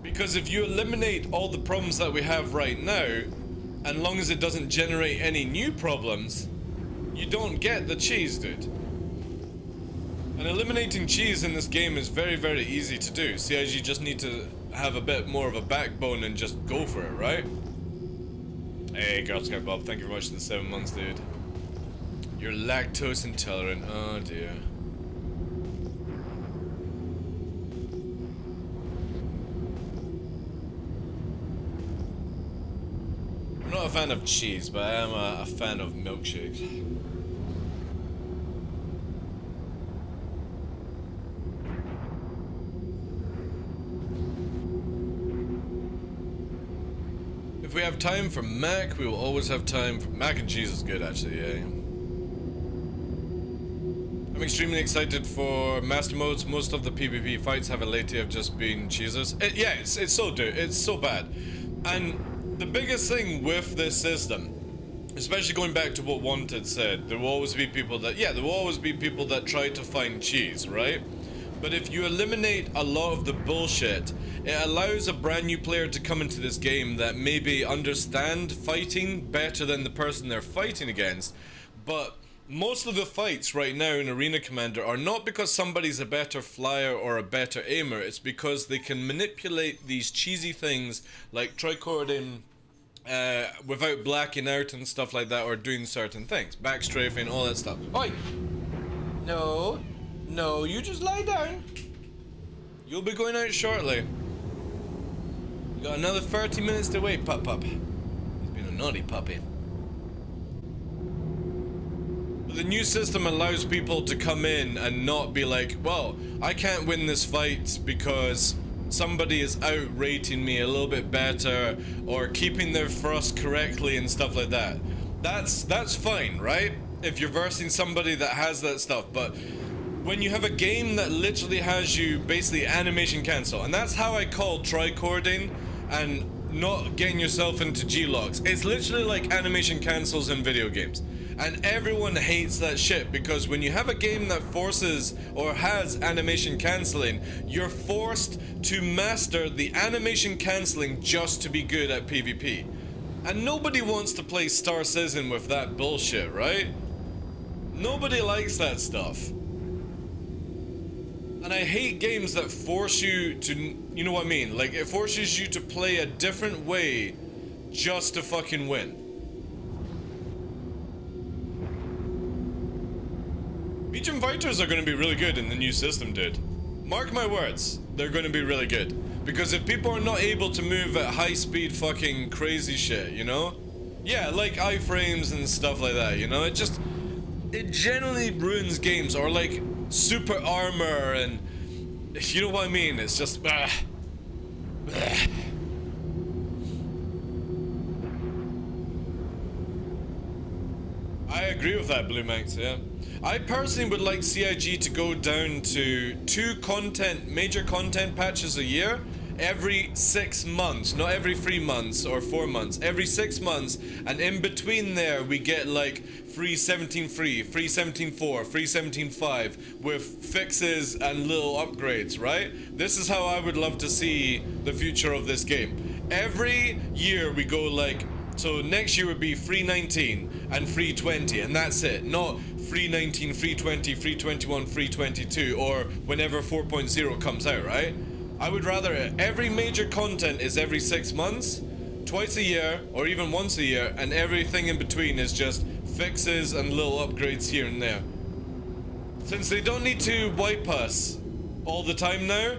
Because if you eliminate all the problems that we have right now, and long as it doesn't generate any new problems, you don't get the cheese, dude. And eliminating cheese in this game is very, very easy to do. See, as you just need to have a bit more of a backbone and just go for it, right? Hey, Girl Scout Bob, thank you very much for the 7 months, dude. You're lactose intolerant. Oh, dear. I'm not a fan of cheese, but I am a fan of milkshakes. we have time for mac, we will always have time for mac and cheese is good actually, yeah. I'm extremely excited for master modes. Most of the PvP fights have lately have just been cheeses. Yeah, it's so bad. And the biggest thing with this system, especially going back to what Wanted said, there will always be people that try to find cheese, right? But if you eliminate a lot of the bullshit, it allows a brand new player to come into this game that maybe understand fighting better than the person they're fighting against. But most of the fights right now in Arena Commander are not because somebody's a better flyer or a better aimer, it's because they can manipulate these cheesy things like tricording without blacking out and stuff like that, or doing certain things. Backstrafing, all that stuff. Oi! No, you just lie down. You'll be going out shortly. You got another 30 minutes to wait, pup. He's been a naughty puppy. But the new system allows people to come in and not be like, well, I can't win this fight because somebody is outrating me a little bit better or keeping their thrust correctly and stuff like that. That's fine, right? If you're versing somebody that has that stuff, but when you have a game that literally has you basically animation cancel, and that's how I call tricording and not getting yourself into G-locks. It's literally like animation cancels in video games. And everyone hates that shit because when you have a game that forces or has animation cancelling, you're forced to master the animation cancelling just to be good at PvP. And nobody wants to play Star Citizen with that bullshit, right? Nobody likes that stuff. And I hate games that force you to, you know what I mean? Like, it forces you to play a different way just to fucking win. Legion Fighters are going to be really good in the new system, dude. Mark my words, they're going to be really good. Because if people are not able to move at high speed fucking crazy shit, you know? Yeah, like iframes and stuff like that, you know? It generally ruins games, or like super armor and, you know what I mean? It's just, I agree with that, Blue Max, yeah. I personally would like CIG to go down to 2 major content patches a year, every 6 months, not every 3 months or 4 months, every 6 months, and in between there we get like free 17.3, free 17.4, free 17.5 with fixes and little upgrades, right? This is how I would love to see the future of this game. Every year we go like, so next year would be free 19 and free 20, and that's it. Not free 19, free 20, free 21, free 22, or whenever 4.0 comes out, right? I would rather every major content is every 6 months, twice a year, or even once a year, and everything in between is just fixes and little upgrades here and there. Since they don't need to wipe us all the time now,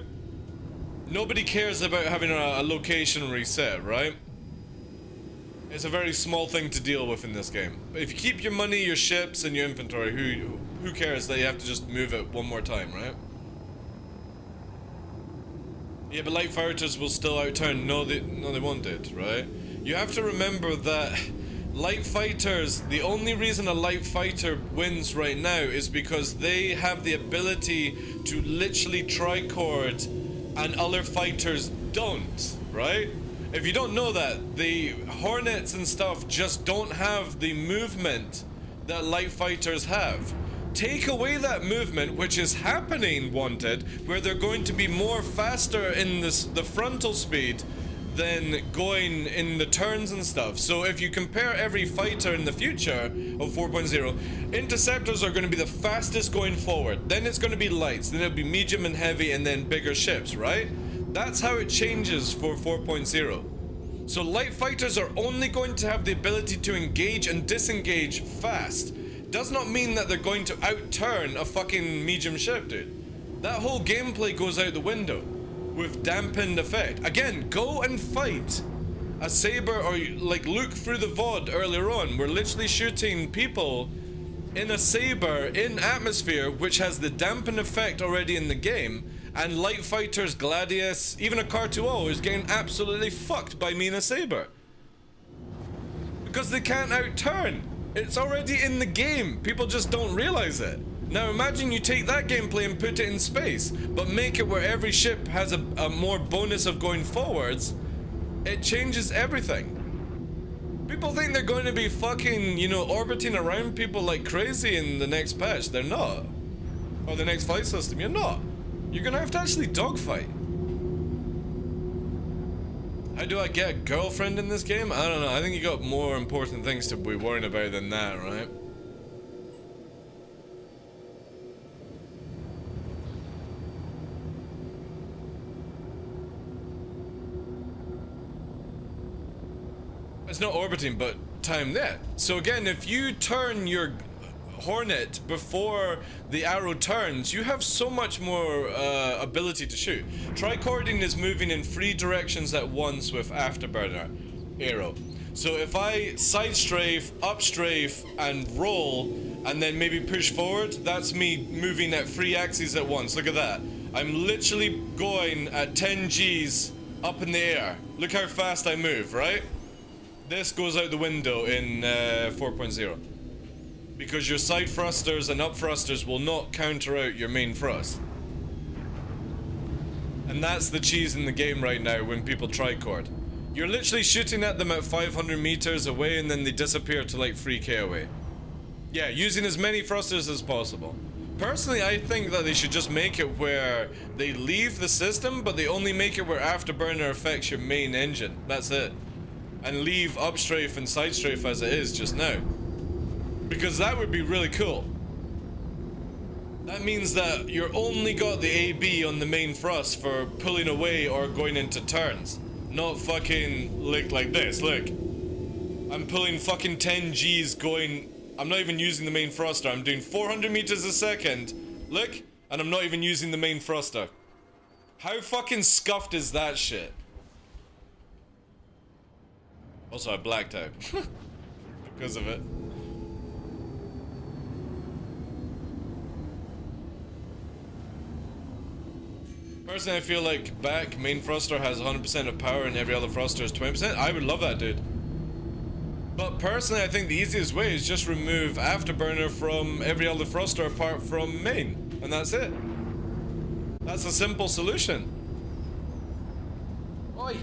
nobody cares about having a location reset, right? It's a very small thing to deal with in this game. If you keep your money, your ships, and your inventory, who cares that you have to just move it one more time, right? Yeah, but light fighters will still outturn. No, they won't, it, right? You have to remember that light fighters, the only reason a light fighter wins right now is because they have the ability to literally tricord and other fighters don't, right? If you don't know that, the Hornets and stuff just don't have the movement that light fighters have. Take away that movement, which is happening, Wanted, where they're going to be more faster in the frontal speed than going in the turns and stuff. So if you compare every fighter in the future of 4.0, interceptors are going to be the fastest going forward. Then it's going to be lights, then it'll be medium and heavy, and then bigger ships, right? That's how it changes for 4.0. So light fighters are only going to have the ability to engage and disengage fast. Does not mean that they're going to outturn a fucking medium ship, dude. That whole gameplay goes out the window with dampened effect. Again, go and fight a saber, or like look through the VOD earlier on. We're literally shooting people in a saber in atmosphere, which has the dampen effect already in the game. And light fighters, Gladius, even a Car2O is getting absolutely fucked by me in a saber. Because they can't outturn. It's already in the game. People just don't realize it. Now imagine you take that gameplay and put it in space, but make it where every ship has a more bonus of going forwards. It changes everything. People think they're going to be fucking, you know, orbiting around people like crazy in the next patch. They're not. Or the next flight system. You're not. You're gonna have to actually dogfight. How do I get a girlfriend in this game? I don't know. I think you got more important things to be worrying about than that, right? It's not orbiting, but time that. So again, if you turn your Hornet before the arrow turns, you have so much more ability to shoot. Tricording is moving in 3 directions at once with Afterburner arrow. So if I side strafe, up strafe, and roll, and then maybe push forward, that's me moving at 3 axes at once. Look at that. I'm literally going at 10 Gs up in the air. Look how fast I move, right? This goes out the window in 4.0. Because your side thrusters and up thrusters will not counter out your main thrust. And that's the cheese in the game right now when people tricord. You're literally shooting at them at 500 meters away and then they disappear to like 3k away. Yeah, using as many thrusters as possible. Personally, I think that they should just make it where they leave the system, but they only make it where Afterburner affects your main engine. That's it. And leave upstrafe and side strafe as it is just now. Because that would be really cool. That means that you're only got the AB on the main thrust for pulling away or going into turns. Not fucking like this, look. I'm pulling fucking 10 Gs going... I'm not even using the main thruster. I'm doing 400 meters a second. Look, and I'm not even using the main thruster. How fucking scuffed is that shit? Also, I blacked out. Because of it. Personally, I feel like back main thruster has 100% of power and every other thruster is 20%. I would love that, dude. But personally, I think the easiest way is just remove Afterburner from every other thruster apart from main. And that's it. That's a simple solution. Oi!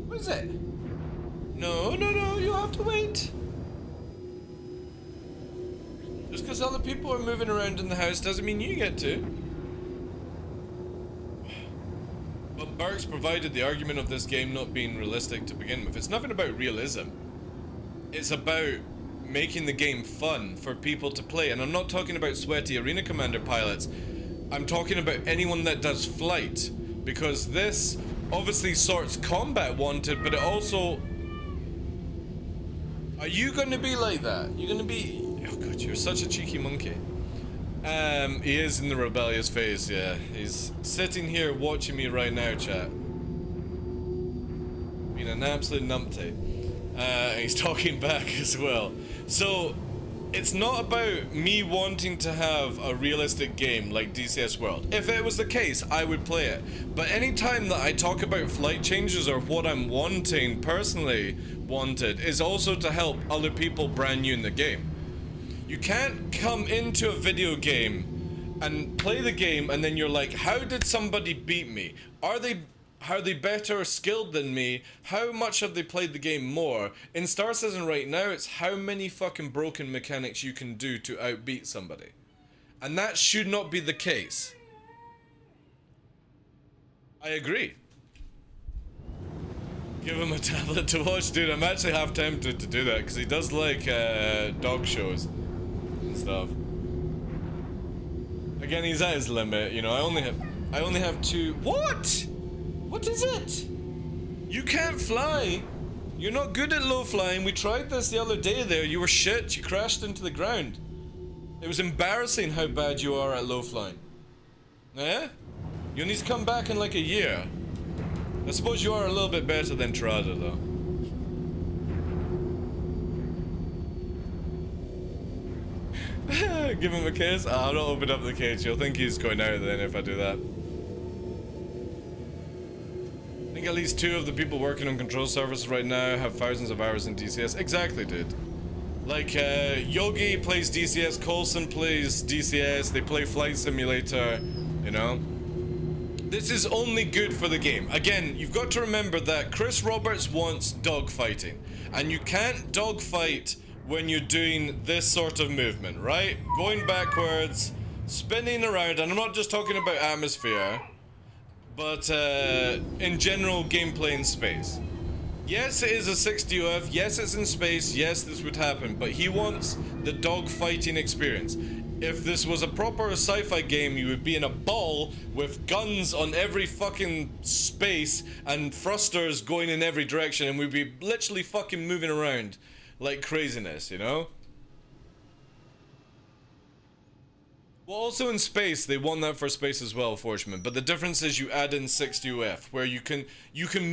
What is it? No, you have to wait. Just because other people are moving around in the house doesn't mean you get to. But Burks provided the argument of this game not being realistic to begin with. It's nothing about realism. It's about making the game fun for people to play. And I'm not talking about sweaty Arena Commander pilots. I'm talking about anyone that does flight. Because this obviously sorts combat wanted, but it also... Are you going to be like that? You're going to be... Oh god, you're such a cheeky monkey. He is in the rebellious phase, yeah. He's sitting here watching me right now, chat. Being an absolute numpty. He's talking back as well. So, it's not about me wanting to have a realistic game like DCS World. If it was the case, I would play it. But anytime that I talk about flight changes or what I'm wanting, personally wanted, is also to help other people brand new in the game. You can't come into a video game and play the game and then you're like, how did somebody beat me? Are they better skilled than me? How much have they played the game more? In Star Citizen right now, it's how many fucking broken mechanics you can do to outbeat somebody. And that should not be the case. I agree. Give him a tablet to watch, dude. I'm actually half tempted to do that because he does like dog shows and stuff. Again, he's at his limit, you know. I only have 2. What? What is it? You can't fly. You're not good at low flying. We tried this the other day there. You were shit. You crashed into the ground. It was embarrassing how bad you are at low flying. Eh? You'll need to come back in like a year. I suppose you are a little bit better than Trada, though. Give him a kiss? I'll not open up the cage. You'll think he's going out then if I do that. I think think at least 2 of the people working on control services right now have thousands of hours in DCS. Exactly, dude. Like, Yogi plays DCS, Coulson plays DCS, they play Flight Simulator, you know? This is only good for the game. Again, you've got to remember that Chris Roberts wants dogfighting. And you can't dogfight when you're doing this sort of movement, right? Going backwards, spinning around, and I'm not just talking about atmosphere, but in general gameplay in space. Yes, it is a 60 UF, yes, it's in space, yes, this would happen, but he wants the dogfighting experience. If this was a proper sci-fi game, you would be in a ball with guns on every fucking space and thrusters going in every direction, and we'd be literally fucking moving around like craziness, you know? Well, also in space, they want that for space as well, Forgeman. But the difference is you add in 60 UF, where you can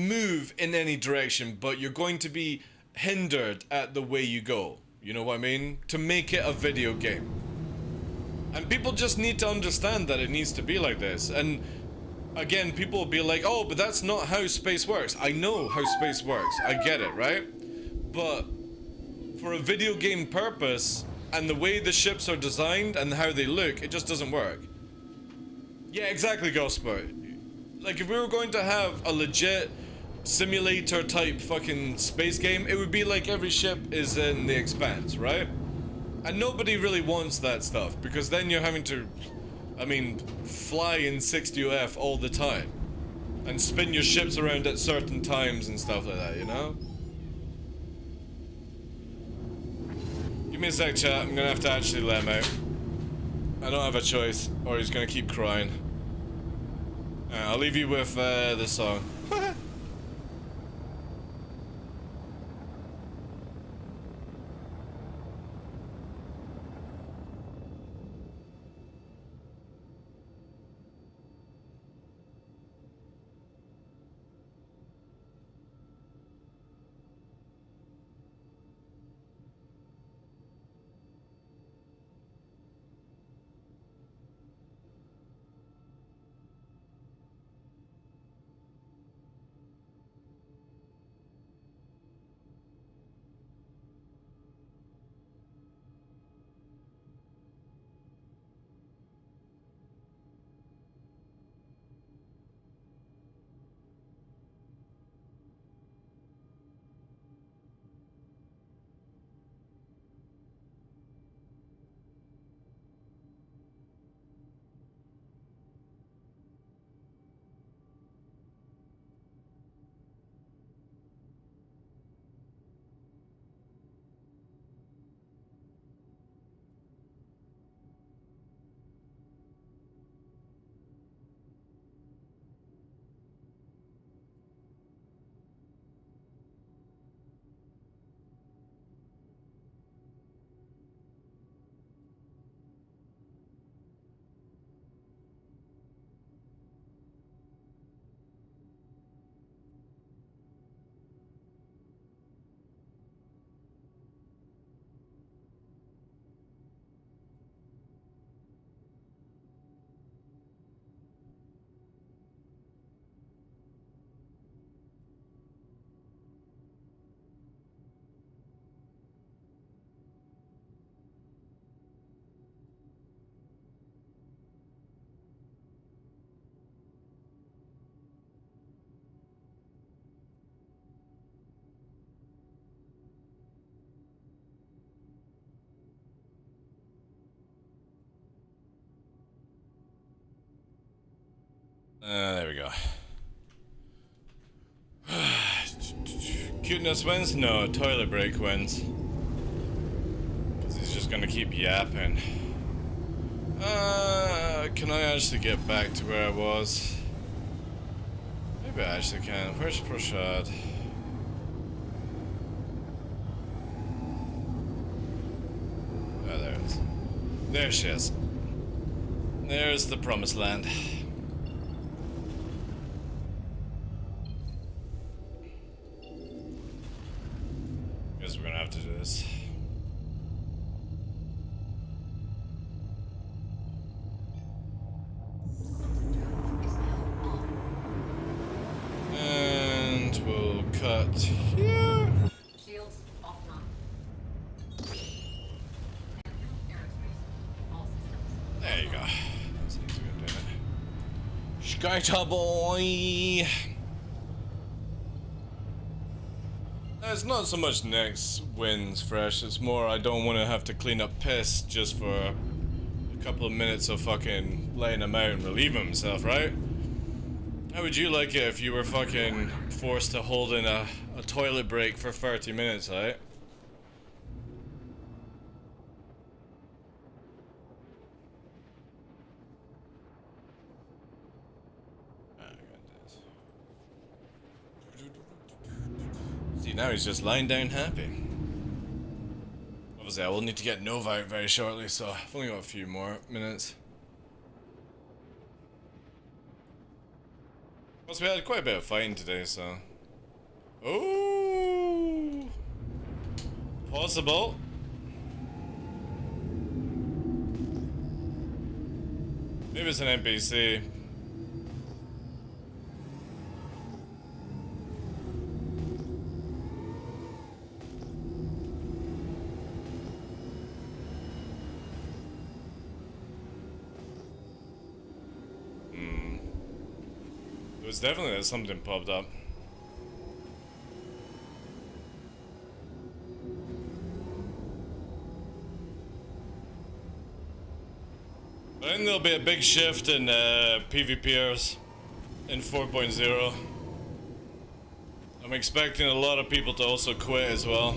move in any direction, but you're going to be hindered at the way you go. You know what I mean? To make it a video game. And people just need to understand that it needs to be like this. And again, people will be like, oh, but that's not how space works. I know how space works. I get it, right? But for a video game purpose, and the way the ships are designed and how they look, it just doesn't work. Yeah, exactly, Gosper. Like, if we were going to have a legit simulator type fucking space game, it would be like every ship is in The Expanse, right? And nobody really wants that stuff, because then you're having to, I mean, fly in 60 UF all the time. And spin your ships around at certain times and stuff like that, you know? Give me a sec, chat. I'm gonna have to actually let him out. I don't have a choice, or he's gonna keep crying. I'll leave you with this song. There we go. Cuteness wins? No, toilet break wins. Because he's just gonna keep yapping. Can I actually get back to where I was? Maybe I actually can. Where's Prashad? Oh, there it is. There she is. There's the promised land. Guess we're gonna have to do this. Right, boy. It's not so much next wins fresh, it's more I don't want to have to clean up piss just for a couple of minutes of fucking letting him out and relieving himself, right? How would you like it if you were fucking forced to hold in a toilet break for 30 minutes, right? See, now he's just lying down happy. Obviously, I will need to get Nova out very shortly, so I've only got a few more minutes. Plus, we had quite a bit of fighting today, so... Oh, possible. Maybe it's an NPC. It was definitely that something popped up. I think there'll be a big shift in PvPers in 4.0. I'm expecting a lot of people to also quit as well.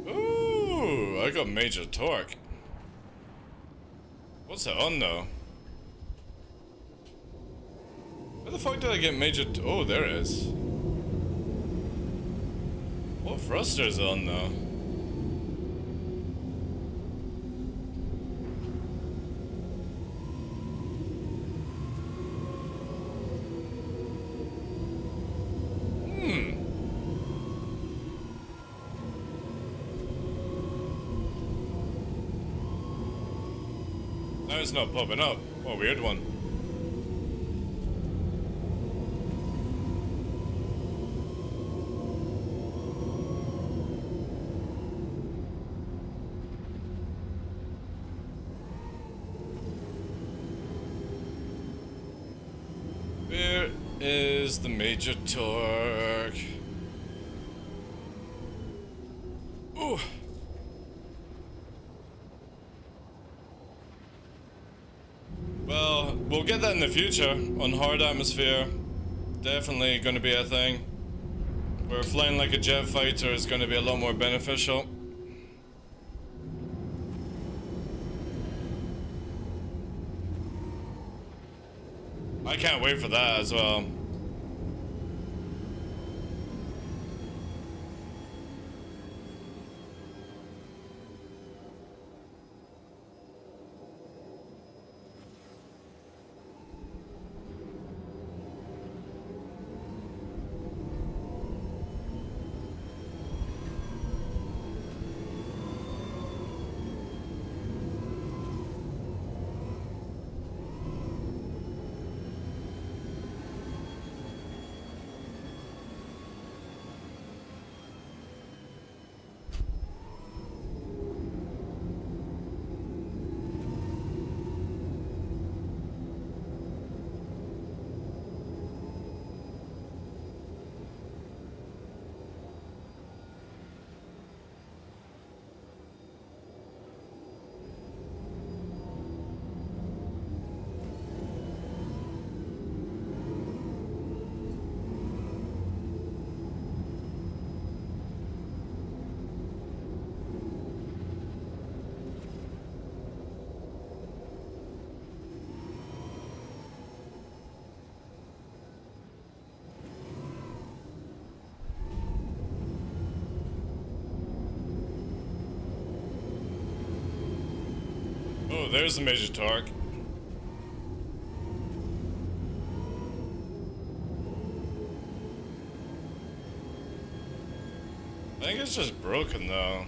Ooh, I got major torque. What's it on though? Where the fuck did I get major oh, there it is. What thruster's on though? Now it's not popping up. What a weird one. Where is the major torque? Ooh. Well, we'll get that in the future on hard atmosphere. Definitely going to be a thing. Where flying like a jet fighter is going to be a lot more beneficial. I can't wait for that as well. Oh, there's the major torque. I think it's just broken though.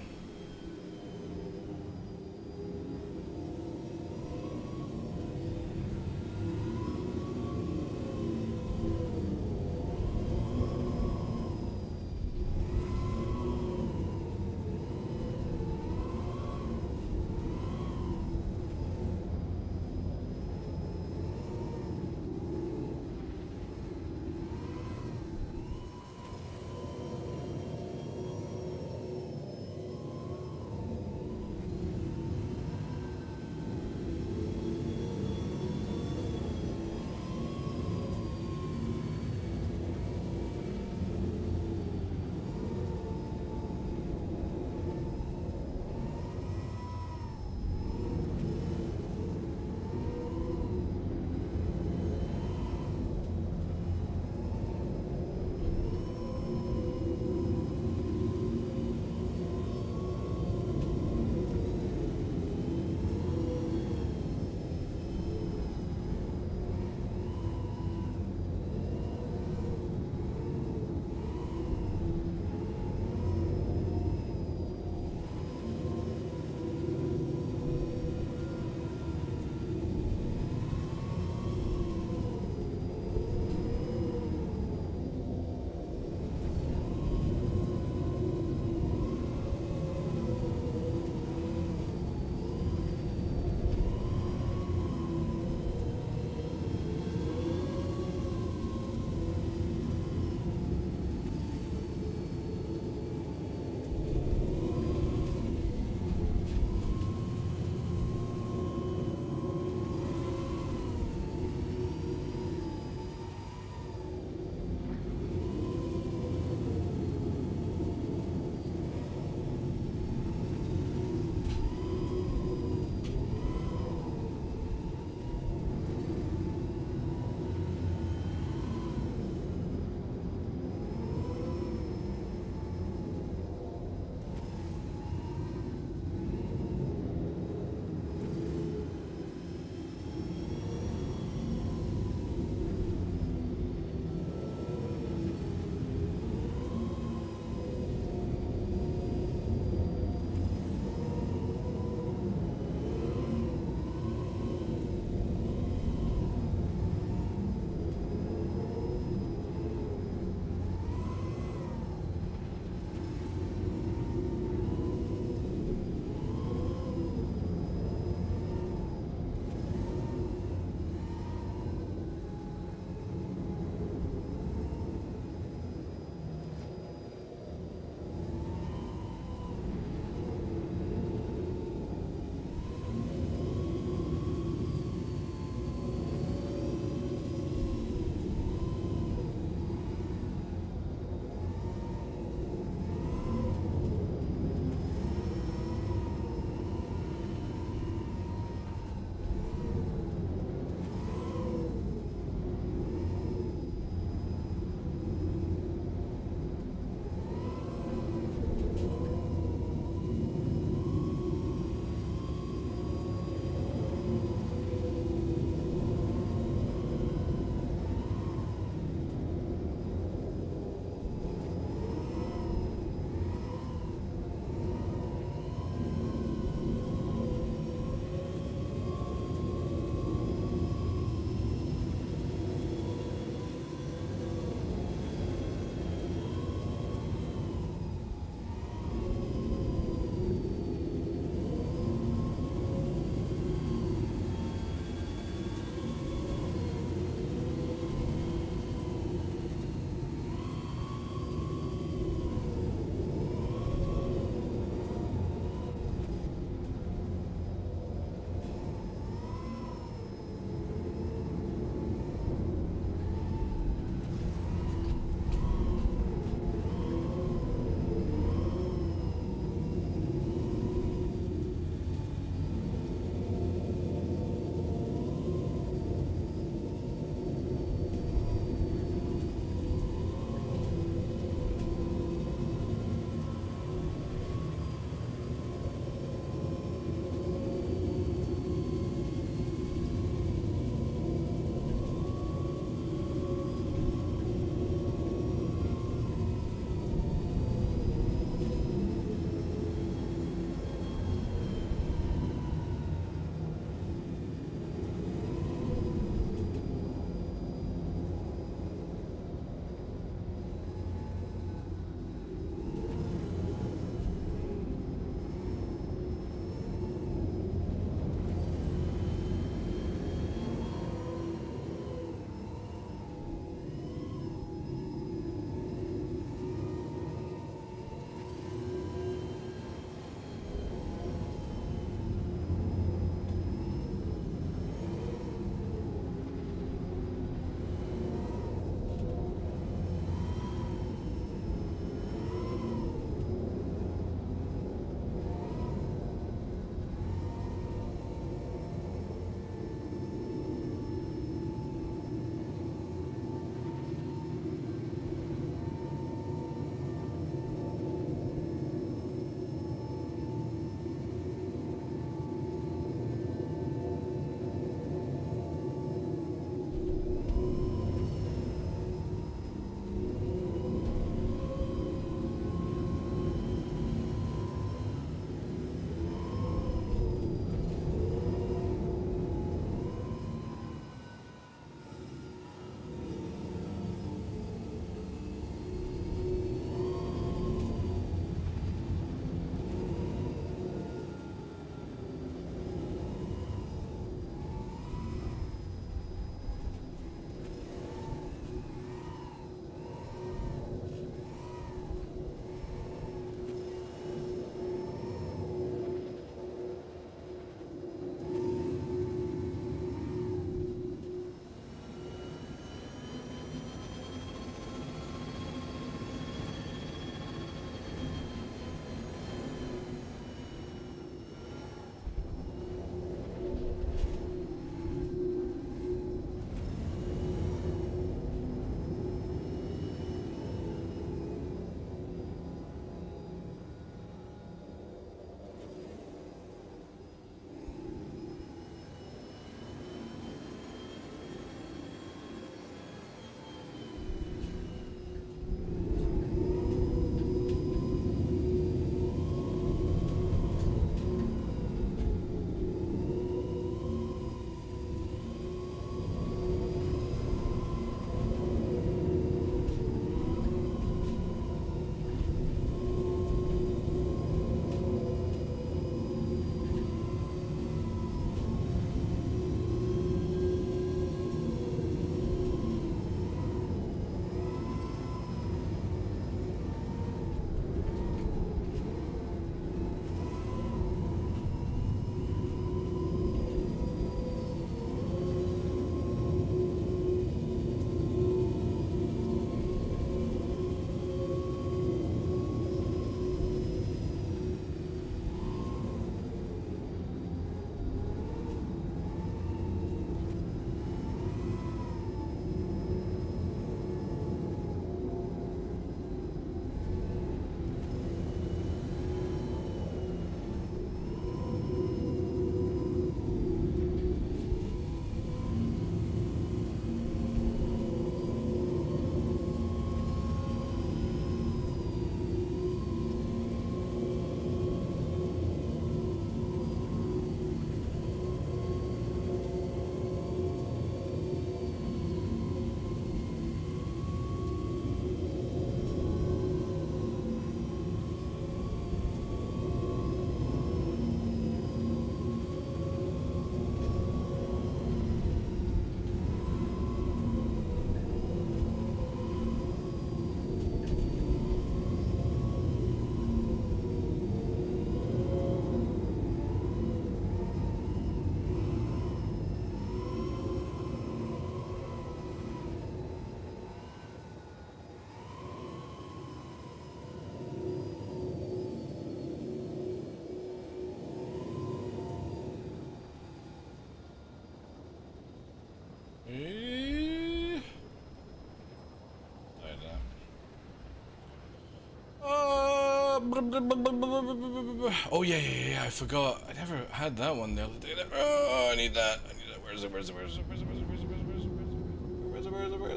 Oh yeah, I forgot. I never had that one the other day. Oh, I need that. Where is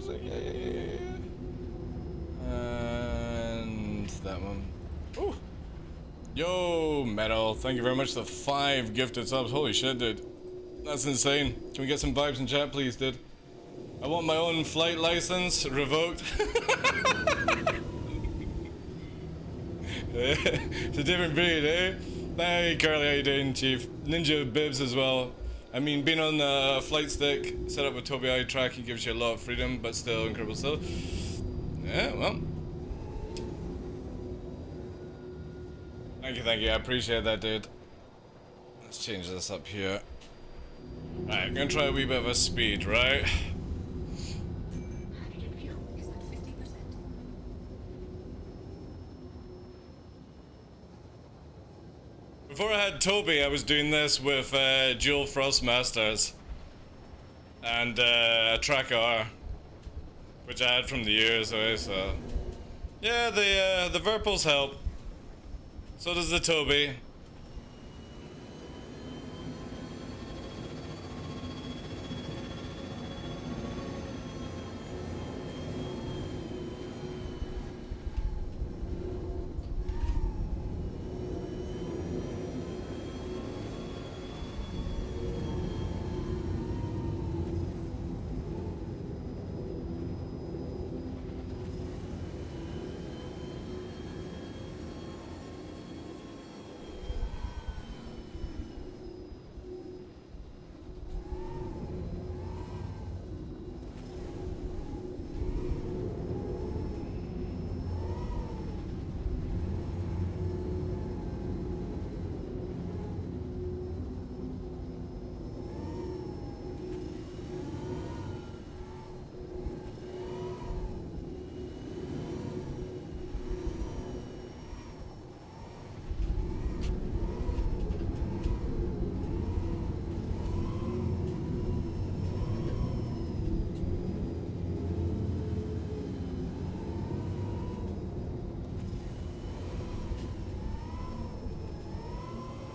it? Yeah. And that one. Ooh. Yo, Metal. Thank you very much for the 5 gifted subs. Holy shit, dude. That's insane. Can we get some vibes in chat, please, dude? I want my own flight license revoked. It's a different breed, eh? Hey, Carly, how you doing, Chief? Ninja Bibs as well. I mean, being on the flight stick set up with Tobii eye tracking gives you a lot of freedom, but still incredible still. Yeah, well. Thank you, I appreciate that, dude. Let's change this up here. Alright, I'm gonna try a wee bit of a speed, right? Hydrogen fuel is at 50%. Before I had Tobii, I was doing this with dual Thrustmasters and a Track R, which I had from the years away, so... Yeah, the Verpals help. So does the Tobii.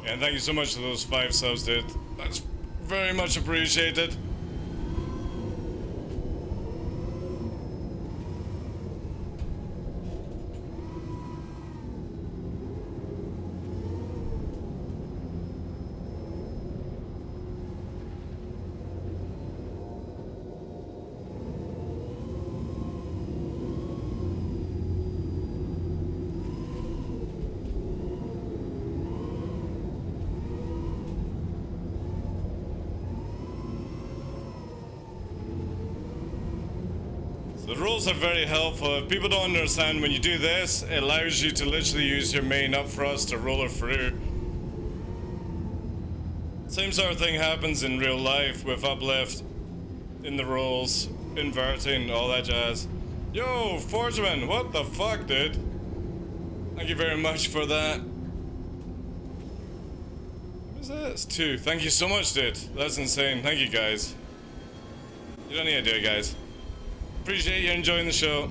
And thank you so much for those 5 subs, dude. That's very much appreciated. The rules are very helpful. If people don't understand, when you do this, it allows you to literally use your main up thrust to roll it through. Same sort of thing happens in real life with uplift in the rolls, inverting, all that jazz. Yo, Forgeman, what the fuck, dude? Thank you very much for that. What is that? It's 2. Thank you so much, dude. That's insane. Thank you, guys. You don't need to do it, guys. Appreciate you enjoying the show.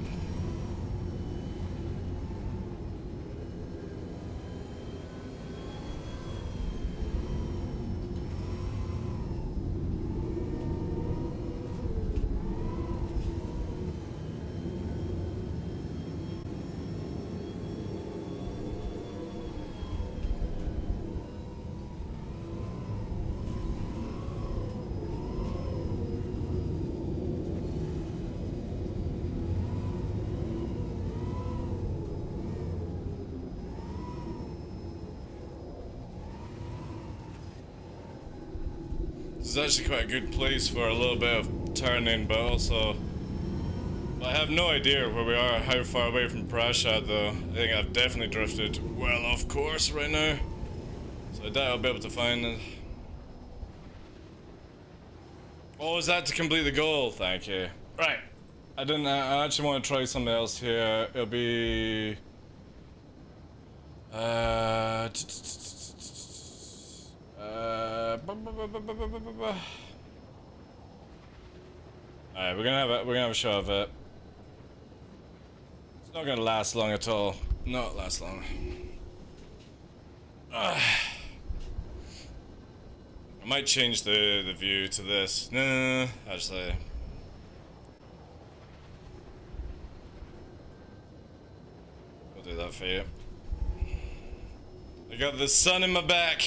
This is actually quite a good place for a little bit of turning, but also... I have no idea where we are, how far away from Prashad though. I think I've definitely drifted well off course right now. So I doubt I'll be able to find it. Oh, is that to complete the goal? Thank you. Right. I actually want to try something else here. It'll be... Alright, we're gonna have a shot of it. It's not gonna last long at all. Not last long. I might change the view to this. No, actually. I'll do that for you. I got the sun in my back.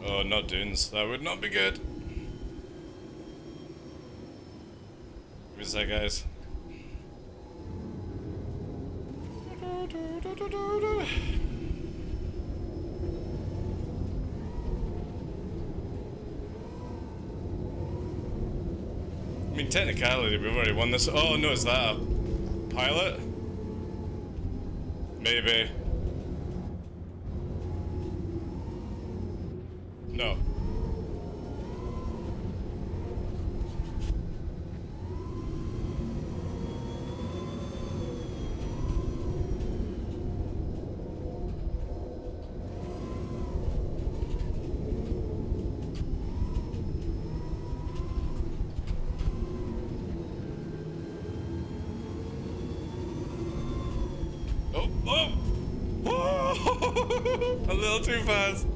Oh, not dunes. That would not be good. Give me a sec, guys. I mean, technicality, we've already won this. Oh, no, is that a pilot? Maybe. No. Oh, oh! Oh! A little too fast.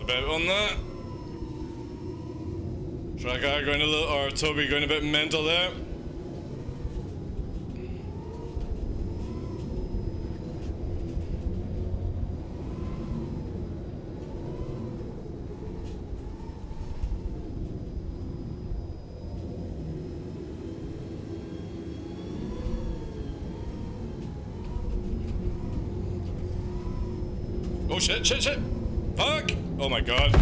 Bit on that. Tracker going a little, or Toby going a bit mental there. Oh shit, shit, shit! Fuck! Oh my god.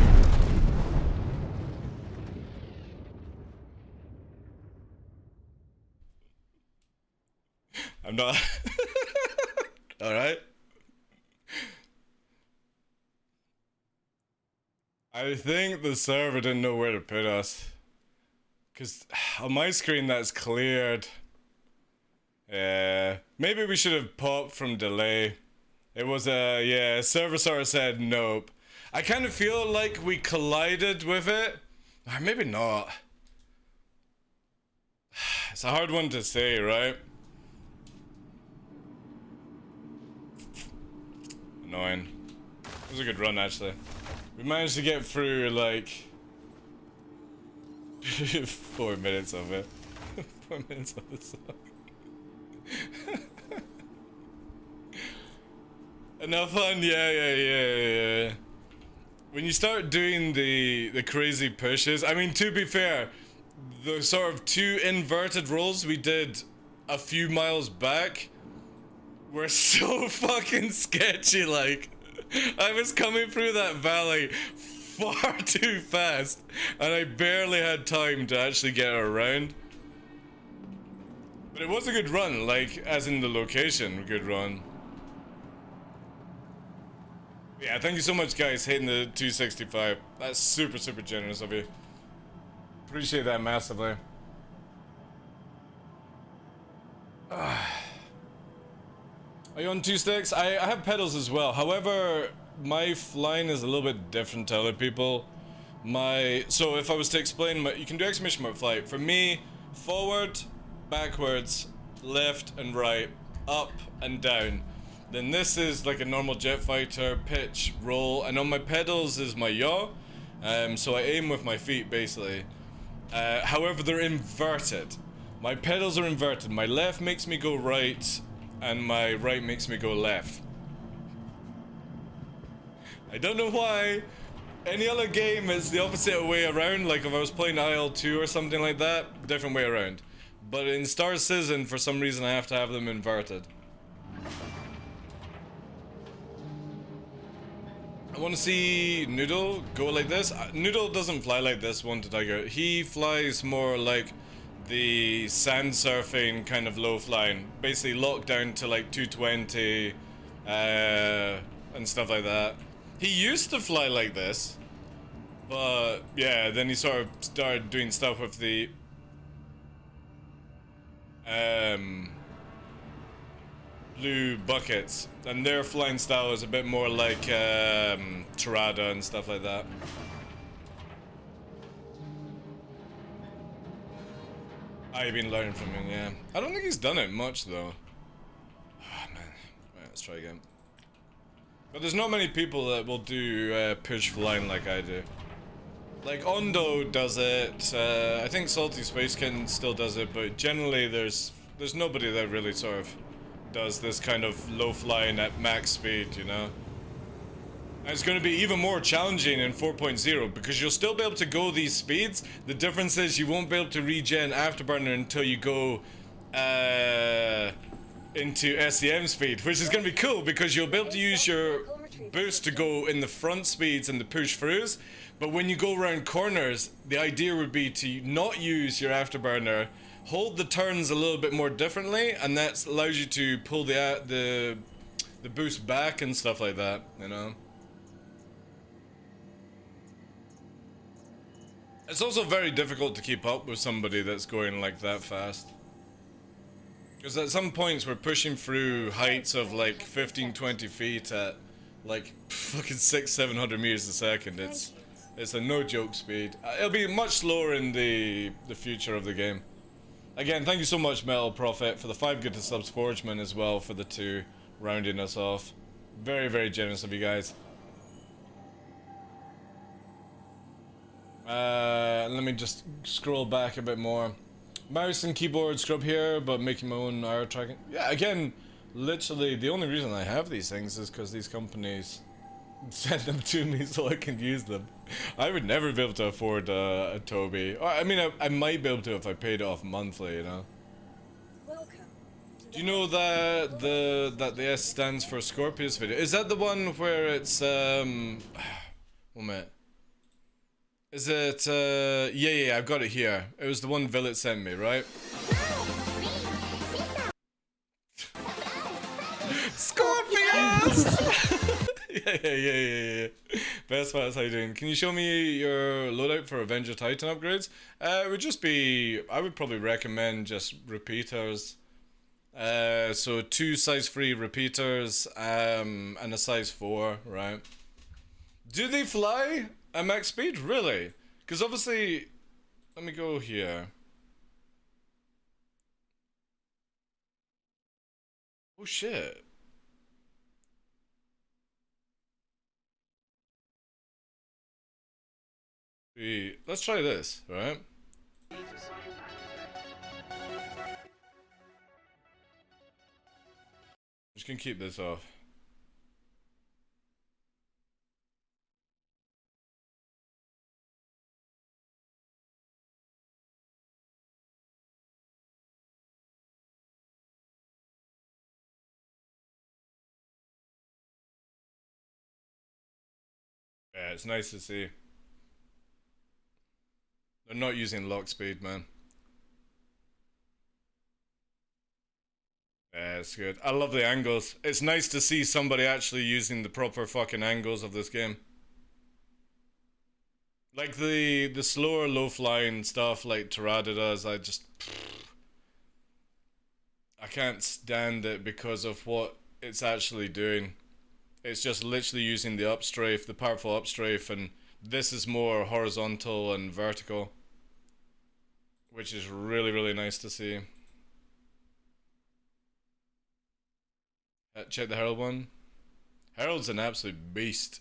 I'm not. Alright. I think the server didn't know where to put us. Because on my screen that's cleared. Yeah. Maybe we should have popped from delay. It was yeah, server sort of said nope. I kind of feel like we collided with it. Or maybe not. It's a hard one to say, right? Annoying. It was a good run, actually. We managed to get through, like... 4 minutes of it. 4 minutes of the song. Enough fun? Yeah. When you start doing the crazy pushes, I mean, to be fair, the sort of 2 inverted rolls we did a few miles back were so fucking sketchy, like. I was coming through that valley far too fast, and I barely had time to actually get around. But it was a good run, like, as in the location, good run. Yeah, thank you so much, guys, hitting the 265. That's super, super generous of you. Appreciate that massively. Are you on 2 sticks? I have pedals as well. However, my flying is a little bit different to other people. So if I was to explain, you can do exclamation mark flight. For me, forward, backwards, left and right, up and down. Then this is like a normal jet fighter, pitch, roll, and on my pedals is my yaw. So I aim with my feet basically. However, they're inverted. My pedals are inverted. My left makes me go right, and my right makes me go left. I don't know why, Any other game it's the opposite way around, like if I was playing IL-2 or something like that, different way around. But in Star Citizen, for some reason I have to have them inverted. I want to see Noodle go like this. Noodle doesn't fly like this, one to Tiger. He flies more like the sand surfing kind of low flying. Basically locked down to like 220 and stuff like that. He used to fly like this, but yeah, then he sort of started doing stuff with the blue buckets, and their flying style is a bit more like Tirada and stuff like that. I've been learning from him, yeah. I don't think he's done it much though. Ah, man. Right, let's try again. But there's not many people that will do push flying like I do. Like Ondo does it. I think Salty Space Kitten still does it, but generally there's nobody that really sort of does this kind of low flying at max speed, you know. And it's going to be even more challenging in 4.0 because you'll still be able to go these speeds. The difference is you won't be able to regen Afterburner until you go into SEM speed, which is going to be cool because you'll be able to use your boost to go in the front speeds and the push throughs. But when you go around corners, the idea would be to not use your Afterburner, hold the turns a little bit more differently, and that allows you to pull the boost back and stuff like that, you know. It's also very difficult to keep up with somebody that's going like that fast. Because at some points we're pushing through heights of like 15-20 feet at like fucking 600-700 meters a second. It's a no joke speed. It'll be much slower in the future of the game. Again, thank you so much Metal Prophet for the 5 gifted subs, Forgeman as well for the 2 rounding us off. Very, very generous of you guys. Let me just scroll back a bit more. Mouse and keyboard scrub here, but making my own arrow tracking. Yeah, again, literally the only reason I have these things is because these companies send them to me so I can use them. I would never be able to afford a Toby. I mean, I might be able to if I paid it off monthly, you know. Do you know that the S stands for Scorpius video? Is that the one where it's one minute. Is it, yeah, I've got it here. It was the one Villet sent me, right? Scorpius! yeah. Best Fats, how you doing? Can you show me your loadout for Avenger Titan upgrades? It would just be, I would probably recommend just repeaters. So 2 size 3 repeaters, and a size 4, right? Do they fly at max speed? Really? Because obviously, let me go here. Oh shit. Let's try this, right? Just gonna keep this off. Yeah, it's nice to see. They're not using lock speed, man. Yeah, it's good. I love the angles. It's nice to see somebody actually using the proper fucking angles of this game. Like the slower low flying stuff like Tirada does, I can't stand it because of what it's actually doing. It's just literally using the upstrafe, the powerful upstrafe, and this is more horizontal and vertical, which is really, really nice to see. Check the Herald one. Herald's an absolute beast.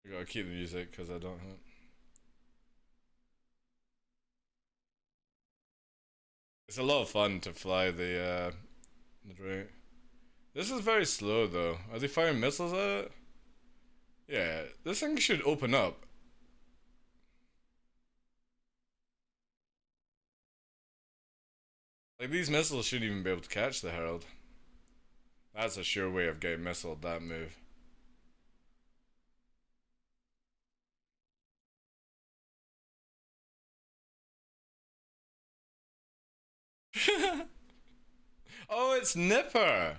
I gotta keep the music because I don't have it. It's a lot of fun to fly the drone. This is very slow though. Are they firing missiles at it? Yeah, this thing should open up. Like, these missiles shouldn't even be able to catch the Herald. That's a sure way of getting missiled, that move. Oh, it's Nipper!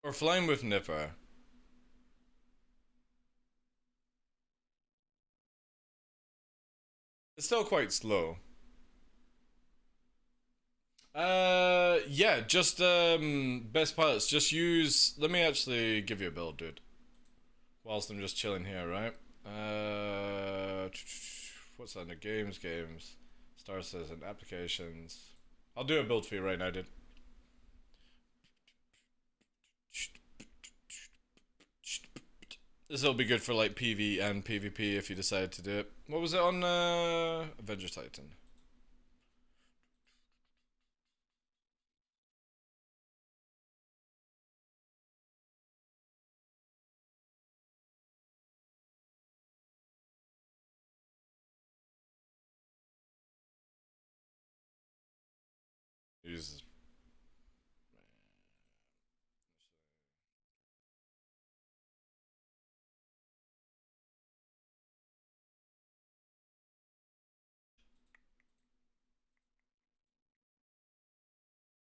We're flying with Nipper. It's still quite slow. Yeah, just, best pilots, just use, let me actually give you a build, dude. Whilst I'm just chilling here, right? What's that in the games? Star Citizen, applications. I'll do a build for you right now, dude. This will be good for like PV and PvP if you decide to do it. What was it on Avenger Titan? Use.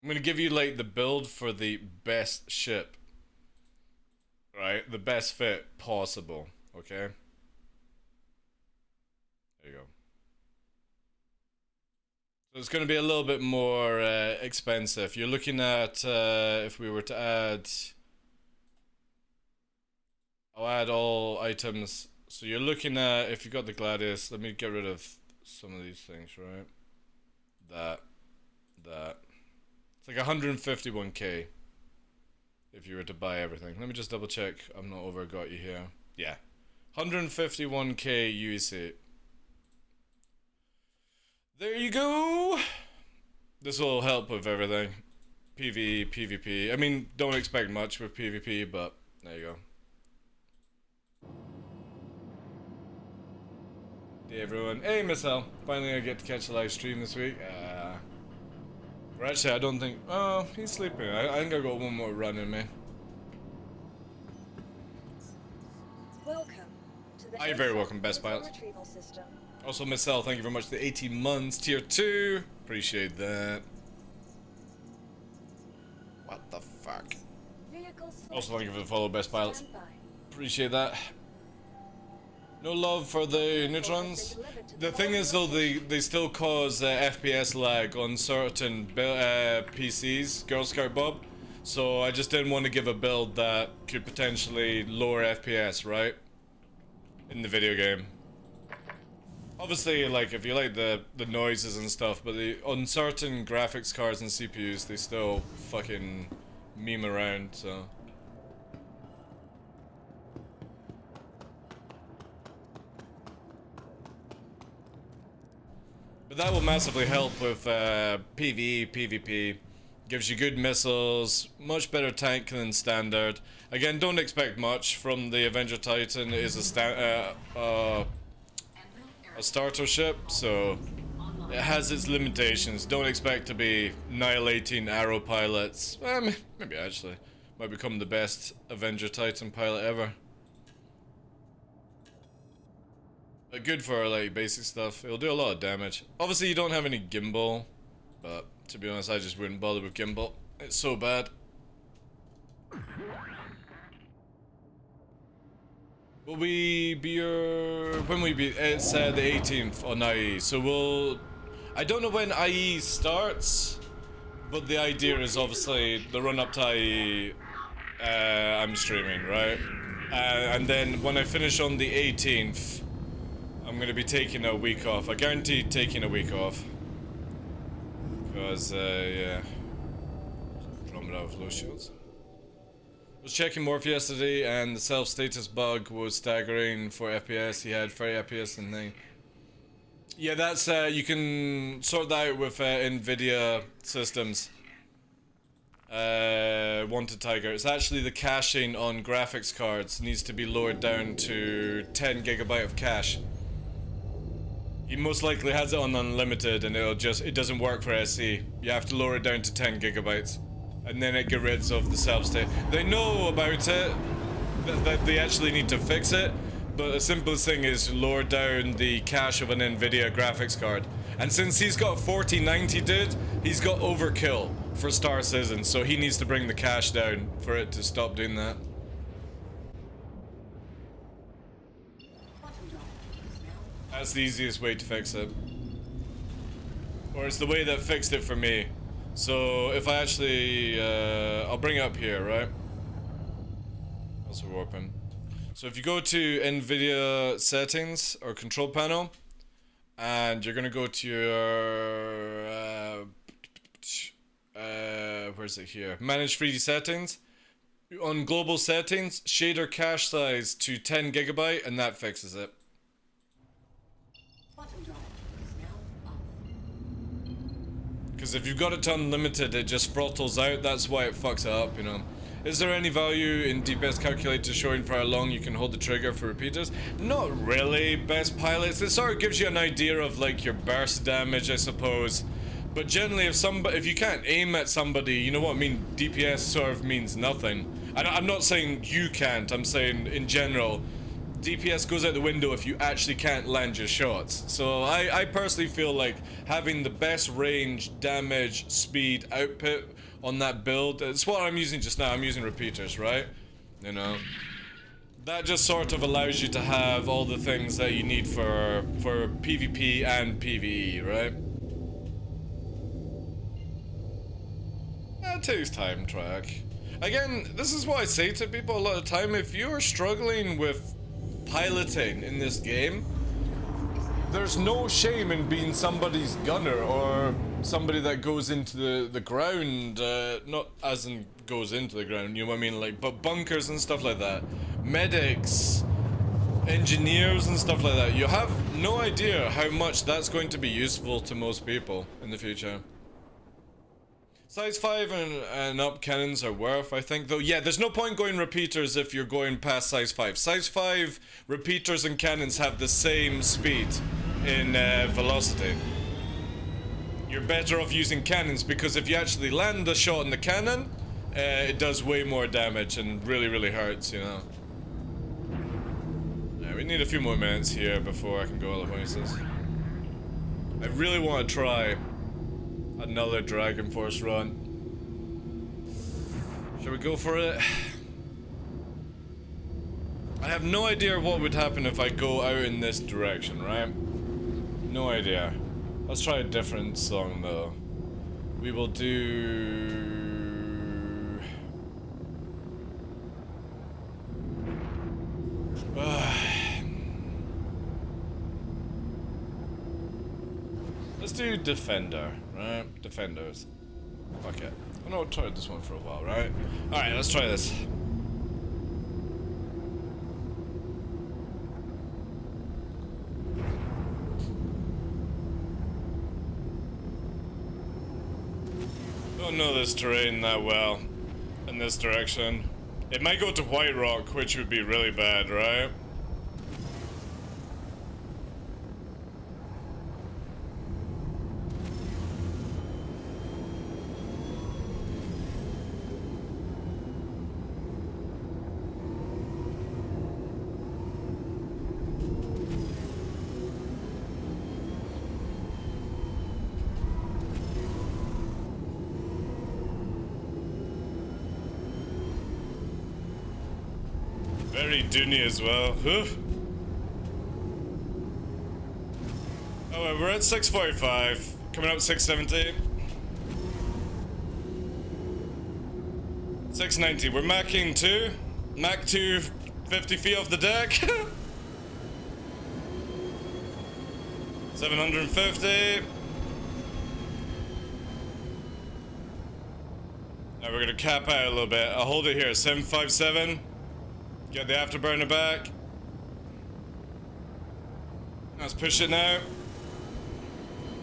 I'm gonna give you like the build for the best ship. Right? The best fit possible. Okay? There you go. So it's gonna be a little bit more expensive. You're looking at if we were to add, I'll add all items. So you're looking at, if you got the Gladius, let me get rid of some of these things, right? That. It's like 151k if you were to buy everything. Let me just double check I'm not overgot you here. Yeah. 151k UEC. There you go! This will help with everything. PvE, PvP. I mean, don't expect much with PvP, but there you go. Hey everyone. Hey Miss L. Finally I get to catch a live stream this week. Or actually I don't think... Oh, he's sleeping. I think I got one more run in me. Welcome to the You're very welcome, best pilots. retrieval system. Also Miss L, thank you very much for the 18 months. Tier 2. Appreciate that. What the fuck? Also thank you for the follow, best pilots. Appreciate that. No love for the neutrons. The thing is though, they still cause FPS lag on certain PCs, Girl Scout Bob. So I just didn't want to give a build that could potentially lower FPS, right? In the video game. Obviously, like, if you like the noises and stuff, but on certain graphics cards and CPUs, they still fucking meme around, so... But that will massively help with PvE, PvP. Gives you good missiles, much better tank than standard. Again, don't expect much from the Avenger Titan. It is a starter ship, so it has its limitations. Don't expect to be annihilating arrow pilots. Maybe actually. Might become the best Avenger Titan pilot ever. But good for like basic stuff. It'll do a lot of damage. Obviously you don't have any gimbal, but to be honest I just wouldn't bother with gimbal. It's so bad. Will we be when we be? It's the 18th on IE. So I don't know when IE starts, but the idea is obviously the run up to IE. I'm streaming, right? And then when I finish on the 18th, I'm gonna be taking a week off. I guarantee taking a week off. Because, yeah. Drum it out with low shields. Was checking Morph yesterday and the self-status bug was staggering for FPS. He had 30 FPS and thing. Yeah, that's you can sort that out with NVIDIA systems. Wanted Tiger. It's actually the caching on graphics cards needs to be lowered down to 10 gigabyte of cache. He most likely has it on unlimited and it doesn't work for SE. You have to lower it down to 10 gigabytes. And then it gets rid of the self-state. They know about it, that they actually need to fix it, but the simplest thing is lower down the cache of an NVIDIA graphics card. And since he's got 4090 dude, he's got overkill for Star Citizen, so he needs to bring the cache down for it to stop doing that. That's the easiest way to fix it. Or it's the way that fixed it for me. So if I actually, I'll bring it up here, right? Also warping. So if you go to NVIDIA settings or control panel, and you're gonna go to your, where's it here? Manage 3D settings. On global settings, shader cache size to 10 gigabyte, and that fixes it. Because if you've got it to unlimited, it just throttles out. That's why it fucks it up, you know. Is there any value in DPS calculator showing for how long you can hold the trigger for repeaters? Not really, best pilots. It sort of gives you an idea of like your burst damage, I suppose. But generally, if you can't aim at somebody, you know what I mean? DPS sort of means nothing. I'm not saying you can't. I'm saying in general, DPS goes out the window if you actually can't land your shots. So I personally feel like having the best range, damage, speed, output on that build, it's what I'm using just now. I'm using repeaters, right? You know, that just sort of allows you to have all the things that you need for PvP and PvE, right? That takes time, track. Again, this is what I say to people a lot of time. If you're struggling with piloting in this game, there's no shame in being somebody's gunner or somebody that goes into the ground, not as in goes into the ground, you know what I mean, like, but bunkers and stuff like that, medics, engineers and stuff like that. You have no idea how much that's going to be useful to most people in the future. Size 5 and up cannons are worth, I think, though. Yeah, there's no point going repeaters if you're going past size 5. Size 5 repeaters and cannons have the same speed in velocity. You're better off using cannons because if you actually land the shot in the cannon, it does way more damage and really, really hurts, you know. Yeah, we need a few more minutes here before I can go all the places. I really want to try another Dragon Force run. Shall we go for it? I have no idea what would happen if I go out in this direction, right? No idea. Let's try a different song though. We will do... Let's do Defender, right? Defenders. Okay. I know I've tried this one for a while, right? Alright, let's try this. Don't know this terrain that well in this direction. It might go to White Rock, which would be really bad, right? Very Dooney as well. Oof. Oh, we're at 645. Coming up 670. 690. We're macking 2. Mach 2 50 feet off the deck. 750. Now we're gonna cap out a little bit. I'll hold it here. 757. Get the afterburner back. Let's push it now.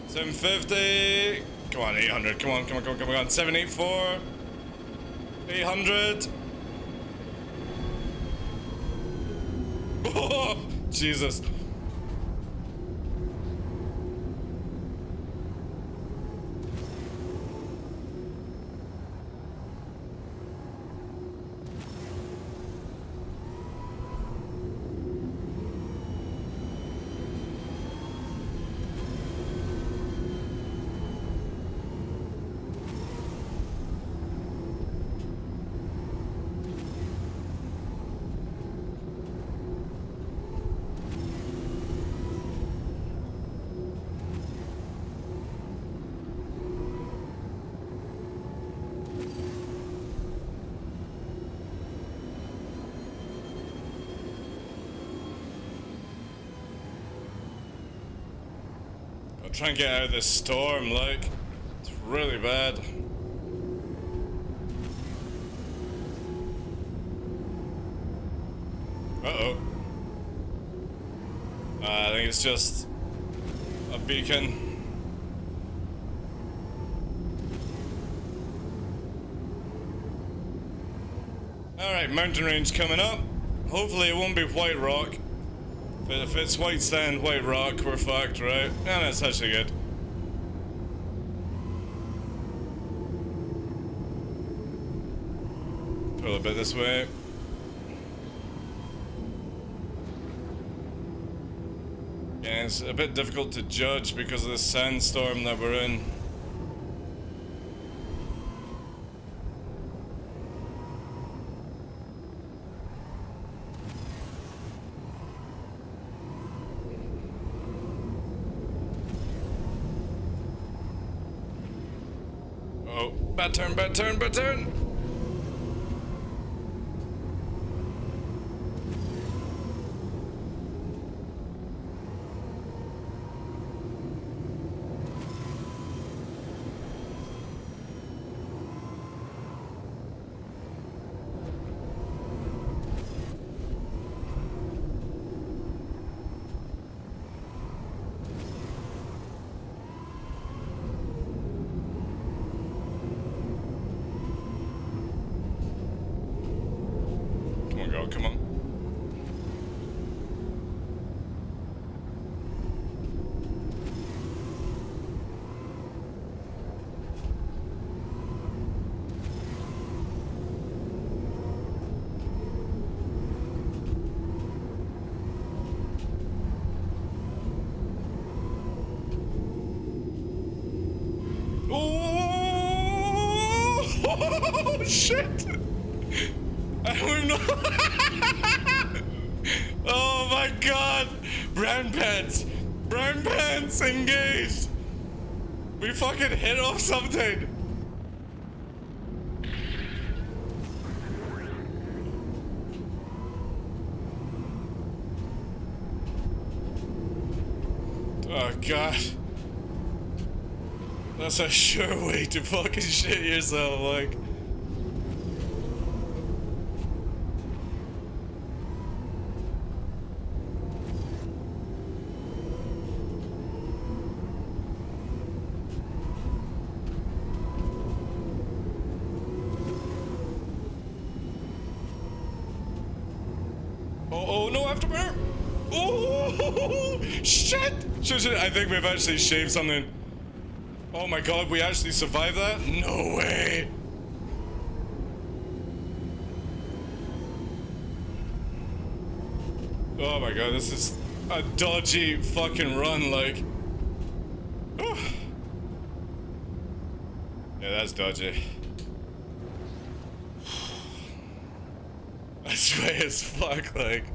750. Come on, 800. Come on, come on, come on, come on. 784. 800. Oh, Jesus. I'll try and get out of this storm, like, it's really bad. Uh-oh. I think it's just a beacon. Alright, mountain range coming up. Hopefully it won't be white rock. But if it's white sand, white rock, we're fucked, right? No, that's actually good. Pull a bit this way. Yeah, it's a bit difficult to judge because of the sandstorm that we're in. Oh, bad turn, bad turn, bad turn! Come on. Oh, shit! I don't know. Oh my god! Brown pants! Brown pants engaged! We fucking hit off something! Oh god. That's a sure way to fucking shit yourself, like. Oh no, afterburner! Oh shit! Shit, shit! I think we've actually shaved something. Oh my god, we actually survived that? No way! Oh my god, this is a dodgy fucking run, like. Oh. Yeah, that's dodgy. That's way as fuck, like.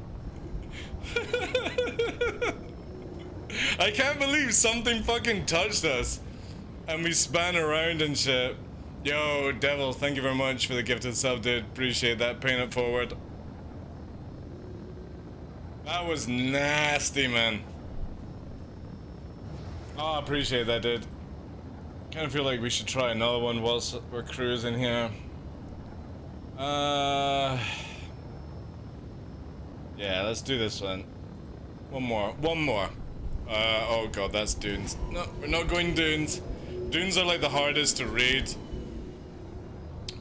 I can't believe something fucking touched us. And we span around and shit. Yo, Devil, thank you very much for the gifted sub, dude. Appreciate that. Paying it forward. That was nasty, man. Oh, I appreciate that, dude. Kind of feel like we should try another one whilst we're cruising here. Yeah, let's do this one. One more. Oh god, that's dunes. No, we're not going dunes. Dunes are like the hardest to raid.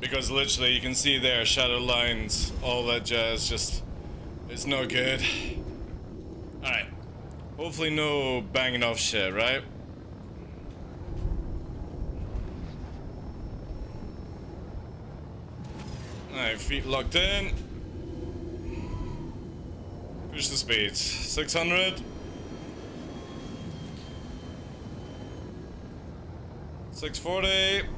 Because literally you can see there, shadow lines, all that jazz, just, it's not good. Alright. Hopefully no banging off shit, right? Alright, feet locked in. Push the speeds. 600. 640.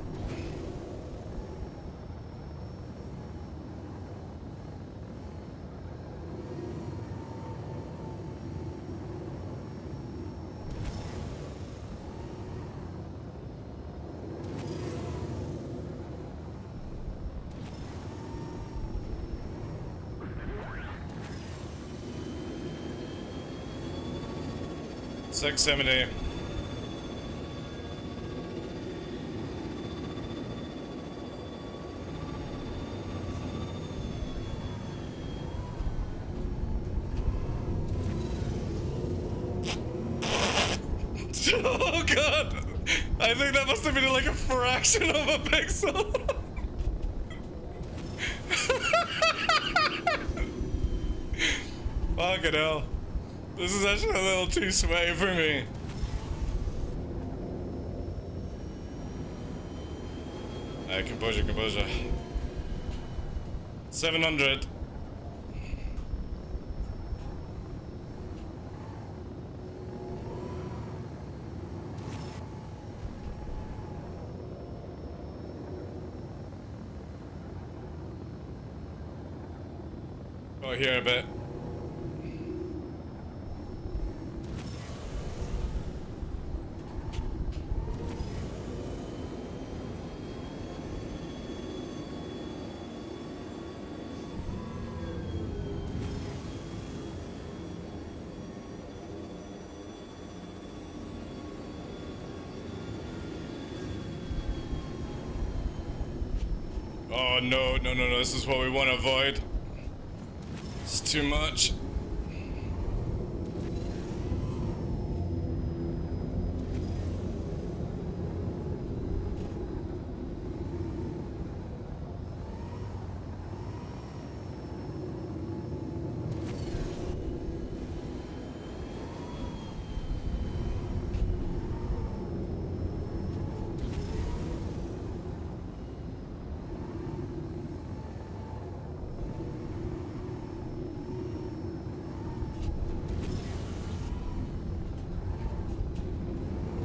$670. Oh god! I think that must have been like a fraction of a pixel. Fucking hell. This is actually a little too sweaty for me. Composure, composure. 700. Oh, here a bit. Oh no, no, no, no, this is what we want to avoid. It's too much.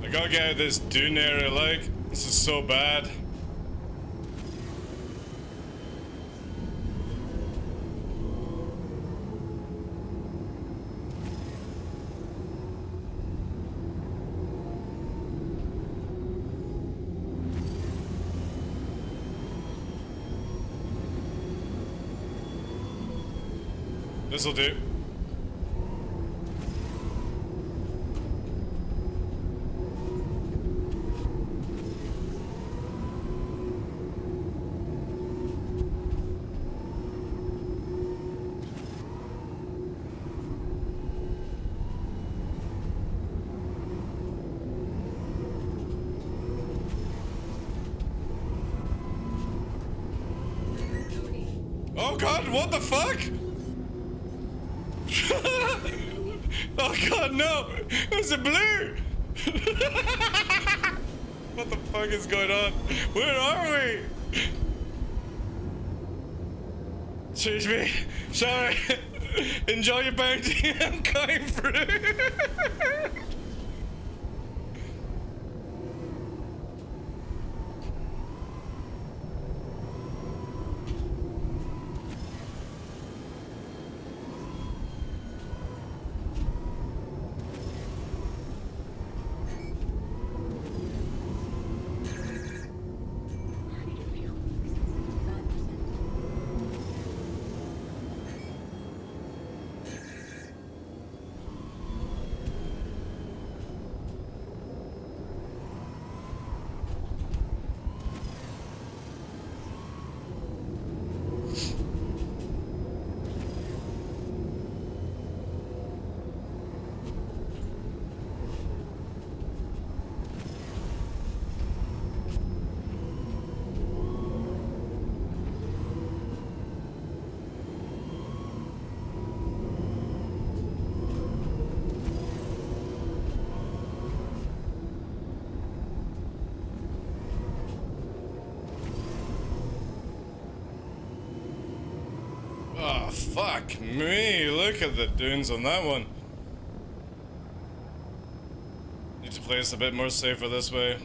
I gotta get out of this dune area, like, this is so bad. This'll do. Oh god, what the fuck? Oh god, no! There's a blue! What the fuck is going on? Where are we? Excuse me. Sorry. Enjoy your bounty. I'm going through. fuck me, look at the dunes on that one. Need to play this a bit more safer this way.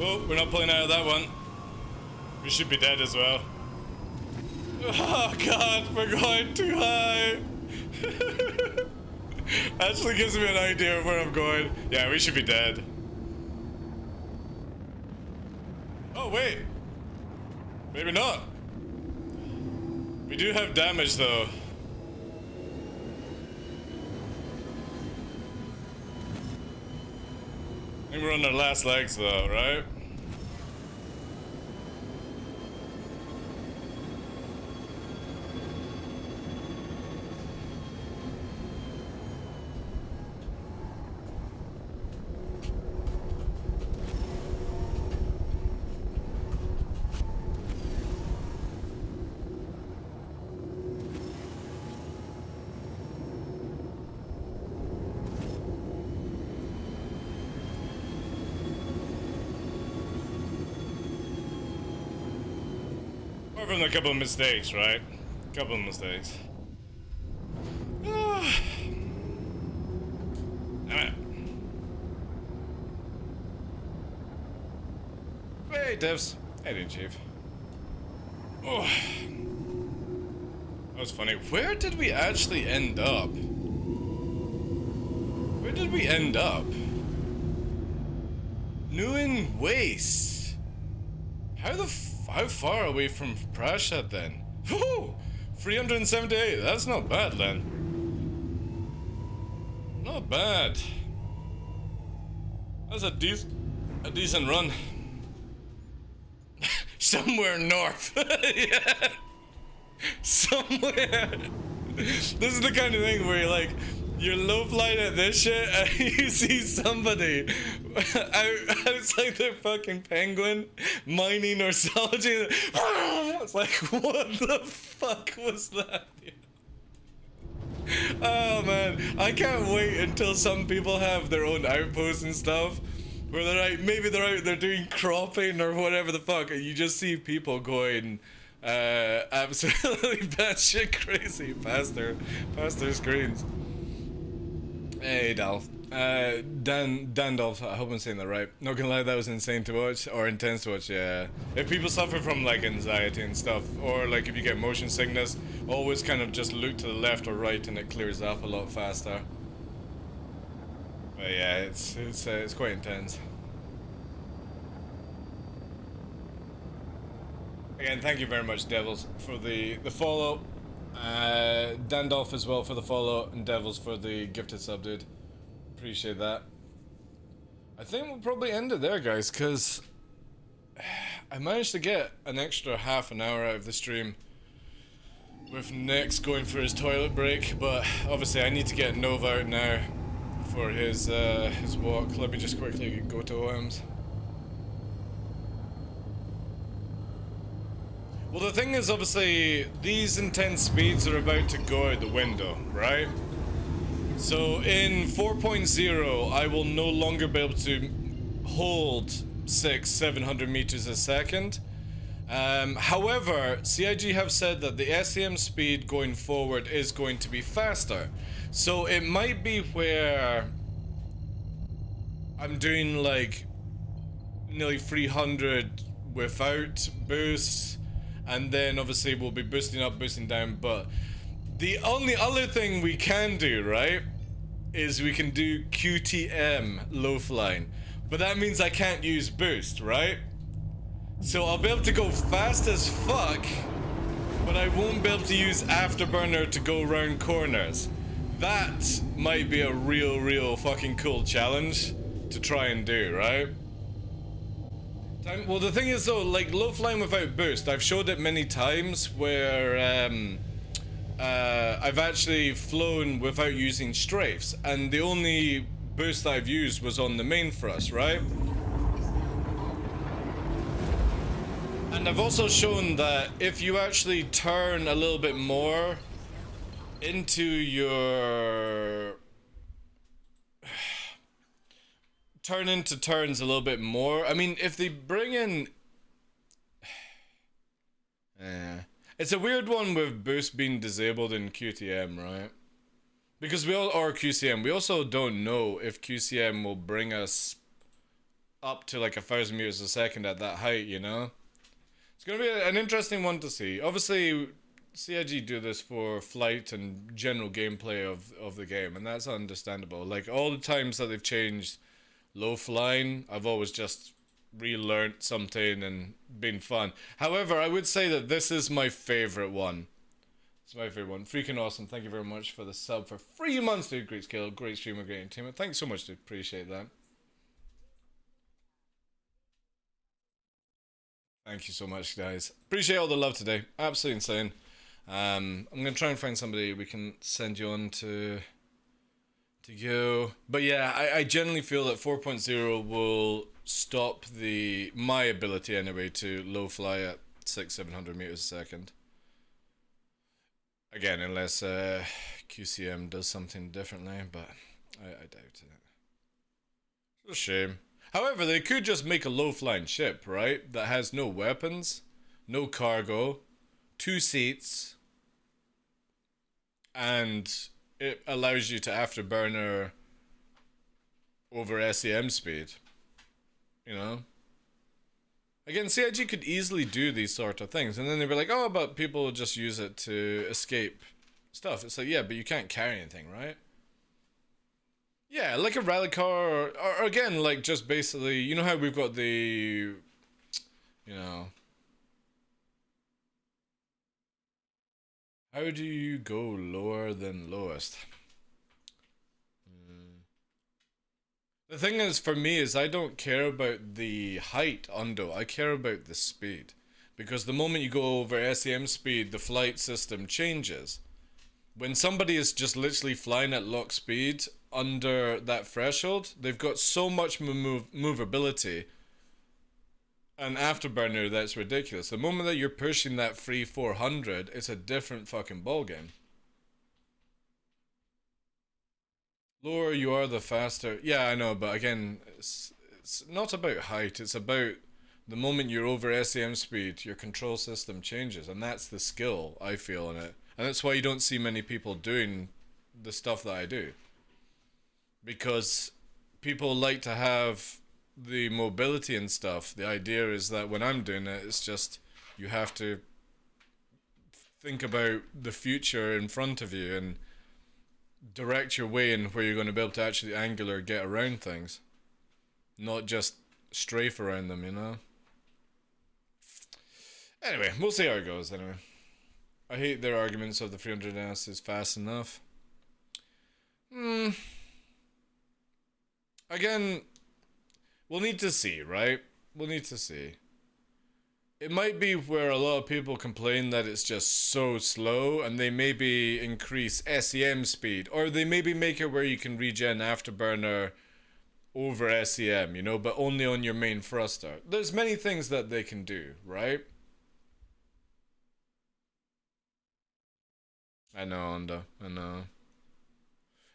Oh, we're not pulling out of that one. We should be dead as well. Oh god, we're going too high. Actually gives me an idea of where I'm going. Yeah, we should be dead. Oh wait. Maybe not. We do have damage though. I think we're on our last legs though, right? From a couple of mistakes, right? Couple of mistakes. Damn it. Hey, devs. How you doing, Chief? Oh. That was funny. Where did we actually end up? Where did we end up? Nguyen Waste. How far away from Prashad then? Woo! 378. That's not bad, then. Not bad. That's a decent run. Somewhere north. Yeah. Somewhere. This is the kind of thing where you're like, you're low flight at this shit and you see somebody outside their fucking penguin mining or salvaging. It's like, what the fuck was that? Oh man, I can't wait until some people have their own outposts and stuff where they're like, maybe they're out there doing cropping or whatever the fuck, and you just see people going absolutely batshit crazy past their screens. Hey, Dolph. Dandolph, I hope I'm saying that right. Not gonna lie, that was insane to watch, or intense to watch, yeah. If people suffer from, like, anxiety and stuff, or, like, if you get motion sickness, always kind of just look to the left or right and it clears up a lot faster. But yeah, it's quite intense. Again, thank you very much, Devils, for the follow. Dandolph as well for the follow, and Devils for the gifted sub, dude. Appreciate that. I think we'll probably end it there, guys, because I managed to get an extra half an hour out of the stream with Nix going for his toilet break, but obviously I need to get Nova out now for his walk. Let me just quickly go to OMs. Well, the thing is, obviously, these intense speeds are about to go out the window, right? So in 4.0, I will no longer be able to hold 600-700 meters a second. However, CIG have said that the SEM speed going forward is going to be faster. So it might be where I'm doing like nearly 300 without boosts, and then obviously we'll be boosting up, boosting down. But the only other thing we can do, right, is we can do QTM low flying. But that means I can't use boost, right? So I'll be able to go fast as fuck, but I won't be able to use afterburner to go around corners. That might be a real fucking cool challenge to try and do, right? Well, the thing is though, like low flying without boost, I've showed it many times where I've actually flown without using strafes, and the only boost that I've used was on the main thrust, right? And I've also shown that if you actually turn a little bit more into your... turn into turns a little bit more. I mean, if they bring in... It's a weird one with boost being disabled in QTM, right? Because or QCM, we also don't know if QCM will bring us up to like 1,000 meters a second at that height, you know? It's gonna be an interesting one to see. Obviously, CIG do this for flight and general gameplay of the game, and that's understandable. Like, all the times that they've changed low flying, I've always just relearned something and been fun. However, I would say that this is my favorite one. It's my favorite one. Freaking awesome. Thank you very much for the sub for 3 months, dude. Great skill, great streamer, great entertainment. Thanks so much, dude. Appreciate that. Thank you so much, guys. Appreciate all the love today. Absolutely insane. I'm gonna try and find somebody we can send you on to go. But yeah, I generally feel that 4.0 will stop my ability anyway to low fly at 600-700 meters a second. Again, unless QCM does something differently, but I doubt it. It's a shame. However, they could just make a low-flying ship, right? That has no weapons, no cargo, 2 seats, and it allows you to afterburner over SEM speed. You know? Again, CIG could easily do these sort of things, and then they'd be like, oh, but people will just use it to escape stuff. It's like, yeah, but you can't carry anything, right? Yeah, like a rally car, or again, like just basically, you know how we've got the, you know, how do you go lower than lowest? The thing is, for me, is I don't care about the height undo, I care about the speed. Because the moment you go over SEM speed, the flight system changes. When somebody is just literally flying at lock speed under that threshold, they've got so much movability and afterburner that's ridiculous. The moment that you're pushing that 300-400, it's a different fucking ballgame. Lower you are, the faster. Yeah, I know, but again, it's not about height. It's about the moment you're over SEM speed, your control system changes, and that's the skill, I feel, in it. And that's why you don't see many people doing the stuff that I do. Because people like to have the mobility and stuff. The idea is that when I'm doing it, it's just, you have to think about the future in front of you and direct your way in where you're going to be able to actually angular get around things. Not just strafe around them, you know? Anyway, we'll see how it goes anyway. I hate their arguments of the 300S is fast enough. Again, we'll need to see, right? We'll need to see. It might be where a lot of people complain that it's just so slow, and they maybe increase SEM speed, or they maybe make it where you can regen afterburner over SEM, you know, but only on your main thruster. There's many things that they can do, right? I know, Onda. I know.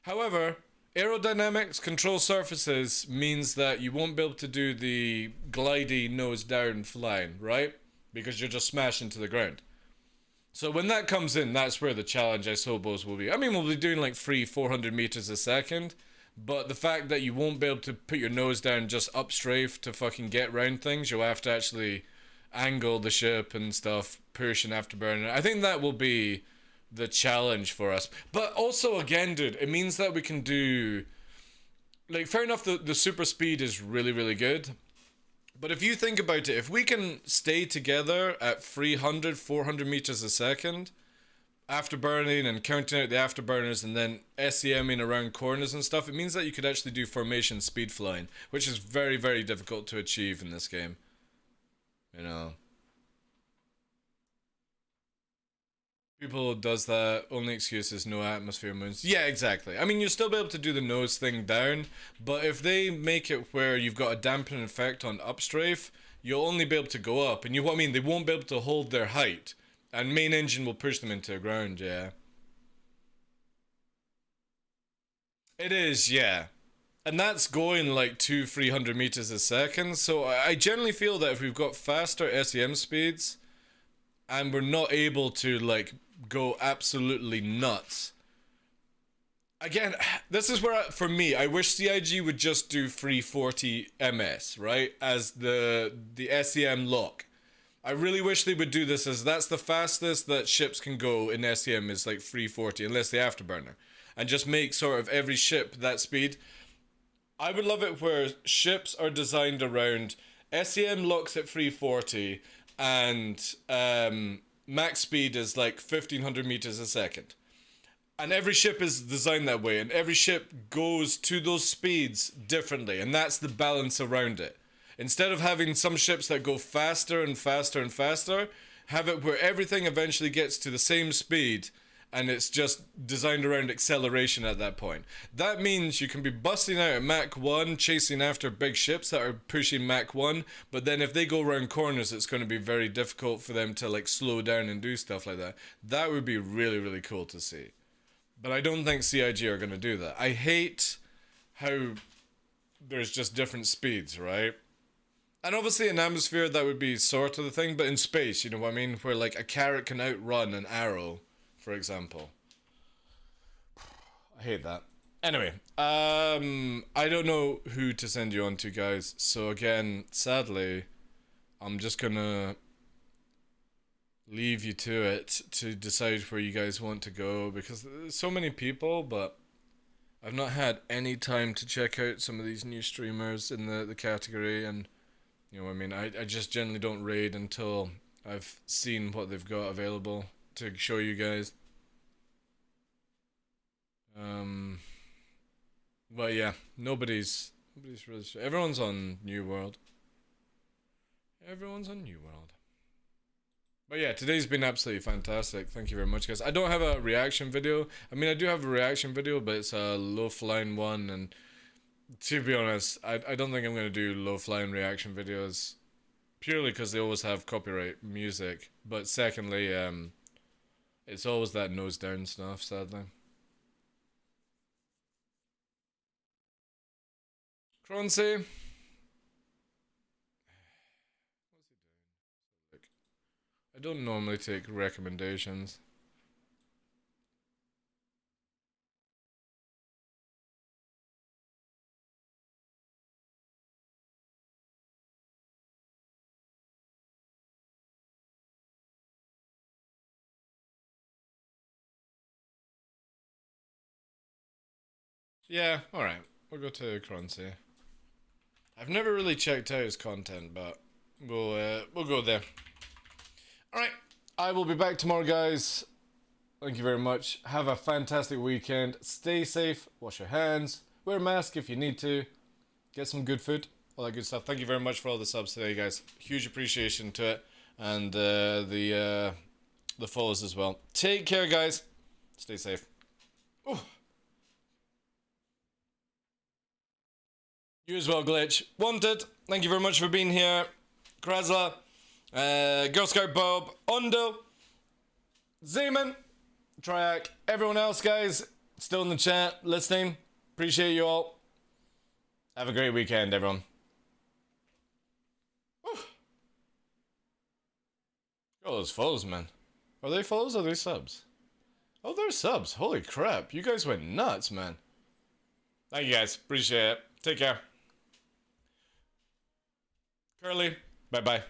However, aerodynamics, control surfaces means that you won't be able to do the glidey nose down flying, right? Because you're just smashing to the ground. So when that comes in, that's where the challenge, I suppose, will be. I mean, we'll be doing like 300-400 meters a second, but the fact that you won't be able to put your nose down just up strafe to fucking get round things, you'll have to actually angle the ship and stuff, push and afterburner. I think that will be the challenge for us. But also, again, dude, it means that we can do, like, fair enough, the super speed is really, really good. But if you think about it, if we can stay together at 300-400 meters a second, afterburning and counting out the afterburners and then SEMing around corners and stuff, it means that you could actually do formation speed flying, which is very, very difficult to achieve in this game. You know. People does that. Only excuse is no atmosphere moons. Yeah, exactly. I mean, you'll still be able to do the nose thing down, but if they make it where you've got a dampening effect on upstrafe, you'll only be able to go up. And you what I mean? They won't be able to hold their height, and main engine will push them into the ground. Yeah. It is, yeah. And that's going like 200-300 meters a second. So I generally feel that if we've got faster SEM speeds and we're not able to like go absolutely nuts. Again, this is where for me, I wish CIG would just do 340 ms, right? As the SEM lock. I really wish they would do this, as that's the fastest that ships can go in SEM is like 340, unless the afterburner. And just make sort of every ship that speed. I would love it where ships are designed around SEM locks at 340 and max speed is like 1500 meters a second. And every ship is designed that way, and every ship goes to those speeds differently, and that's the balance around it. Instead of having some ships that go faster and faster and faster, have it where everything eventually gets to the same speed, and it's just designed around acceleration at that point. That means you can be busting out at Mach 1, chasing after big ships that are pushing Mach 1, but then if they go around corners, it's going to be very difficult for them to like slow down and do stuff like that. That would be really, really cool to see. But I don't think CIG are going to do that. I hate how there's just different speeds, right? And obviously in atmosphere that would be sort of the thing, but in space, you know what I mean? Where like a carrot can outrun an arrow, for example. I hate that. Anyway, I don't know who to send you on to, guys. So again, sadly, I'm just gonna leave you to it to decide where you guys want to go, because there's so many people, but I've not had any time to check out some of these new streamers in the category, and you know what I mean, I just generally don't raid until I've seen what they've got available to show you guys. But yeah, nobody's really sure. Everyone's on New World. Everyone's on New World. But yeah, today's been absolutely fantastic. Thank you very much, guys. I don't have a reaction video. I mean, I do have a reaction video, but it's a low-flying one. And to be honest, I don't think I'm going to do low-flying reaction videos. Purely because they always have copyright music. But secondly, it's always that nose-down stuff, sadly. Croncy. I don't normally take recommendations. Yeah, alright. We'll go to Croncy. I've never really checked out his content, but we'll go there. Alright, I will be back tomorrow, guys. Thank you very much. Have a fantastic weekend. Stay safe, wash your hands, wear a mask if you need to, get some good food, all that good stuff. Thank you very much for all the subs today, guys. Huge appreciation to it, and the follows as well. Take care, guys. Stay safe. Oh. You as well, Glitch. Wanted, thank you very much for being here. Krasla. Girl Scout Bob, Ondo, Zeman, Triac, everyone else, guys, still in the chat, listening. Appreciate you all. Have a great weekend, everyone. Whew. Oh, those follows, man. Are they follows or are they subs? Oh, they're subs. Holy crap. You guys went nuts, man. Thank you, guys. Appreciate it. Take care. Curly, bye-bye.